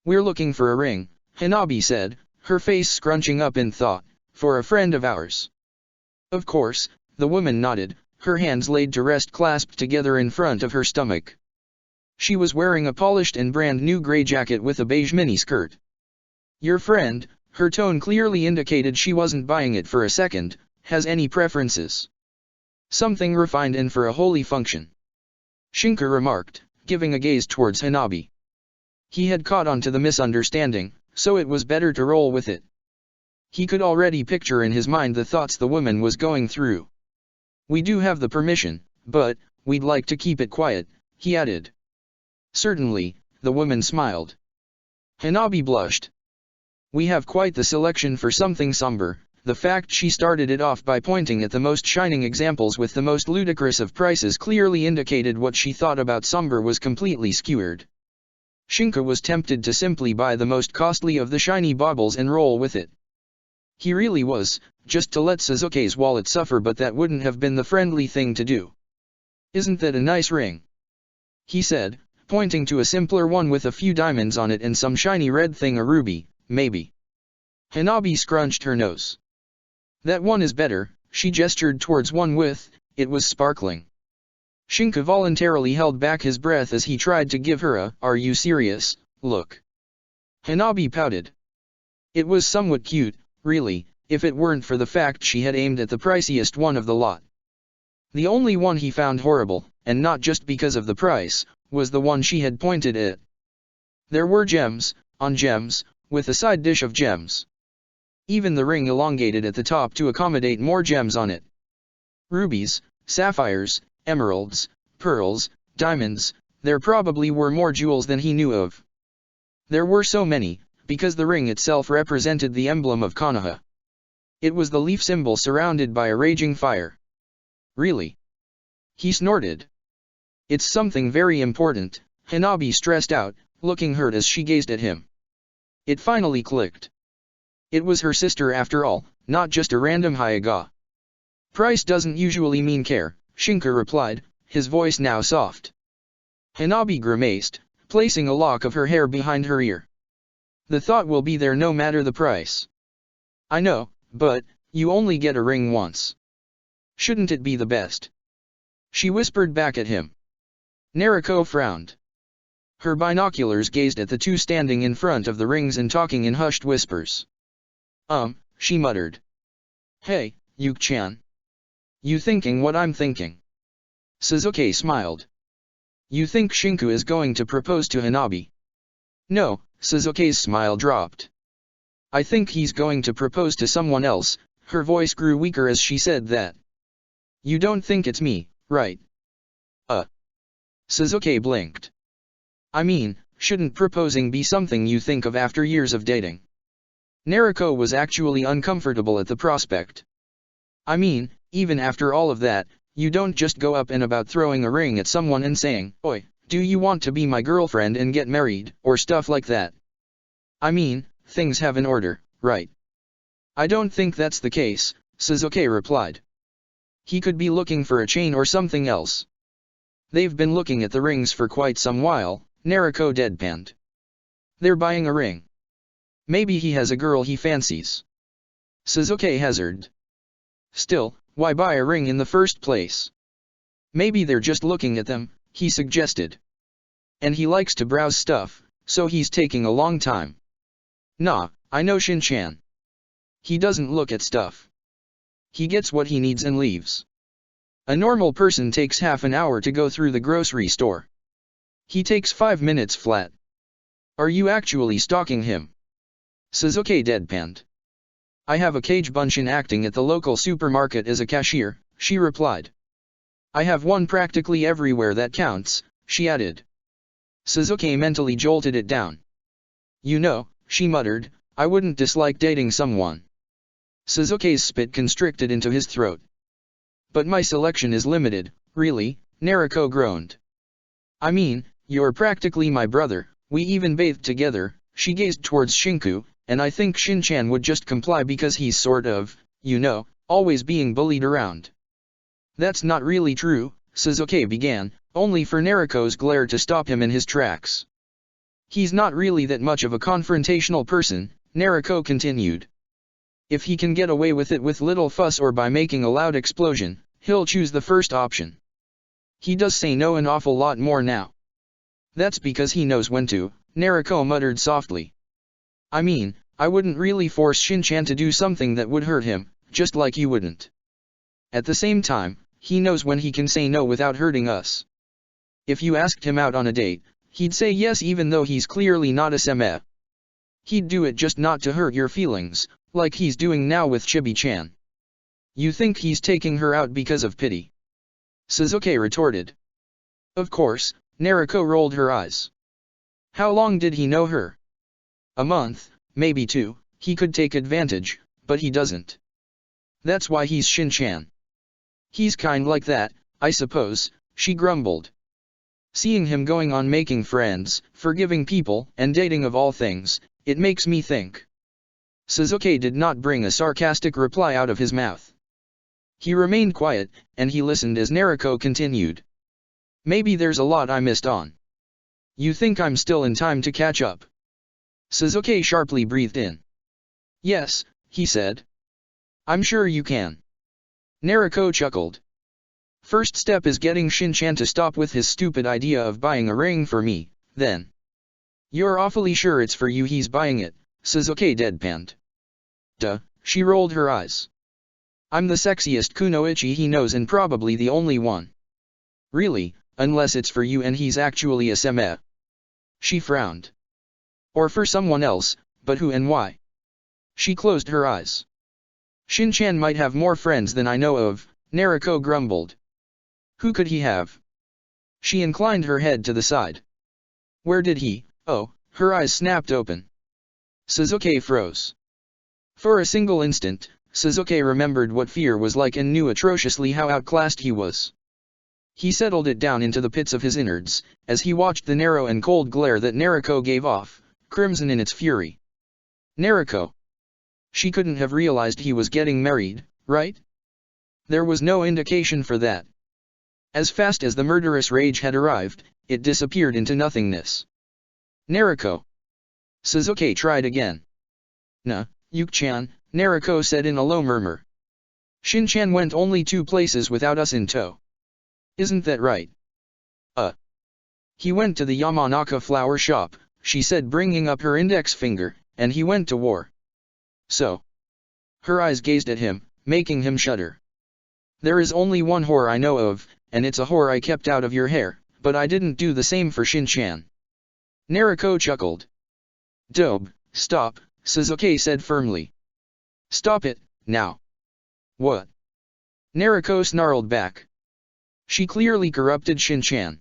We're looking for a ring, Hanabi said, her face scrunching up in thought, for a friend of ours. Of course, the woman nodded, her hands laid to rest clasped together in front of her stomach. She was wearing a polished and brand new gray jacket with a beige mini-skirt. Your friend, her tone clearly indicated she wasn't buying it for a second, has any preferences? Something refined and for a holy function. Shinka remarked, giving a gaze towards Hanabi. He had caught on to the misunderstanding, so it was better to roll with it. He could already picture in his mind the thoughts the woman was going through. We do have the permission, but we'd like to keep it quiet, he added. Certainly, the woman smiled. Hanabi blushed. We have quite the selection for something somber. The fact she started it off by pointing at the most shining examples with the most ludicrous of prices clearly indicated what she thought about somber was completely skewered. Shinka was tempted to simply buy the most costly of the shiny baubles and roll with it. He really was, just to let Sasuke's wallet suffer, but that wouldn't have been the friendly thing to do. "Isn't that a nice ring?" he said, pointing to a simpler one with a few diamonds on it and some shiny red thing, a ruby, maybe. Hanabi scrunched her nose. "That one is better," she gestured towards one with, it was sparkling. Shinku voluntarily held back his breath as he tried to give her a, "Are you serious?" look. Hanabi pouted. It was somewhat cute, really, if it weren't for the fact she had aimed at the priciest one of the lot. The only one he found horrible, and not just because of the price, was the one she had pointed at. There were gems, on gems, with a side dish of gems. Even the ring elongated at the top to accommodate more gems on it. Rubies, sapphires, emeralds, pearls, diamonds, there probably were more jewels than he knew of. There were so many, because the ring itself represented the emblem of Konoha. It was the leaf symbol surrounded by a raging fire. "Really?" he snorted. "It's something very important," Hanabi stressed out, looking hurt as she gazed at him. It finally clicked. It was her sister after all, not just a random Hyuga. "Price doesn't usually mean care," Shinku replied, his voice now soft. Hanabi grimaced, placing a lock of her hair behind her ear. "The thought will be there no matter the price." "I know, but you only get a ring once. Shouldn't it be the best?" she whispered back at him. Naruko frowned. Her binoculars gazed at the two standing in front of the rings and talking in hushed whispers. She muttered. "Hey, Yuki-chan. You thinking what I'm thinking?" Sasuke smiled. "You think Shinku is going to propose to Hanabi?" "No," Sasuke's smile dropped. "I think he's going to propose to someone else." Her voice grew weaker as she said that. "You don't think it's me, right?" Sasuke blinked. "I mean, shouldn't proposing be something you think of after years of dating?" Naruko was actually uncomfortable at the prospect. "I mean, even after all of that, you don't just go up and about throwing a ring at someone and saying, 'Oi, do you want to be my girlfriend and get married,' or stuff like that. I mean, things have an order, right?" "I don't think that's the case," Sasuke replied. "He could be looking for a chain or something else." "They've been looking at the rings for quite some while," Naruko deadpanned. "They're buying a ring. Maybe he has a girl he fancies." Sasuke hazarded. "Still, why buy a ring in the first place?" "Maybe they're just looking at them," he suggested. "And he likes to browse stuff, so he's taking a long time." "Nah, I know Shin-chan. He doesn't look at stuff. He gets what he needs and leaves. A normal person takes half an hour to go through the grocery store. He takes 5 minutes flat." "Are you actually stalking him?" Sasuke deadpanned. "I have a Kage Bunshin acting at the local supermarket as a cashier," she replied. "I have one practically everywhere that counts," she added. Sasuke mentally jolted it down. "You know," she muttered, "I wouldn't dislike dating someone." Sasuke's spit constricted into his throat. "But my selection is limited, really," Naruko groaned. "I mean, you're practically my brother, we even bathed together." She gazed towards Shinku, "and I think Shin-chan would just comply because he's sort of, you know, always being bullied around." "That's not really true," Sasuke began, only for Naruko's glare to stop him in his tracks. "He's not really that much of a confrontational person," Naruko continued. "If he can get away with it with little fuss or by making a loud explosion, he'll choose the first option. He does say no an awful lot more now." "That's because he knows when to," Naruko muttered softly. "I mean, I wouldn't really force Shin-chan to do something that would hurt him, just like you wouldn't. At the same time, he knows when he can say no without hurting us. If you asked him out on a date, he'd say yes even though he's clearly not a seme. He'd do it just not to hurt your feelings, like he's doing now with Chibi-chan. You think he's taking her out because of pity?" Sasuke retorted. "Of course," Naruko rolled her eyes. "How long did he know her?" "A month, maybe 2, he could take advantage, but he doesn't. That's why he's Shin-chan." "He's kind like that, I suppose," she grumbled. "Seeing him going on making friends, forgiving people, and dating of all things, it makes me think." Sasuke did not bring a sarcastic reply out of his mouth. He remained quiet, and he listened as Naruko continued. Maybe there's a lot I missed on. You think I'm still in time to catch up? Sasuke sharply breathed in. Yes, he said. I'm sure you can. Naruko chuckled. First step is getting Shin-chan to stop with his stupid idea of buying a ring for me, then. You're awfully sure it's for you he's buying it, Sasuke deadpanned. Duh, she rolled her eyes. I'm the sexiest kunoichi he knows and probably the only one. Really, unless it's for you and he's actually a seme. She frowned. Or for someone else, but who and why? She closed her eyes. Shin-chan might have more friends than I know of, Naruko grumbled. Who could he have? She inclined her head to the side. Where did he? Oh, her eyes snapped open. Sasuke froze. For a single instant, Sasuke remembered what fear was like and knew atrociously how outclassed he was. He settled it down into the pits of his innards, as he watched the narrow and cold glare that Naruko gave off, crimson in its fury. Naruko. She couldn't have realized he was getting married, right? There was no indication for that. As fast as the murderous rage had arrived, it disappeared into nothingness. Naruko. Sasuke tried again. Nah, Yuki-chan, Naruko said in a low murmur. Shin-chan went only 2 places without us in tow. Isn't that right? He went to the Yamanaka flower shop, she said bringing up her index finger, and he went to war. So. Her eyes gazed at him, making him shudder. There is only one whore I know of, and it's a whore I kept out of your hair, but I didn't do the same for Shin-chan. Naruko chuckled. Dobe, stop, Sasuke said firmly. Stop it, now. What? Naruko snarled back. She clearly corrupted Shin-chan.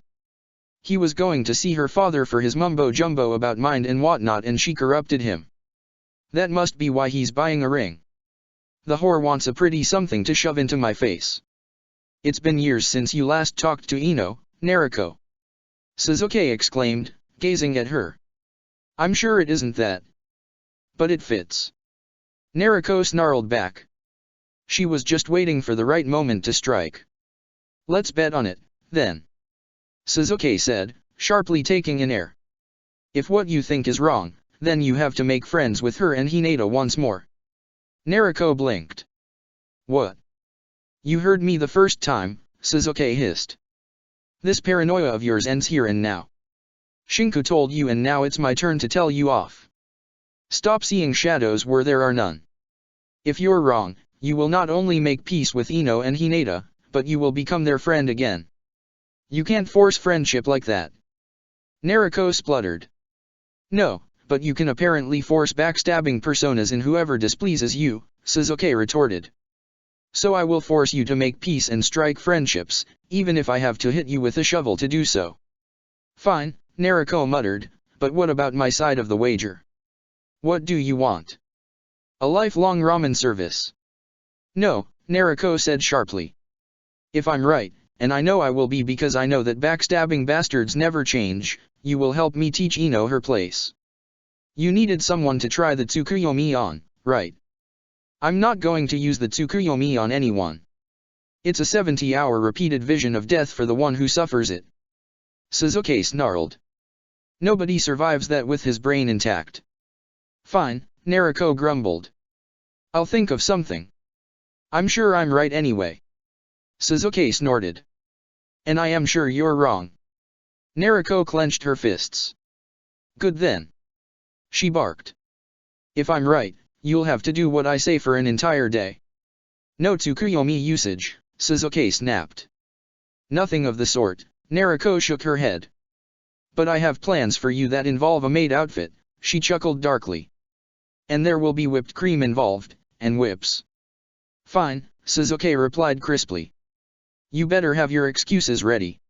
He was going to see her father for his mumbo-jumbo about mind and whatnot and she corrupted him. That must be why he's buying a ring. The whore wants a pretty something to shove into my face. It's been years since you last talked to Ino, Naruko. Sasuke exclaimed, gazing at her. I'm sure it isn't that. But it fits. Naruko snarled back. She was just waiting for the right moment to strike. Let's bet on it, then. Sasuke said, sharply taking an air. If what you think is wrong, then you have to make friends with her and Hinata once more. Naruko blinked. What? You heard me the first time, Sasuke hissed. This paranoia of yours ends here and now. Shinku told you and now it's my turn to tell you off. Stop seeing shadows where there are none. If you're wrong, you will not only make peace with Ino and Hinata, but you will become their friend again. You can't force friendship like that. Naruko spluttered. No, but you can apparently force backstabbing personas in whoever displeases you, Sasuke retorted. So I will force you to make peace and strike friendships, even if I have to hit you with a shovel to do so. Fine, Naruko muttered, but what about my side of the wager? What do you want? A lifelong ramen service? No, Naruko said sharply. If I'm right, and I know I will be because I know that backstabbing bastards never change, you will help me teach Ino her place. You needed someone to try the Tsukuyomi on, right? I'm not going to use the Tsukuyomi on anyone. It's a 70-hour repeated vision of death for the one who suffers it. Sasuke snarled. Nobody survives that with his brain intact. Fine, Naruko grumbled. I'll think of something. I'm sure I'm right anyway. Sasuke snorted. And I am sure you're wrong. Naruko clenched her fists. Good then. She barked. If I'm right, you'll have to do what I say for an entire day. No Tsukuyomi usage, Sasuke snapped. Nothing of the sort, Naruko shook her head. But I have plans for you that involve a maid outfit, she chuckled darkly. And there will be whipped cream involved, and whips. Fine, Sasuke replied crisply. You better have your excuses ready.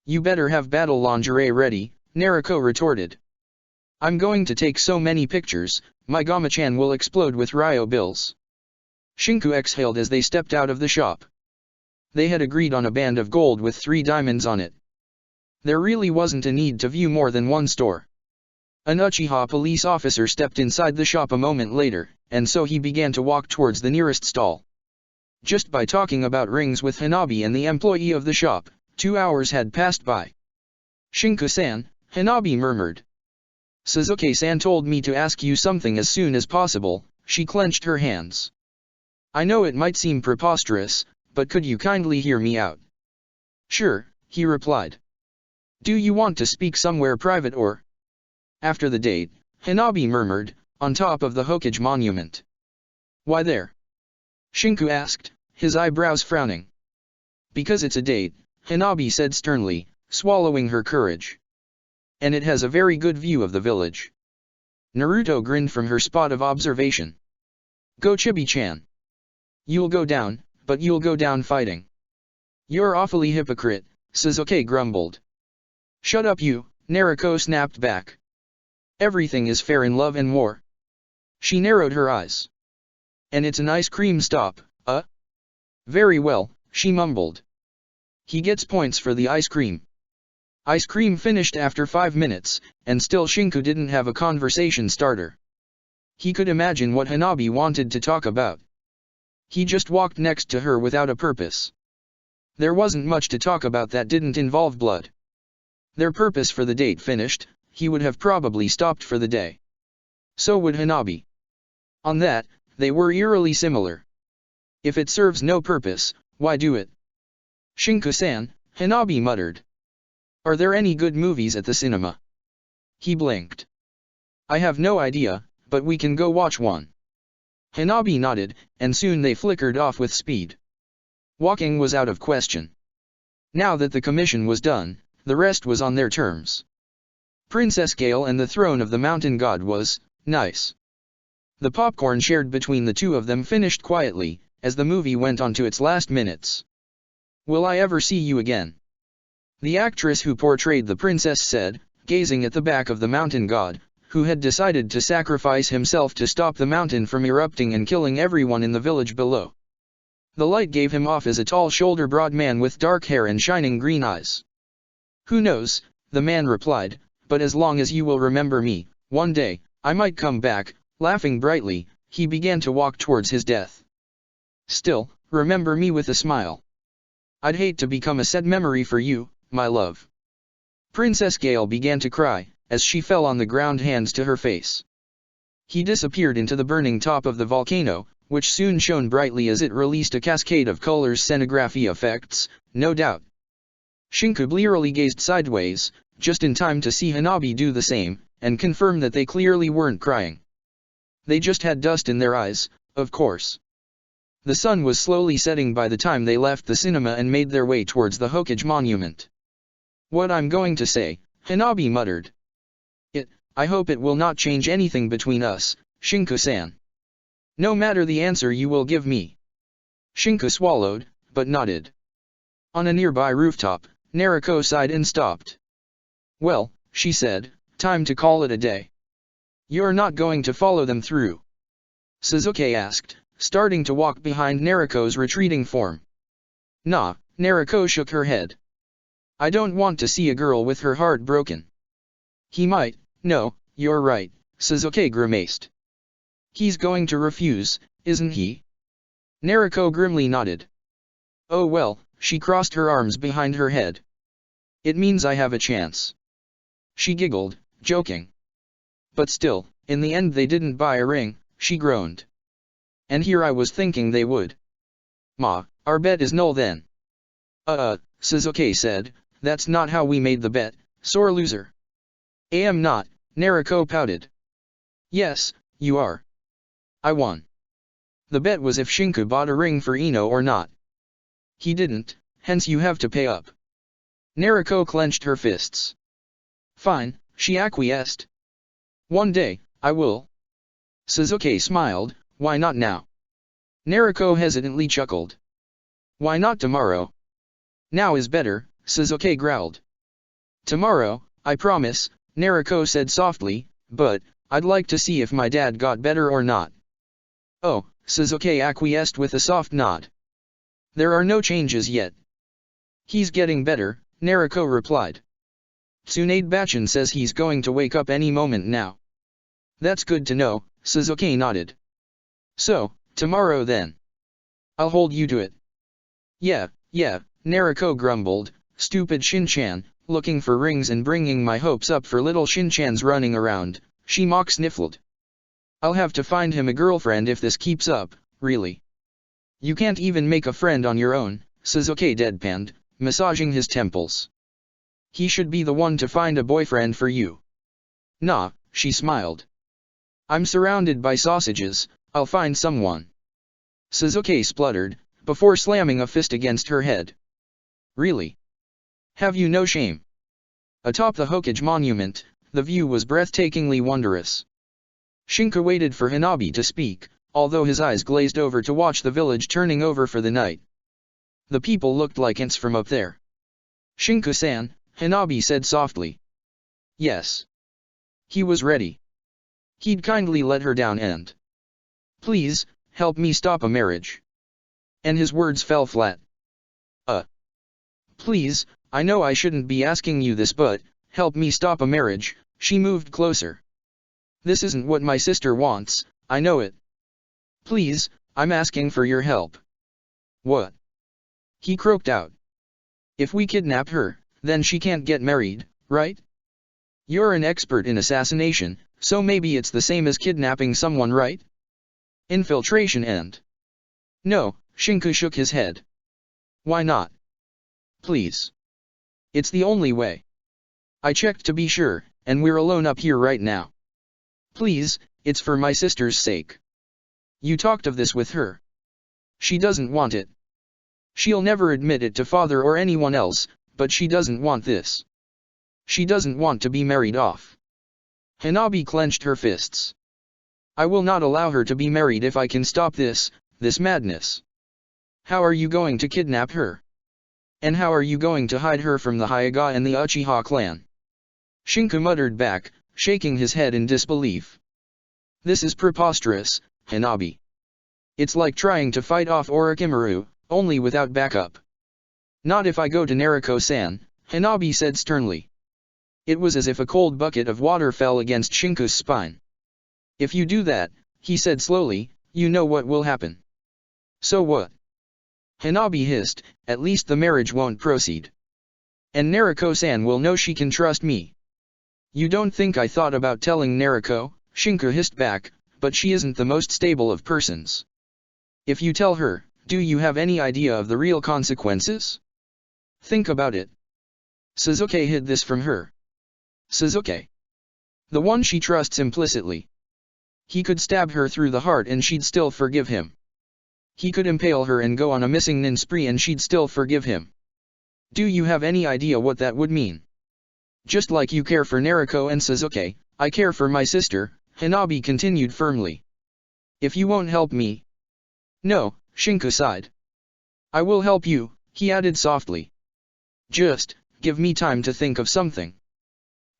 You better have battle lingerie ready, Naruko retorted. I'm going to take so many pictures, my Gama-chan will explode with Ryo bills. Shinku exhaled as they stepped out of the shop. They had agreed on a band of gold with 3 diamonds on it. There really wasn't a need to view more than one store. An Uchiha police officer stepped inside the shop a moment later, and so he began to walk towards the nearest stall. Just by talking about rings with Hanabi and the employee of the shop, 2 hours had passed by. "Shinku-san," Hanabi murmured. "Sasuke-san told me to ask you something as soon as possible." She clenched her hands. "I know it might seem preposterous, but could you kindly hear me out?" "Sure," he replied. "Do you want to speak somewhere private or?" "After the date," Hanabi murmured, "on top of the Hokage monument." "Why there?" Shinku asked, his eyebrows frowning. "Because it's a date," Hanabi said sternly, swallowing her courage. "And it has a very good view of the village." Naruto grinned from her spot of observation. "Go Chibi-chan. You'll go down, but you'll go down fighting." "You're awfully hypocrite," Sasuke grumbled. "Shut up you," Naruto snapped back. "Everything is fair in love and war." She narrowed her eyes. "And it's an ice cream stop, Very well," she mumbled. "He gets points for the ice cream." Ice cream finished after 5 minutes, and still Shinku didn't have a conversation starter. He could imagine what Hanabi wanted to talk about. He just walked next to her without a purpose. There wasn't much to talk about that didn't involve blood. Their purpose for the date finished, he would have probably stopped for the day. So would Hanabi. On that, they were eerily similar. If it serves no purpose, why do it? "Shinku-san," Hanabi muttered. "Are there any good movies at the cinema?" He blinked. "I have no idea, but we can go watch one." Hanabi nodded, and soon they flickered off with speed. Walking was out of question. Now that the commission was done, the rest was on their terms. Princess Gale and the throne of the mountain god was nice. The popcorn shared between the two of them finished quietly, as the movie went on to its last minutes. "Will I ever see you again?" the actress who portrayed the princess said, gazing at the back of the mountain god, who had decided to sacrifice himself to stop the mountain from erupting and killing everyone in the village below. The light gave him off as a tall shoulder-broad man with dark hair and shining green eyes. "Who knows," the man replied, "but as long as you will remember me, one day, I might come back." Laughing brightly, he began to walk towards his death. "Still, remember me with a smile. I'd hate to become a sad memory for you, my love." Princess Gale began to cry, as she fell on the ground, hands to her face. He disappeared into the burning top of the volcano, which soon shone brightly as it released a cascade of colors, scenography effects, no doubt. Shinku blearily gazed sideways, just in time to see Hanabi do the same, and confirm that they clearly weren't crying. They just had dust in their eyes, of course. The sun was slowly setting by the time they left the cinema and made their way towards the Hokage monument. "What I'm going to say," Hanabi muttered. I hope it will not change anything between us, Shinku-san. No matter the answer you will give me." Shinku swallowed, but nodded. On a nearby rooftop, Naruto sighed and stopped. "Well," she said, "time to call it a day." "You're not going to follow them through?" Sasuke asked, starting to walk behind Naruto's retreating form. "Nah," Naruto shook her head. "I don't want to see a girl with her heart broken." "He might." "No, you're right," Sasuke grimaced. "He's going to refuse, isn't he?" Naruto grimly nodded. "Oh well," she crossed her arms behind her head. "It means I have a chance." She giggled, joking. "But still, in the end they didn't buy a ring," she groaned. "And here I was thinking they would." "Ma, our bet is null then." Sasuke said, "That's not how we made the bet, sore loser." "Am not," Naruto pouted. "Yes, you are. I won. The bet was if Shinku bought a ring for Ino or not. He didn't, hence you have to pay up." Naruto clenched her fists. "Fine," she acquiesced. "One day, I will." Sasuke smiled, "Why not now?" Naruto hesitantly chuckled. "Why not tomorrow?" "Now is better," Sasuke growled. "Tomorrow, I promise," Naruto said softly, "but, I'd like to see if my dad got better or not." "Oh," Sasuke acquiesced with a soft nod. "There are no changes yet." "He's getting better," Naruto replied. Tsunade Bachin says he's going to wake up any moment now. That's good to know, Sasuke nodded. So, tomorrow then. I'll hold you to it. Yeah, Naruko grumbled, stupid Shin-chan, looking for rings and bringing my hopes up for little Shin-chan's running around, she mock sniffled. I'll have to find him a girlfriend if this keeps up, really. You can't even make a friend on your own, Sasuke deadpanned, massaging his temples. He should be the one to find a boyfriend for you. Nah, she smiled. I'm surrounded by sausages, I'll find someone. Sasuke spluttered, before slamming a fist against her head. Really? Have you no shame? Atop the Hokage monument, the view was breathtakingly wondrous. Shinka waited for Hanabi to speak, although his eyes glazed over to watch the village turning over for the night. The people looked like ants from up there. Shinku-san, Hanabi said softly. Yes. He was ready. He'd kindly let her down and... Please, help me stop a marriage. And his words fell flat. Please, I know I shouldn't be asking you this but, help me stop a marriage, she moved closer. This isn't what my sister wants, I know it. Please, I'm asking for your help. What? He croaked out. If we kidnap her, then she can't get married, right? You're an expert in assassination, so maybe it's the same as kidnapping someone, right? Infiltration and... No, Shinku shook his head. Why not? Please. It's the only way. I checked to be sure, and we're alone up here right now. Please, it's for my sister's sake. You talked of this with her. She doesn't want it. She'll never admit it to father or anyone else, but she doesn't want this. She doesn't want to be married off. Hanabi clenched her fists. I will not allow her to be married if I can stop this madness. How are you going to kidnap her? And how are you going to hide her from the Hyuga and the Uchiha clan? Shinku muttered back, shaking his head in disbelief. This is preposterous, Hanabi. It's like trying to fight off Orochimaru, only without backup. Not if I go to Naruko-san, Hanabi said sternly. It was as if a cold bucket of water fell against Shinku's spine. If you do that, he said slowly, you know what will happen. So what? Hanabi hissed, at least the marriage won't proceed. And Naruko-san will know she can trust me. You don't think I thought about telling Naruko, Shinku hissed back, but she isn't the most stable of persons. If you tell her, do you have any idea of the real consequences? Think about it. Sasuke hid this from her. Sasuke. The one she trusts implicitly. He could stab her through the heart and she'd still forgive him. He could impale her and go on a missing nin spree and she'd still forgive him. Do you have any idea what that would mean? Just like you care for Naruko and Sasuke, I care for my sister, Hanabi continued firmly. If you won't help me... No, Shinku sighed. I will help you, he added softly. Just, give me time to think of something.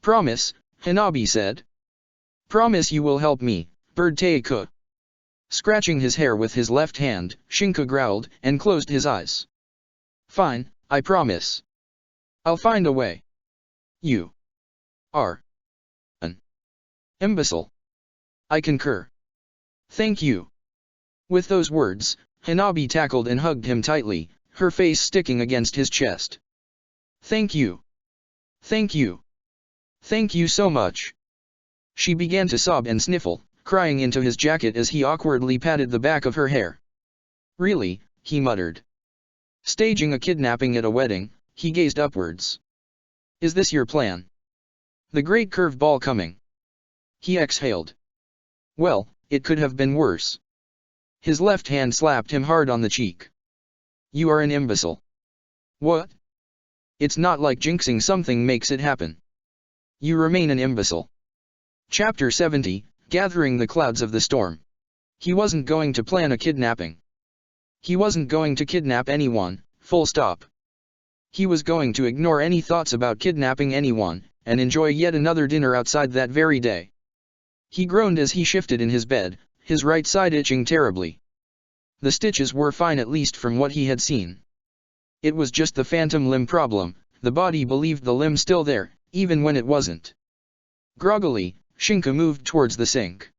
Promise, Hanabi said. Promise you will help me, Bird Teiku. Scratching his hair with his left hand, Shinku growled, and closed his eyes. Fine, I promise. I'll find a way. You are an imbecile. I concur. Thank you. With those words, Hanabi tackled and hugged him tightly, her face sticking against his chest. Thank you. Thank you. Thank you so much. She began to sob and sniffle, crying into his jacket as he awkwardly patted the back of her hair. Really, he muttered. Staging a kidnapping at a wedding, he gazed upwards. Is this your plan? The great curveball coming. He exhaled. Well, it could have been worse. His left hand slapped him hard on the cheek. You are an imbecile. What? It's not like jinxing something makes it happen. You remain an imbecile. Chapter 70, Gathering the Clouds of the Storm. He wasn't going to plan a kidnapping. He wasn't going to kidnap anyone, full stop. He was going to ignore any thoughts about kidnapping anyone, and enjoy yet another dinner outside that very day. He groaned as he shifted in his bed, his right side itching terribly. The stitches were fine at least from what he had seen. It was just the phantom limb problem, the body believed the limb still there, even when it wasn't. Groggily, Shinku moved towards the sink.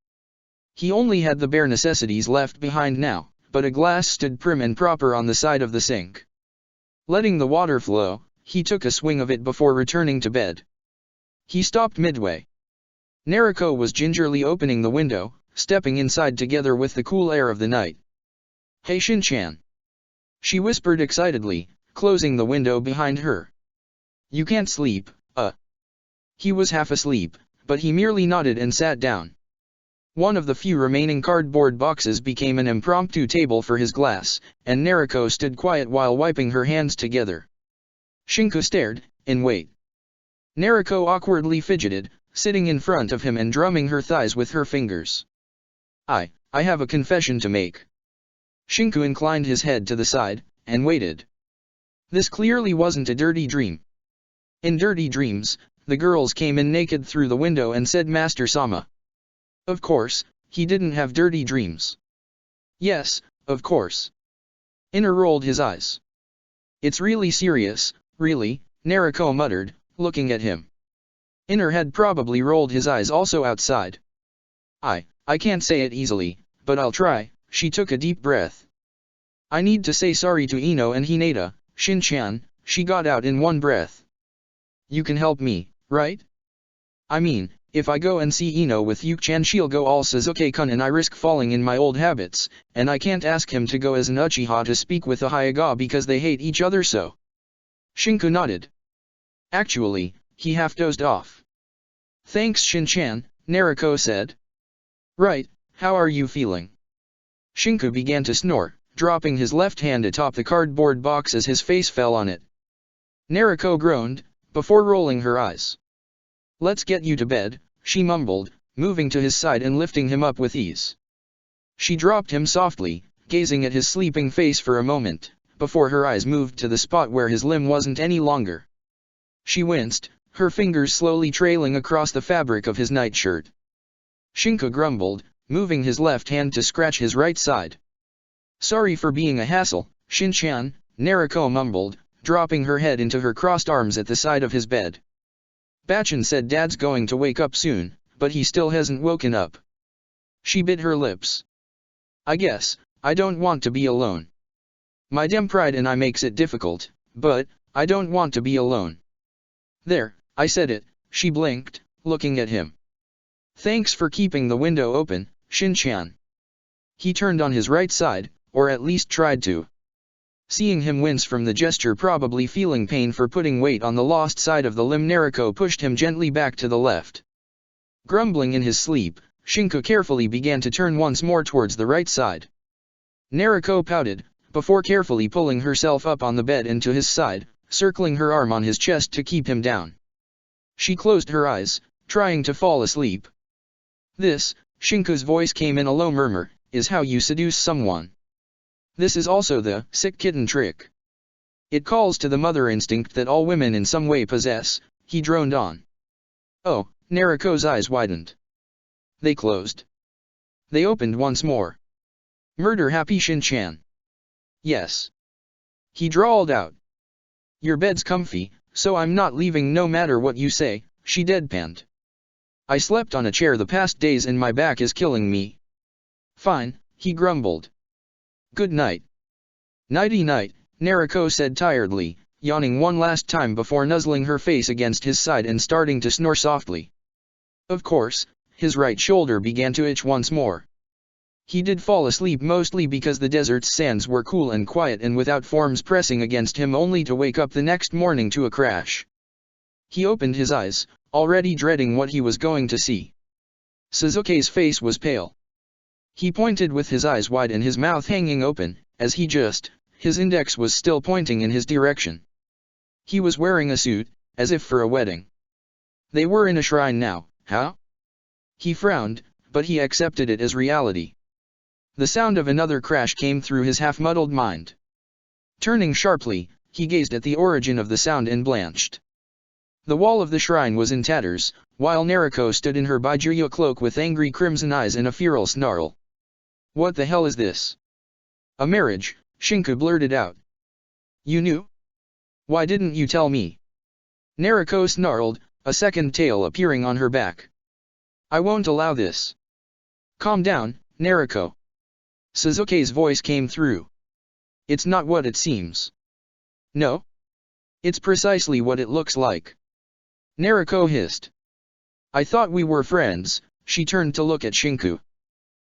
He only had the bare necessities left behind now, but a glass stood prim and proper on the side of the sink. Letting the water flow, he took a swing of it before returning to bed. He stopped midway. Nariko was gingerly opening the window, stepping inside together with the cool air of the night. "Hey Shin-chan," she whispered excitedly, closing the window behind her. "You can't sleep, He was half asleep, but he merely nodded and sat down. One of the few remaining cardboard boxes became an impromptu table for his glass, and Nariko stood quiet while wiping her hands together. Shinku stared, in wait. Nariko awkwardly fidgeted, sitting in front of him and drumming her thighs with her fingers. I have a confession to make." Shinku inclined his head to the side, and waited. This clearly wasn't a dirty dream. In dirty dreams, the girls came in naked through the window and said Master Sama. Of course, he didn't have dirty dreams. Yes, of course. Inner rolled his eyes. "It's really serious, really," Nariko muttered, looking at him. Inner had probably rolled his eyes also outside. I can't say it easily, but I'll try." She took a deep breath. "I need to say sorry to Ino and Hinata, Shin-chan," she got out in one breath. "You can help me, right? I mean, if I go and see Ino with Yuki-chan she'll go all Suzuki-kun and I risk falling in my old habits, and I can't ask him to go as an Uchiha to speak with the Hyuga because they hate each other so." Shinku nodded. Actually, he half dozed off. "Thanks Shin-chan," Nariko said. "Right, how are you feeling?" Shinku began to snore, dropping his left hand atop the cardboard box as his face fell on it. Nariko groaned, before rolling her eyes. "Let's get you to bed," she mumbled, moving to his side and lifting him up with ease. She dropped him softly, gazing at his sleeping face for a moment, before her eyes moved to the spot where his limb wasn't any longer. She winced, her fingers slowly trailing across the fabric of his nightshirt. Shinku grumbled, moving his left hand to scratch his right side. "Sorry for being a hassle, Shin-chan," Nariko mumbled, dropping her head into her crossed arms at the side of his bed. "Bachan said Dad's going to wake up soon, but he still hasn't woken up." She bit her lips. "I guess, I don't want to be alone. My damn pride and I makes it difficult, but, I don't want to be alone." "There, I said it," she blinked, looking at him. "Thanks for keeping the window open, Shin-chan." He turned on his right side, or at least tried to. Seeing him wince from the gesture, probably feeling pain for putting weight on the lost side of the limb, Nariko pushed him gently back to the left. Grumbling in his sleep, Shinku carefully began to turn once more towards the right side. Nariko pouted, before carefully pulling herself up on the bed and to his side, circling her arm on his chest to keep him down. She closed her eyes, trying to fall asleep. "This," Shinku's voice came in a low murmur, "is how you seduce someone. This is also the sick kitten trick. It calls to the mother instinct that all women in some way possess," he droned on. "Oh," Nariko's eyes widened. They closed. They opened once more. "Murder-happy Shin-chan." "Yes." He drawled out. "Your bed's comfy, so I'm not leaving no matter what you say," she deadpanned. "I slept on a chair the past days and my back is killing me." "Fine," he grumbled. "Good night." "Nighty-night," Nariko said tiredly, yawning one last time before nuzzling her face against his side and starting to snore softly. Of course, his right shoulder began to itch once more. He did fall asleep mostly because the desert's sands were cool and quiet and without forms pressing against him, only to wake up the next morning to a crash. He opened his eyes, already dreading what he was going to see. Suzuki's face was pale. He pointed with his eyes wide and his mouth hanging open, as his index was still pointing in his direction. He was wearing a suit, as if for a wedding. They were in a shrine now, huh? He frowned, but he accepted it as reality. The sound of another crash came through his half-muddled mind. Turning sharply, he gazed at the origin of the sound and blanched. The wall of the shrine was in tatters, while Nariko stood in her Baijuya cloak with angry crimson eyes and a feral snarl. "What the hell is this?" "A marriage," Shinku blurted out. "You knew? Why didn't you tell me?" Nariko snarled, a second tail appearing on her back. I won't allow this. Calm down, Naruko. Sasuke's voice came through. It's not what it seems. No? It's precisely what it looks like. Naruko hissed. I thought we were friends. She turned to look at Shinku.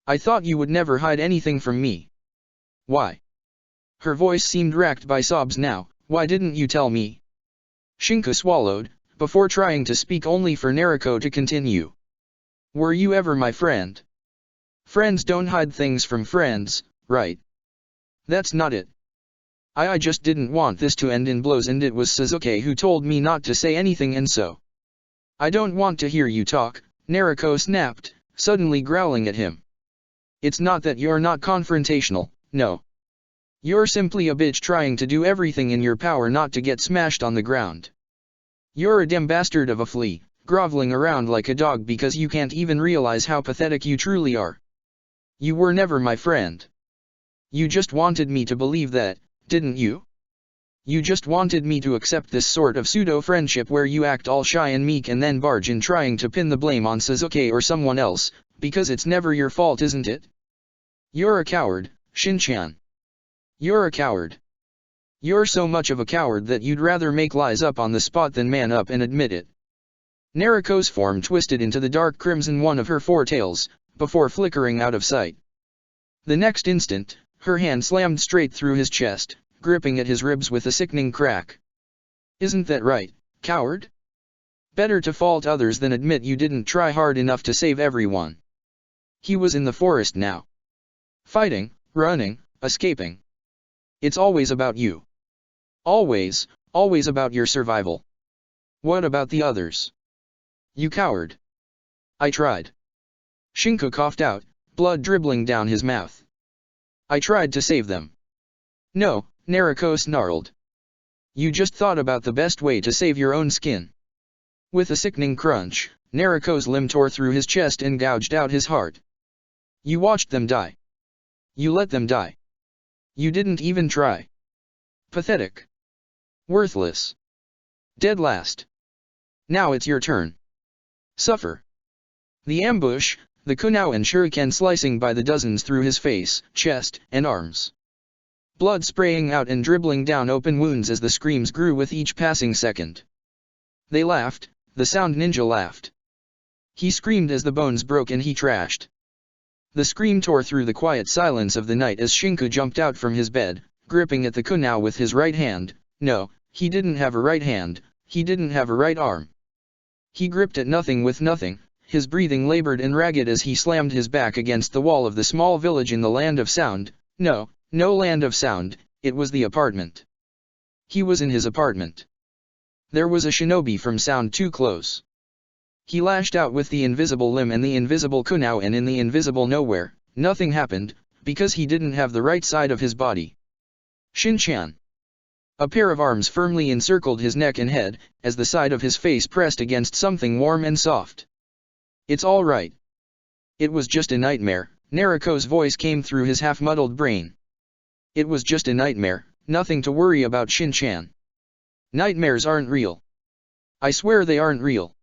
I thought you would never hide anything from me. Why? Her voice seemed racked by sobs now. Why didn't you tell me? Shinku swallowed, before trying to speak only for Naruko to continue. Were you ever my friend? Friends don't hide things from friends, right? That's not it. I just didn't want this to end in blows, and it was Sasuke who told me not to say anything, and so. I don't want to hear you talk, Naruko snapped, suddenly growling at him. It's not that you're not confrontational, no. You're simply a bitch trying to do everything in your power not to get smashed on the ground. You're a damn bastard of a flea, groveling around like a dog because you can't even realize how pathetic you truly are. You were never my friend. You just wanted me to believe that, didn't you? You just wanted me to accept this sort of pseudo-friendship where you act all shy and meek and then barge in trying to pin the blame on Sasuke or someone else, because it's never your fault, isn't it? You're a coward, Shin-chan. You're a coward. You're so much of a coward that you'd rather make lies up on the spot than man up and admit it. Naruko's form twisted into the dark crimson one of her four tails, before flickering out of sight. The next instant, her hand slammed straight through his chest, gripping at his ribs with a sickening crack. Isn't that right, coward? Better to fault others than admit you didn't try hard enough to save everyone. He was in the forest now. Fighting, running, escaping. It's always about you. Always, always about your survival. What about the others? You coward. I tried. Shinku coughed out, blood dribbling down his mouth. I tried to save them. No, Naruko snarled. You just thought about the best way to save your own skin. With a sickening crunch, Naruko's limb tore through his chest and gouged out his heart. You watched them die. You let them die. You didn't even try. Pathetic. Worthless. Dead last. Now it's your turn. Suffer. The ambush, the kunai and shuriken slicing by the dozens through his face, chest, and arms. Blood spraying out and dribbling down open wounds as the screams grew with each passing second. They laughed, the sound ninja laughed. He screamed as the bones broke and he trashed. The scream tore through the quiet silence of the night as Shinku jumped out from his bed, gripping at the kunai with his right hand. No, he didn't have a right hand, he didn't have a right arm. He gripped at nothing with nothing, his breathing labored and ragged as he slammed his back against the wall of the small village in the land of sound. No land of sound, it was the apartment. He was in his apartment. There was a shinobi from sound too close. He lashed out with the invisible limb and the invisible kunai, and in the invisible nowhere, nothing happened, because he didn't have the right side of his body. Shin-chan. A pair of arms firmly encircled his neck and head, as the side of his face pressed against something warm and soft. It's all right. It was just a nightmare, Naruko's voice came through his half-muddled brain. It was just a nightmare, nothing to worry about, Shin-chan. Nightmares aren't real. I swear they aren't real.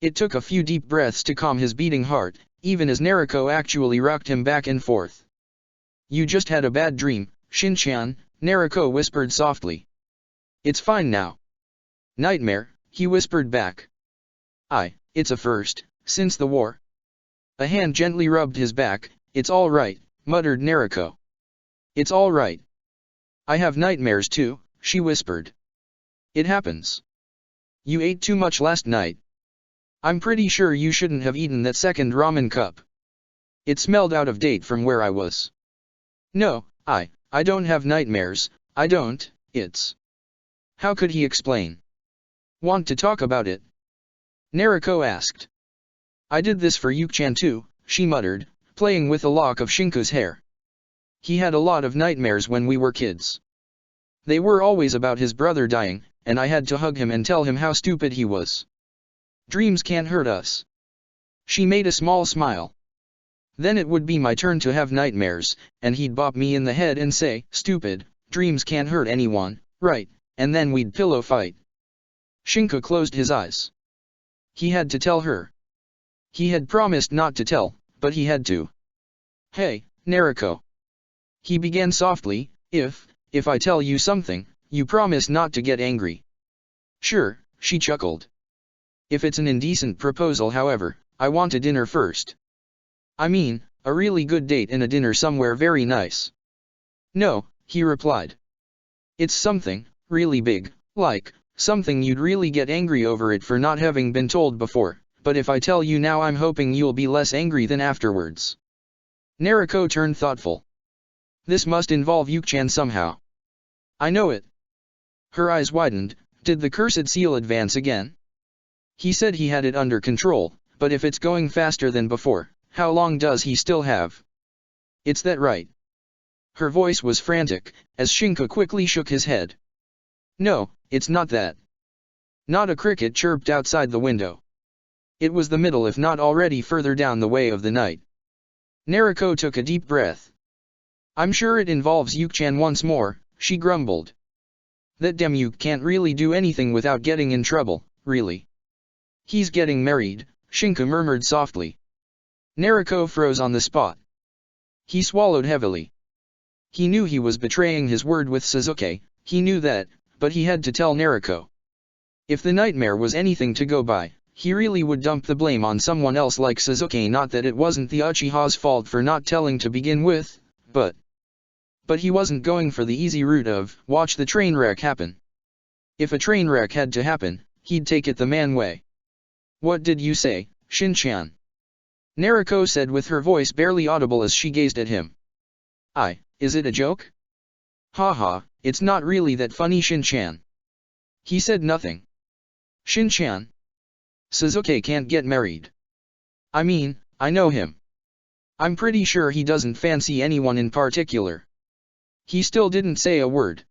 It took a few deep breaths to calm his beating heart, even as Naruko actually rocked him back and forth. You just had a bad dream, Shin-chan, Naruko whispered softly. It's fine now. Nightmare, he whispered back. It's a first, since the war. A hand gently rubbed his back. It's all right, muttered Naruko. It's all right. I have nightmares too, she whispered. It happens. You ate too much last night. I'm pretty sure you shouldn't have eaten that second ramen cup. It smelled out of date from where I was. No, I don't have nightmares, I don't, it's... How could he explain? Want to talk about it? Naruko asked. I did this for Yuki-chan too, she muttered, playing with a lock of Shinku's hair. He had a lot of nightmares when we were kids. They were always about his brother dying, and I had to hug him and tell him how stupid he was. Dreams can't hurt us. She made a small smile. Then it would be my turn to have nightmares, and he'd bop me in the head and say, stupid, dreams can't hurt anyone, right, and then we'd pillow fight. Shinku closed his eyes. He had to tell her. He had promised not to tell, but he had to. Hey, Nariko. He began softly, if I tell you something, you promise not to get angry. Sure, she chuckled. If it's an indecent proposal however, I want a dinner first. I mean, a really good date and a dinner somewhere very nice. No, he replied. It's something, really big, like, something you'd really get angry over it for not having been told before, but if I tell you now I'm hoping you'll be less angry than afterwards. Nariko turned thoughtful. This must involve Yuki-chan somehow. I know it. Her eyes widened. Did the cursed seal advance again? He said he had it under control, but if it's going faster than before, how long does he still have? It's that right? Her voice was frantic, as Shinka quickly shook his head. No, it's not that. Not a cricket chirped outside the window. It was the middle if not already further down the way of the night. Nariko took a deep breath. I'm sure it involves Yuki-chan once more, she grumbled. That Demyuki can't really do anything without getting in trouble, really. He's getting married, Shinka murmured softly. Nariko froze on the spot. He swallowed heavily. He knew he was betraying his word with Suzuki, he knew that, but he had to tell Nariko. If the nightmare was anything to go by, he really would dump the blame on someone else like Suzuki. Not that it wasn't the Uchiha's fault for not telling to begin with, but he wasn't going for the easy route of, watch the train wreck happen. If a train wreck had to happen, he'd take it the man way. What did you say, Shin-chan? Nariko said with her voice barely audible as she gazed at him. Is it a joke? Haha, it's not really that funny, Shin-chan. He said nothing. Shin-chan. Suzuki can't get married. I mean, I know him. I'm pretty sure he doesn't fancy anyone in particular. He still didn't say a word.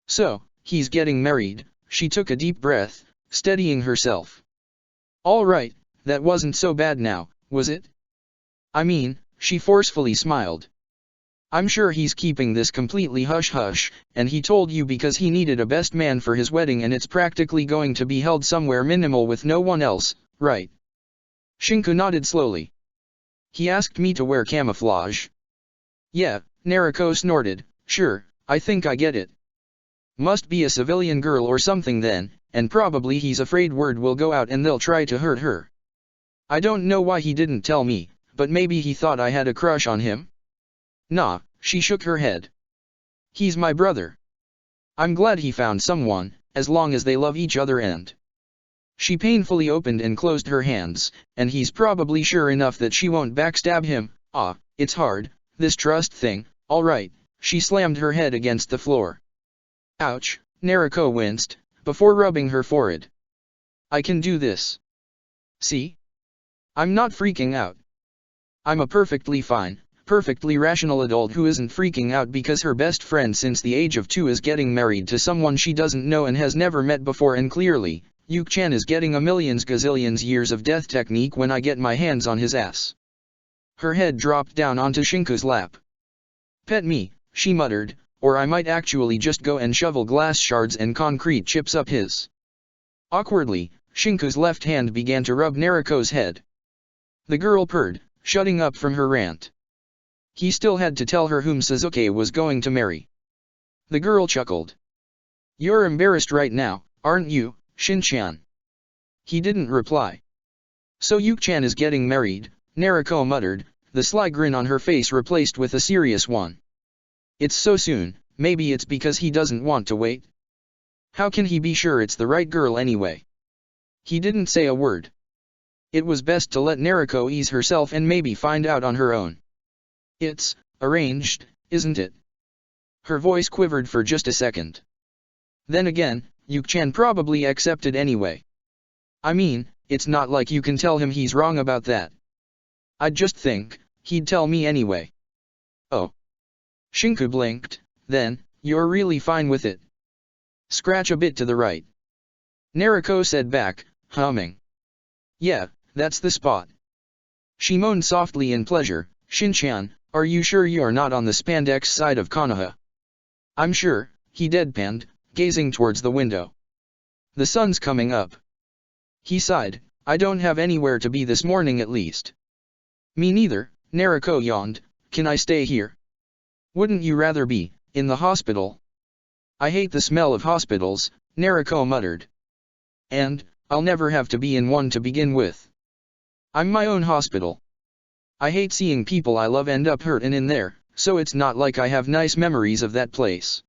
So, he's getting married, she took a deep breath, steadying herself. All right, that wasn't so bad now, was it? I mean, she forcefully smiled. I'm sure he's keeping this completely hush-hush, and he told you because he needed a best man for his wedding and it's practically going to be held somewhere minimal with no one else, right? Shinku nodded slowly. He asked me to wear camouflage. Yeah, Nariko snorted, sure, I think I get it. Must be a civilian girl or something then, and probably he's afraid word will go out and they'll try to hurt her. I don't know why he didn't tell me, but maybe he thought I had a crush on him? Nah, she shook her head. He's my brother. I'm glad he found someone, as long as they love each other and... She painfully opened and closed her hands, and he's probably sure enough that she won't backstab him. It's hard, this trust thing, alright, she slammed her head against the floor. Ouch, Nariko winced, before rubbing her forehead. I can do this. See? I'm not freaking out. I'm a perfectly fine, perfectly rational adult who isn't freaking out because her best friend since the age of 2 is getting married to someone she doesn't know and has never met before, and clearly, Yuki-chan is getting a millions gazillions years of death technique when I get my hands on his ass. Her head dropped down onto Shinku's lap. Pet me, she muttered, or I might actually just go and shovel glass shards and concrete chips up his. Awkwardly, Shinku's left hand began to rub Nariko's head. The girl purred, shutting up from her rant. He still had to tell her whom Suzuki was going to marry. The girl chuckled. You're embarrassed right now, aren't you, Shin-chan? He didn't reply. So Yuki-chan is getting married, Nariko muttered, the sly grin on her face replaced with a serious one. It's so soon, maybe it's because he doesn't want to wait. How can he be sure it's the right girl anyway? He didn't say a word. It was best to let Nariko ease herself and maybe find out on her own. It's arranged, isn't it? Her voice quivered for just a second. Then again, Yuki-chan probably accepted anyway. I mean, it's not like you can tell him he's wrong about that. I'd just think he'd tell me anyway. Oh. Shinku blinked, then, you're really fine with it. Scratch a bit to the right. Nariko said back, humming. Yeah, that's the spot. She moaned softly in pleasure, Shin-chan, are you sure you're not on the spandex side of Konoha? I'm sure, he deadpanned, gazing towards the window. The sun's coming up. He sighed, I don't have anywhere to be this morning at least. Me neither, Nariko yawned. Can I stay here? Wouldn't you rather be in the hospital? I hate the smell of hospitals, Nariko muttered. And I'll never have to be in one to begin with. I'm my own hospital. I hate seeing people I love end up hurt and in there, so it's not like I have nice memories of that place.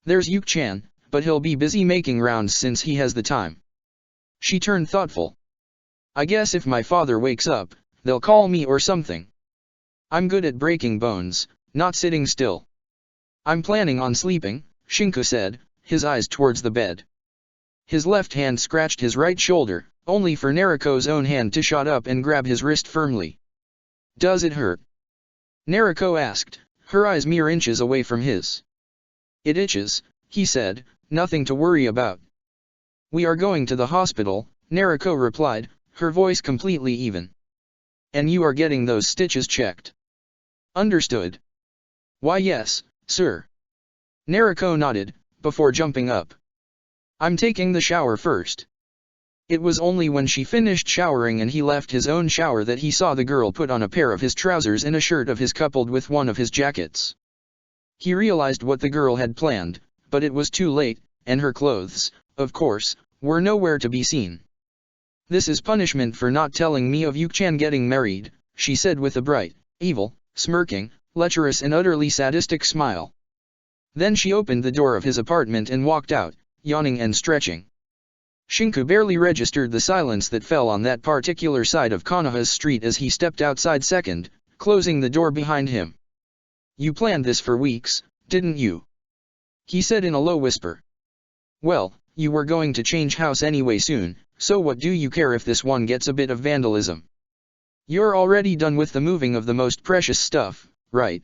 There's Yuki-chan, but he'll be busy making rounds since he has the time. She turned thoughtful. I guess if my father wakes up, they'll call me or something. I'm good at breaking bones, not sitting still. I'm planning on sleeping, Shinku said, his eyes towards the bed. His left hand scratched his right shoulder, only for Nariko's own hand to shot up and grab his wrist firmly. Does it hurt? Nariko asked, her eyes mere inches away from his. It itches, he said, nothing to worry about. We are going to the hospital, Nariko replied, her voice completely even. And you are getting those stitches checked. Understood. Why yes, sir. Nariko nodded, before jumping up. I'm taking the shower first. It was only when she finished showering and he left his own shower that he saw the girl put on a pair of his trousers and a shirt of his coupled with one of his jackets. He realized what the girl had planned, but it was too late, and her clothes, of course, were nowhere to be seen. This is punishment for not telling me of Yuki-chan getting married, she said with a bright, evil, smirking, lecherous and utterly sadistic smile. Then she opened the door of his apartment and walked out, yawning and stretching. Shinku barely registered the silence that fell on that particular side of Konoha's street as he stepped outside second, closing the door behind him. You planned this for weeks, didn't you? He said in a low whisper. Well, you were going to change house anyway soon, so what do you care if this one gets a bit of vandalism? You're already done with the moving of the most precious stuff, right?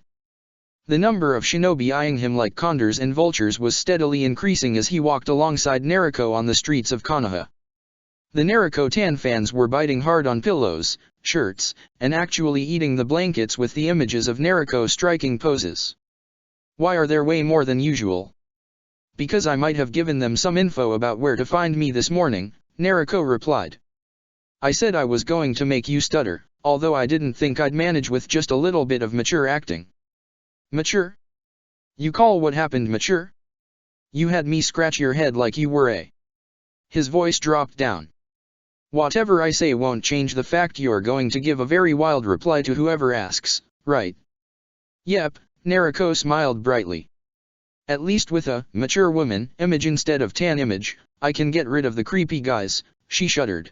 The number of shinobi eyeing him like condors and vultures was steadily increasing as he walked alongside Nariko on the streets of Konoha. The Nariko-tan fans were biting hard on pillows, shirts, and actually eating the blankets with the images of Nariko striking poses. Why are there way more than usual? Because I might have given them some info about where to find me this morning, Nariko replied. I said I was going to make you stutter, although I didn't think I'd manage with just a little bit of mature acting. Mature? You call what happened mature? You had me scratch your head like you were a... His voice dropped down. Whatever I say won't change the fact you're going to give a very wild reply to whoever asks, right? Yep, Nariko smiled brightly. At least with a mature woman image instead of tan image, I can get rid of the creepy guys, she shuddered.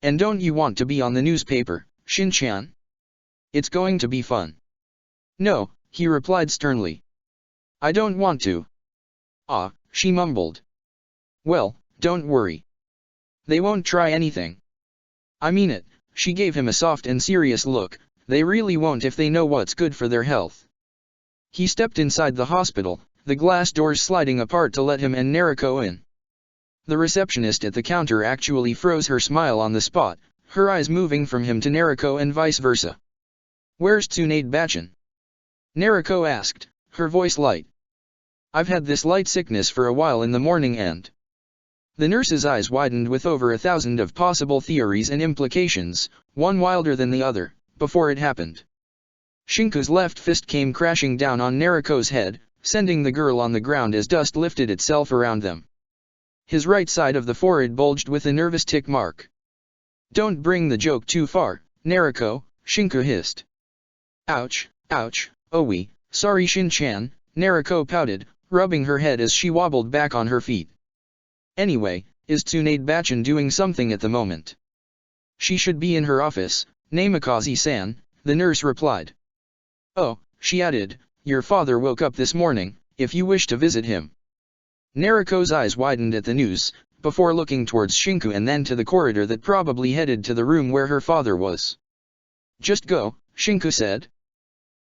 And don't you want to be on the newspaper, Shin-chan? It's going to be fun. No, he replied sternly. I don't want to. Ah, she mumbled. Well, don't worry. They won't try anything. I mean it, she gave him a soft and serious look, they really won't if they know what's good for their health. He stepped inside the hospital, the glass doors sliding apart to let him and Nariko in. The receptionist at the counter actually froze her smile on the spot, her eyes moving from him to Nariko and vice versa. Where's Tsunade-bachan? Nariko asked, her voice light. I've had this light sickness for a while in the morning and... The nurse's eyes widened with over 1,000 of possible theories and implications, one wilder than the other, before it happened. Shinku's left fist came crashing down on Nariko's head, sending the girl on the ground as dust lifted itself around them. His right side of the forehead bulged with a nervous tick mark. Don't bring the joke too far, Nariko, Shinku hissed. Ouch, ouch, oh sorry Shin-chan, Nariko pouted, rubbing her head as she wobbled back on her feet. Anyway, is Tsunade-bachan doing something at the moment? She should be in her office, Namikaze-san, the nurse replied. Oh, she added, your father woke up this morning, if you wish to visit him. Nariko's eyes widened at the news, before looking towards Shinku and then to the corridor that probably headed to the room where her father was. Just go, Shinku said.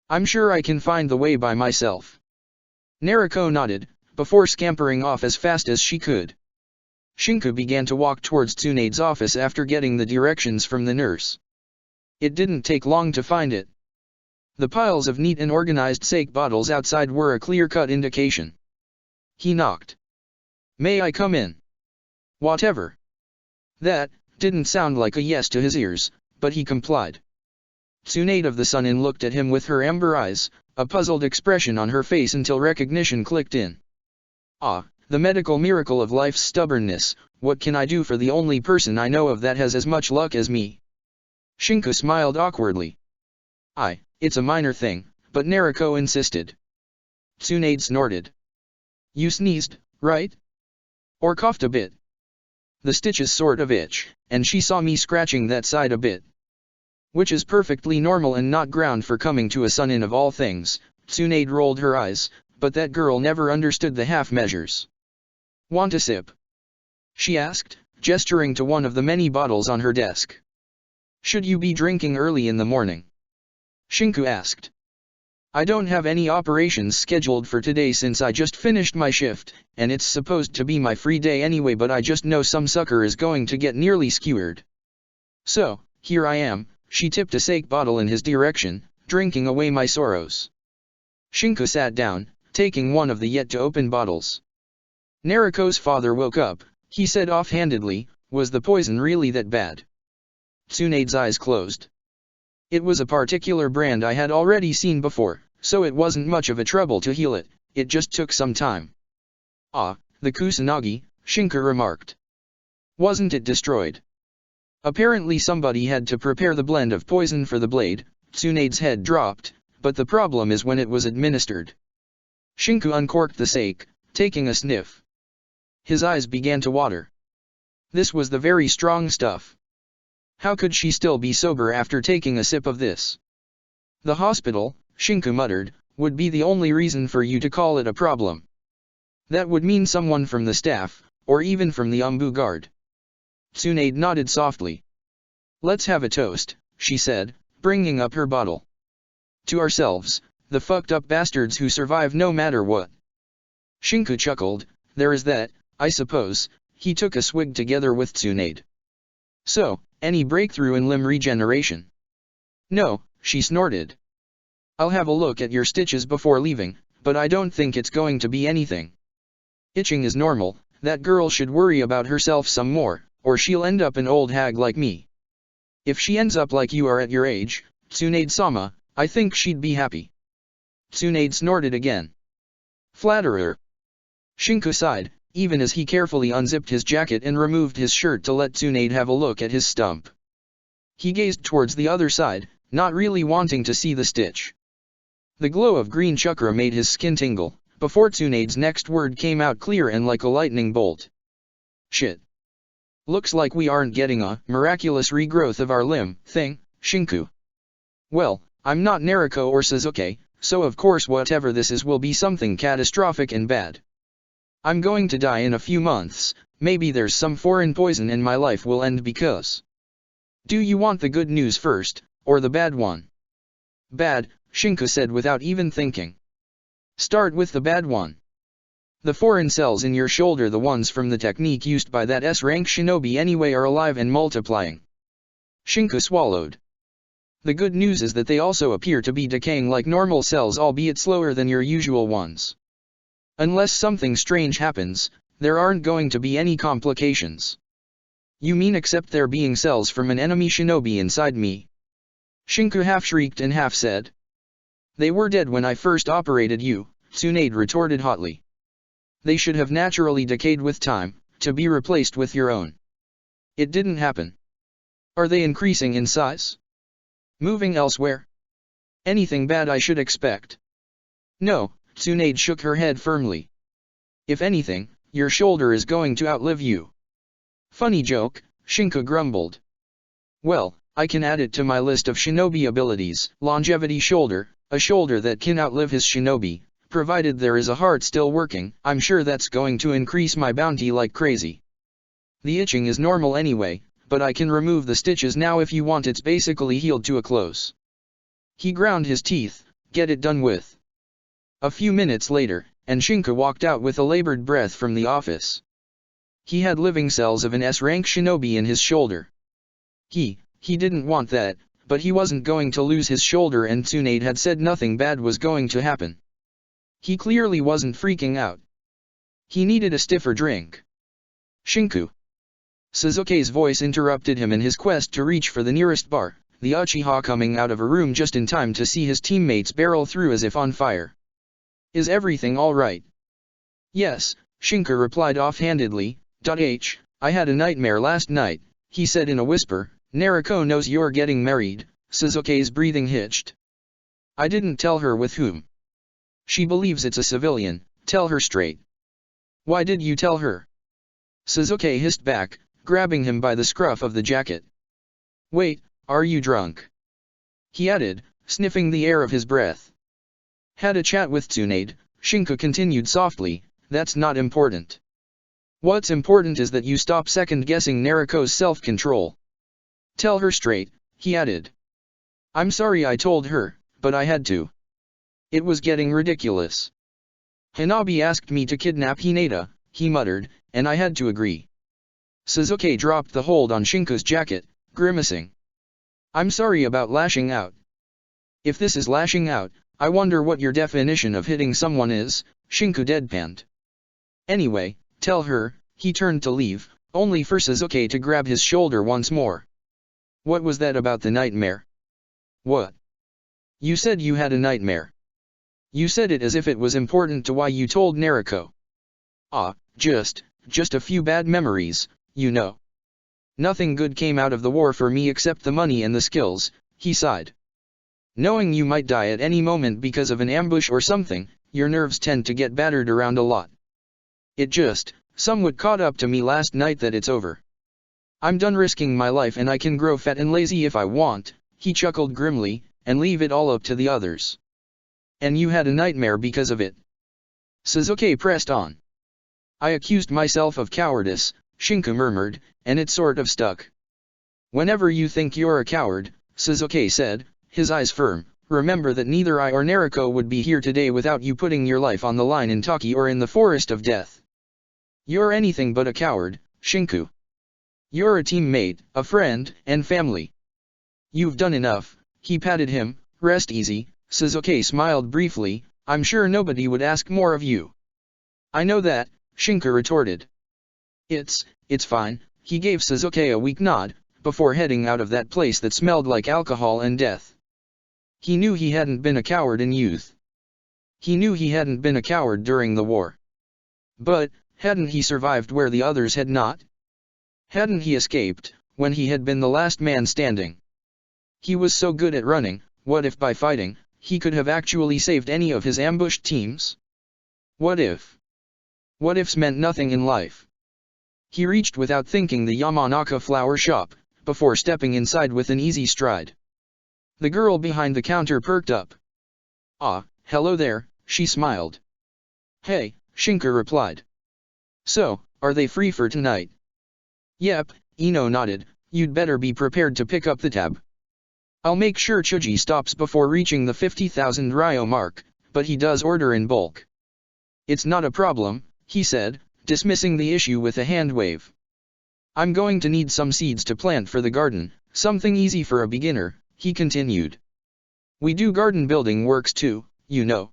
I'm sure I can find the way by myself. Nariko nodded, before scampering off as fast as she could. Shinku began to walk towards Tsunade's office after getting the directions from the nurse. It didn't take long to find it. The piles of neat and organized sake bottles outside were a clear-cut indication. He knocked. May I come in? Whatever. That, Didn't sound like a yes to his ears, but he complied. Tsunade of the Sun-In looked at him with her amber eyes, a puzzled expression on her face until recognition clicked in. Ah, the medical miracle of life's stubbornness, what can I do for the only person I know of that has as much luck as me? Shinku smiled awkwardly. It's a minor thing, but Nariko insisted. Tsunade snorted. You sneezed, right? Or coughed a bit? The stitches sort of itch, and she saw me scratching that side a bit. Which is perfectly normal and not ground for coming to a Sun-In of all things. Tsunade rolled her eyes, but that girl never understood the half measures. Want a sip? She asked, gesturing to one of the many bottles on her desk. Should you be drinking early in the morning? Shinku asked. I don't have any operations scheduled for today since I just finished my shift, and it's supposed to be my free day anyway, but I just know some sucker is going to get nearly skewered. So, here I am. She tipped a sake bottle in his direction, drinking away my sorrows. Shinku sat down, taking one of the yet-to-open bottles. Nariko's father woke up. He said offhandedly, was the poison really that bad? Tsunade's eyes closed. It was a particular brand I had already seen before, so it wasn't much of a trouble to heal it, it just took some time. Ah, the Kusanagi, Shinku remarked. Wasn't it destroyed? Apparently somebody had to prepare the blend of poison for the blade. Tsunade's head dropped, but the problem is when it was administered. Shinku uncorked the sake, taking a sniff. His eyes began to water. This was the very strong stuff. How could she still be sober after taking a sip of this? The hospital, Shinku muttered, would be the only reason for you to call it a problem. That would mean someone from the staff, or even from the Umbu guard. Tsunade nodded softly. Let's have a toast, she said, bringing up her bottle. To ourselves, the fucked up bastards who survive no matter what. Shinku chuckled, there is that, I suppose. He took a swig together with Tsunade. So, any breakthrough in limb regeneration? No, she snorted. I'll have a look at your stitches before leaving, but I don't think it's going to be anything. Itching is normal, that girl should worry about herself some more, or she'll end up an old hag like me. If she ends up like you are at your age, Tsunade-sama, I think she'd be happy. Tsunade snorted again. Flatterer. Shinku sighed, even as he carefully unzipped his jacket and removed his shirt to let Tsunade have a look at his stump. He gazed towards the other side, not really wanting to see the stitch. The glow of green chakra made his skin tingle, before Tsunade's next word came out clear and like a lightning bolt. Shit. Looks like we aren't getting a miraculous regrowth of our limb thing, Shinku. Well, I'm not Nariko or Sasuke, so of course whatever this is will be something catastrophic and bad. I'm going to die in a few months, maybe there's some foreign poison and my life will end because. Do you want the good news first, or the bad one? Bad, Shinku said without even thinking. Start with the bad one. The foreign cells in your shoulder, the ones from the technique used by that S-rank shinobi anyway, are alive and multiplying. Shinku swallowed. The good news is that they also appear to be decaying like normal cells, albeit slower than your usual ones. Unless something strange happens, there aren't going to be any complications. You mean except there being cells from an enemy shinobi inside me? Shinku half shrieked and half said. They were dead when I first operated you, Tsunade retorted hotly. They should have naturally decayed with time, to be replaced with your own. It didn't happen. Are they increasing in size? Moving elsewhere? Anything bad I should expect? No, Tsunade shook her head firmly. If anything, your shoulder is going to outlive you. Funny joke, Shinku grumbled. Well, I can add it to my list of shinobi abilities, longevity shoulder, a shoulder that can outlive his shinobi. Provided there is a heart still working, I'm sure that's going to increase my bounty like crazy. The itching is normal anyway, but I can remove the stitches now if you want. It's basically healed to a close. He ground his teeth, get it done with. A few minutes later, and Shinku walked out with a labored breath from the office. He had living cells of an S-rank shinobi in his shoulder. He didn't want that, but he wasn't going to lose his shoulder, and Tsunade had said nothing bad was going to happen. He clearly wasn't freaking out. He needed a stiffer drink. Shinku. Suzuki's voice interrupted him in his quest to reach for the nearest bar, the Uchiha coming out of a room just in time to see his teammates barrel through as if on fire. Is everything alright? Yes, Shinka replied offhandedly. I had a nightmare last night, he said in a whisper. Naruko knows you're getting married. Suzuki's breathing hitched. I didn't tell her with whom. She believes it's a civilian, tell her straight. Why did you tell her? Suzuki hissed back, grabbing him by the scruff of the jacket. Wait, are you drunk? He added, sniffing the air of his breath. Had a chat with Tsunade, Shinka continued softly, that's not important. What's important is that you stop second-guessing Naruko's self-control. Tell her straight, he added. I'm sorry I told her, but I had to. It was getting ridiculous. Hanabi asked me to kidnap Hinata, he muttered, and I had to agree. Suzuki dropped the hold on Shinka's jacket, grimacing. I'm sorry about lashing out. If this is lashing out, I wonder what your definition of hitting someone is, Shinka deadpanned. Anyway, tell her. He turned to leave, only for Suzuki to grab his shoulder once more. What was that about the nightmare? What? You said you had a nightmare. You said it as if it was important to why you told Naruko. Just a few bad memories, you know. Nothing good came out of the war for me except the money and the skills, he sighed. Knowing you might die at any moment because of an ambush or something, your nerves tend to get battered around a lot. It just, somewhat caught up to me last night that it's over. I'm done risking my life and I can grow fat and lazy if I want, he chuckled grimly, and leave it all up to the others. And you had a nightmare because of it. Suzuki pressed on. I accused myself of cowardice, Shinka murmured, and it sort of stuck. Whenever you think you're a coward, Suzuki said, his eyes firm, remember that neither I or Naruko would be here today without you putting your life on the line in Taki or in the Forest of Death. You're anything but a coward, Shinku. You're a teammate, a friend, and family. You've done enough, he patted him, rest easy. Suzuki smiled briefly, I'm sure nobody would ask more of you. I know that, Shinka retorted. It's fine, he gave Suzuki a weak nod, before heading out of that place that smelled like alcohol and death. He knew he hadn't been a coward in youth. He knew he hadn't been a coward during the war. But, hadn't he survived where the others had not? Hadn't he escaped, when he had been the last man standing? He was so good at running, what if by fighting, he could have actually saved any of his ambushed teams? What if? What ifs meant nothing in life? He reached without thinking the Yamanaka flower shop, before stepping inside with an easy stride. The girl behind the counter perked up. Ah, hello there, she smiled. Hey, Shinka replied. So, are they free for tonight? Yep, Ino nodded, you'd better be prepared to pick up the tab. I'll make sure Chuji stops before reaching the 50,000 ryo mark, but he does order in bulk. It's not a problem, he said, dismissing the issue with a hand wave. I'm going to need some seeds to plant for the garden, something easy for a beginner, he continued. We do garden building works too, you know.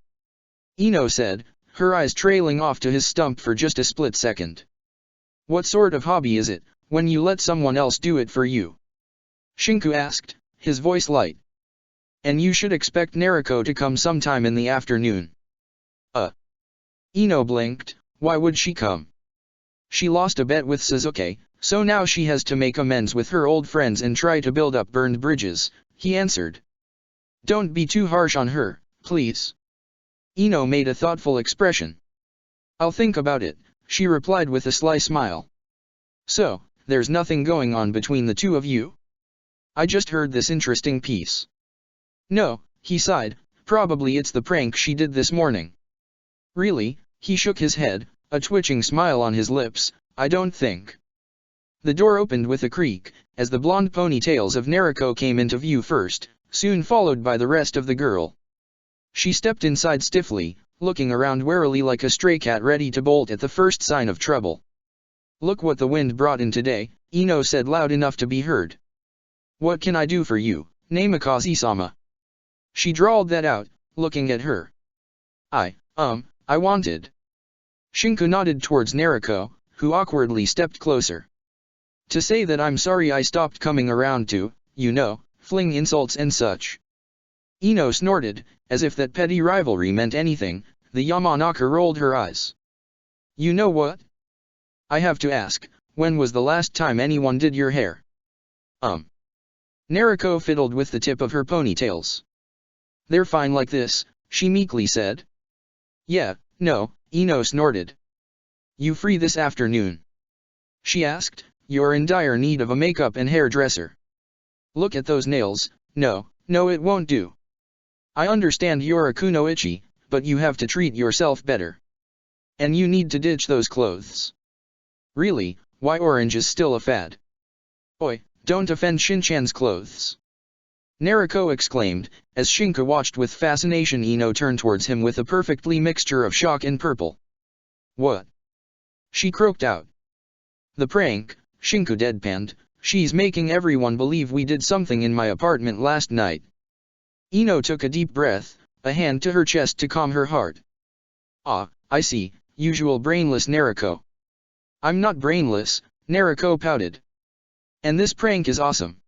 Ino said, her eyes trailing off to his stump for just a split second. What sort of hobby is it, when you let someone else do it for you? Shinku asked, his voice light. And you should expect Naruko to come sometime in the afternoon. Ino blinked, why would she come? She lost a bet with Suzuki, so now she has to make amends with her old friends and try to build up burned bridges, he answered. Don't be too harsh on her, please. Ino made a thoughtful expression. I'll think about it, she replied with a sly smile. So, there's nothing going on between the two of you? I just heard this interesting piece. No, he sighed, probably it's the prank she did this morning. Really, he shook his head, a twitching smile on his lips, I don't think. The door opened with a creak, as the blonde ponytails of Naruko came into view first, soon followed by the rest of the girl. She stepped inside stiffly, looking around warily like a stray cat ready to bolt at the first sign of trouble. Look what the wind brought in today, Ino said loud enough to be heard. What can I do for you, Namikaze-sama? She drawled that out, looking at her. I wanted. Shinku nodded towards Naruko, who awkwardly stepped closer. To say that I'm sorry I stopped coming around to, fling insults and such. Ino snorted, as if that petty rivalry meant anything. The Yamanaka rolled her eyes. You know what? I have to ask, when was the last time anyone did your hair? Nariko fiddled with the tip of her ponytails. They're fine like this, she meekly said. Yeah, no, Ino snorted. You free this afternoon? She asked. You're in dire need of a makeup and hairdresser. Look at those nails. No, it won't do. I understand you're a kunoichi, but you have to treat yourself better. And you need to ditch those clothes. Really, why orange is still a fad? Oi, don't offend Shinchan's clothes. Nariko exclaimed, as Shinka watched with fascination. Ino turned towards him with a perfectly mixture of shock and purple. What? She croaked out. The prank, Shinka deadpanned. She's making everyone believe we did something in my apartment last night. Ino took a deep breath, a hand to her chest to calm her heart. Ah, I see, usual brainless Nariko. I'm not brainless, Nariko pouted. And this prank is awesome.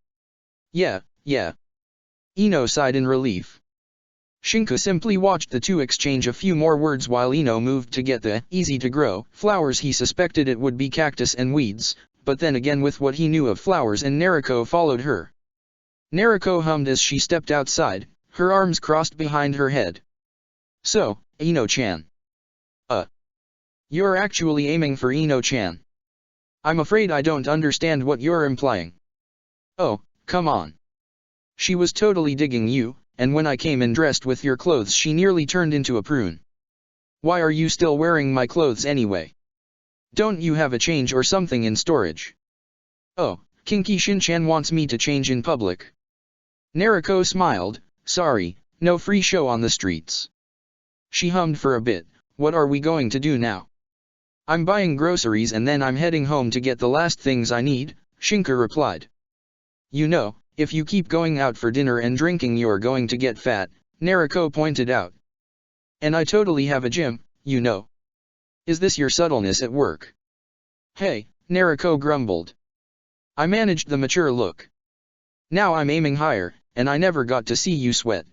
Yeah. Ino sighed in relief. Shinka simply watched the two exchange a few more words while Ino moved to get the easy-to-grow flowers. He suspected it would be cactus and weeds, but then again with what he knew of flowers, and Nariko followed her. Nariko hummed as she stepped outside, her arms crossed behind her head. So, Ino-chan. You're actually aiming for Ino-chan. I'm afraid I don't understand what you're implying. Oh, come on. She was totally digging you, and when I came in dressed with your clothes she nearly turned into a prune. Why are you still wearing my clothes anyway? Don't you have a change or something in storage? Oh, Kinky Shinchan wants me to change in public. Nariko smiled. Sorry, no free show on the streets. She hummed for a bit. What are we going to do now? I'm buying groceries and then I'm heading home to get the last things I need, Shinka replied. If you keep going out for dinner and drinking you're going to get fat, Nariko pointed out. And I totally have a gym, Is this your subtleness at work? Hey, Nariko grumbled. I managed the mature look. Now I'm aiming higher, and I never got to see you sweat.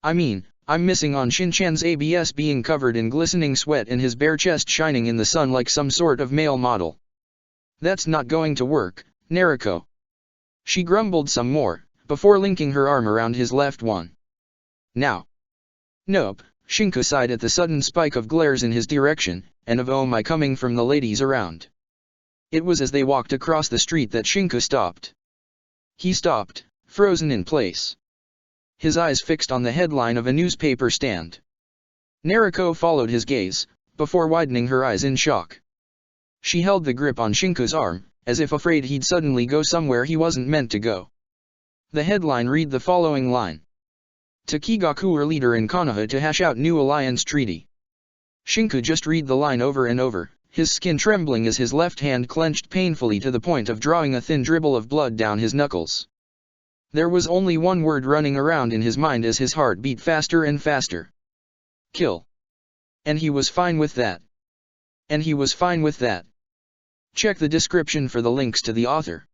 I mean, I'm missing on Shinchan's ABS being covered in glistening sweat and his bare chest shining in the sun like some sort of male model. That's not going to work, Nariko. She grumbled some more, before linking her arm around his left one. Now. Nope, Shinka sighed at the sudden spike of glares in his direction, and of oh my coming from the ladies around. It was as they walked across the street that Shinka stopped. He stopped, frozen in place. His eyes fixed on the headline of a newspaper stand. Nariko followed his gaze, before widening her eyes in shock. She held the grip on Shinka's arm, as if afraid he'd suddenly go somewhere he wasn't meant to go. The headline read the following line. Takigaku leader in Konoha to hash out new alliance treaty. Shinka just read the line over and over, his skin trembling as his left hand clenched painfully to the point of drawing a thin dribble of blood down his knuckles. There was only one word running around in his mind as his heart beat faster and faster. Kill. And he was fine with that. Check the description for the links to the author.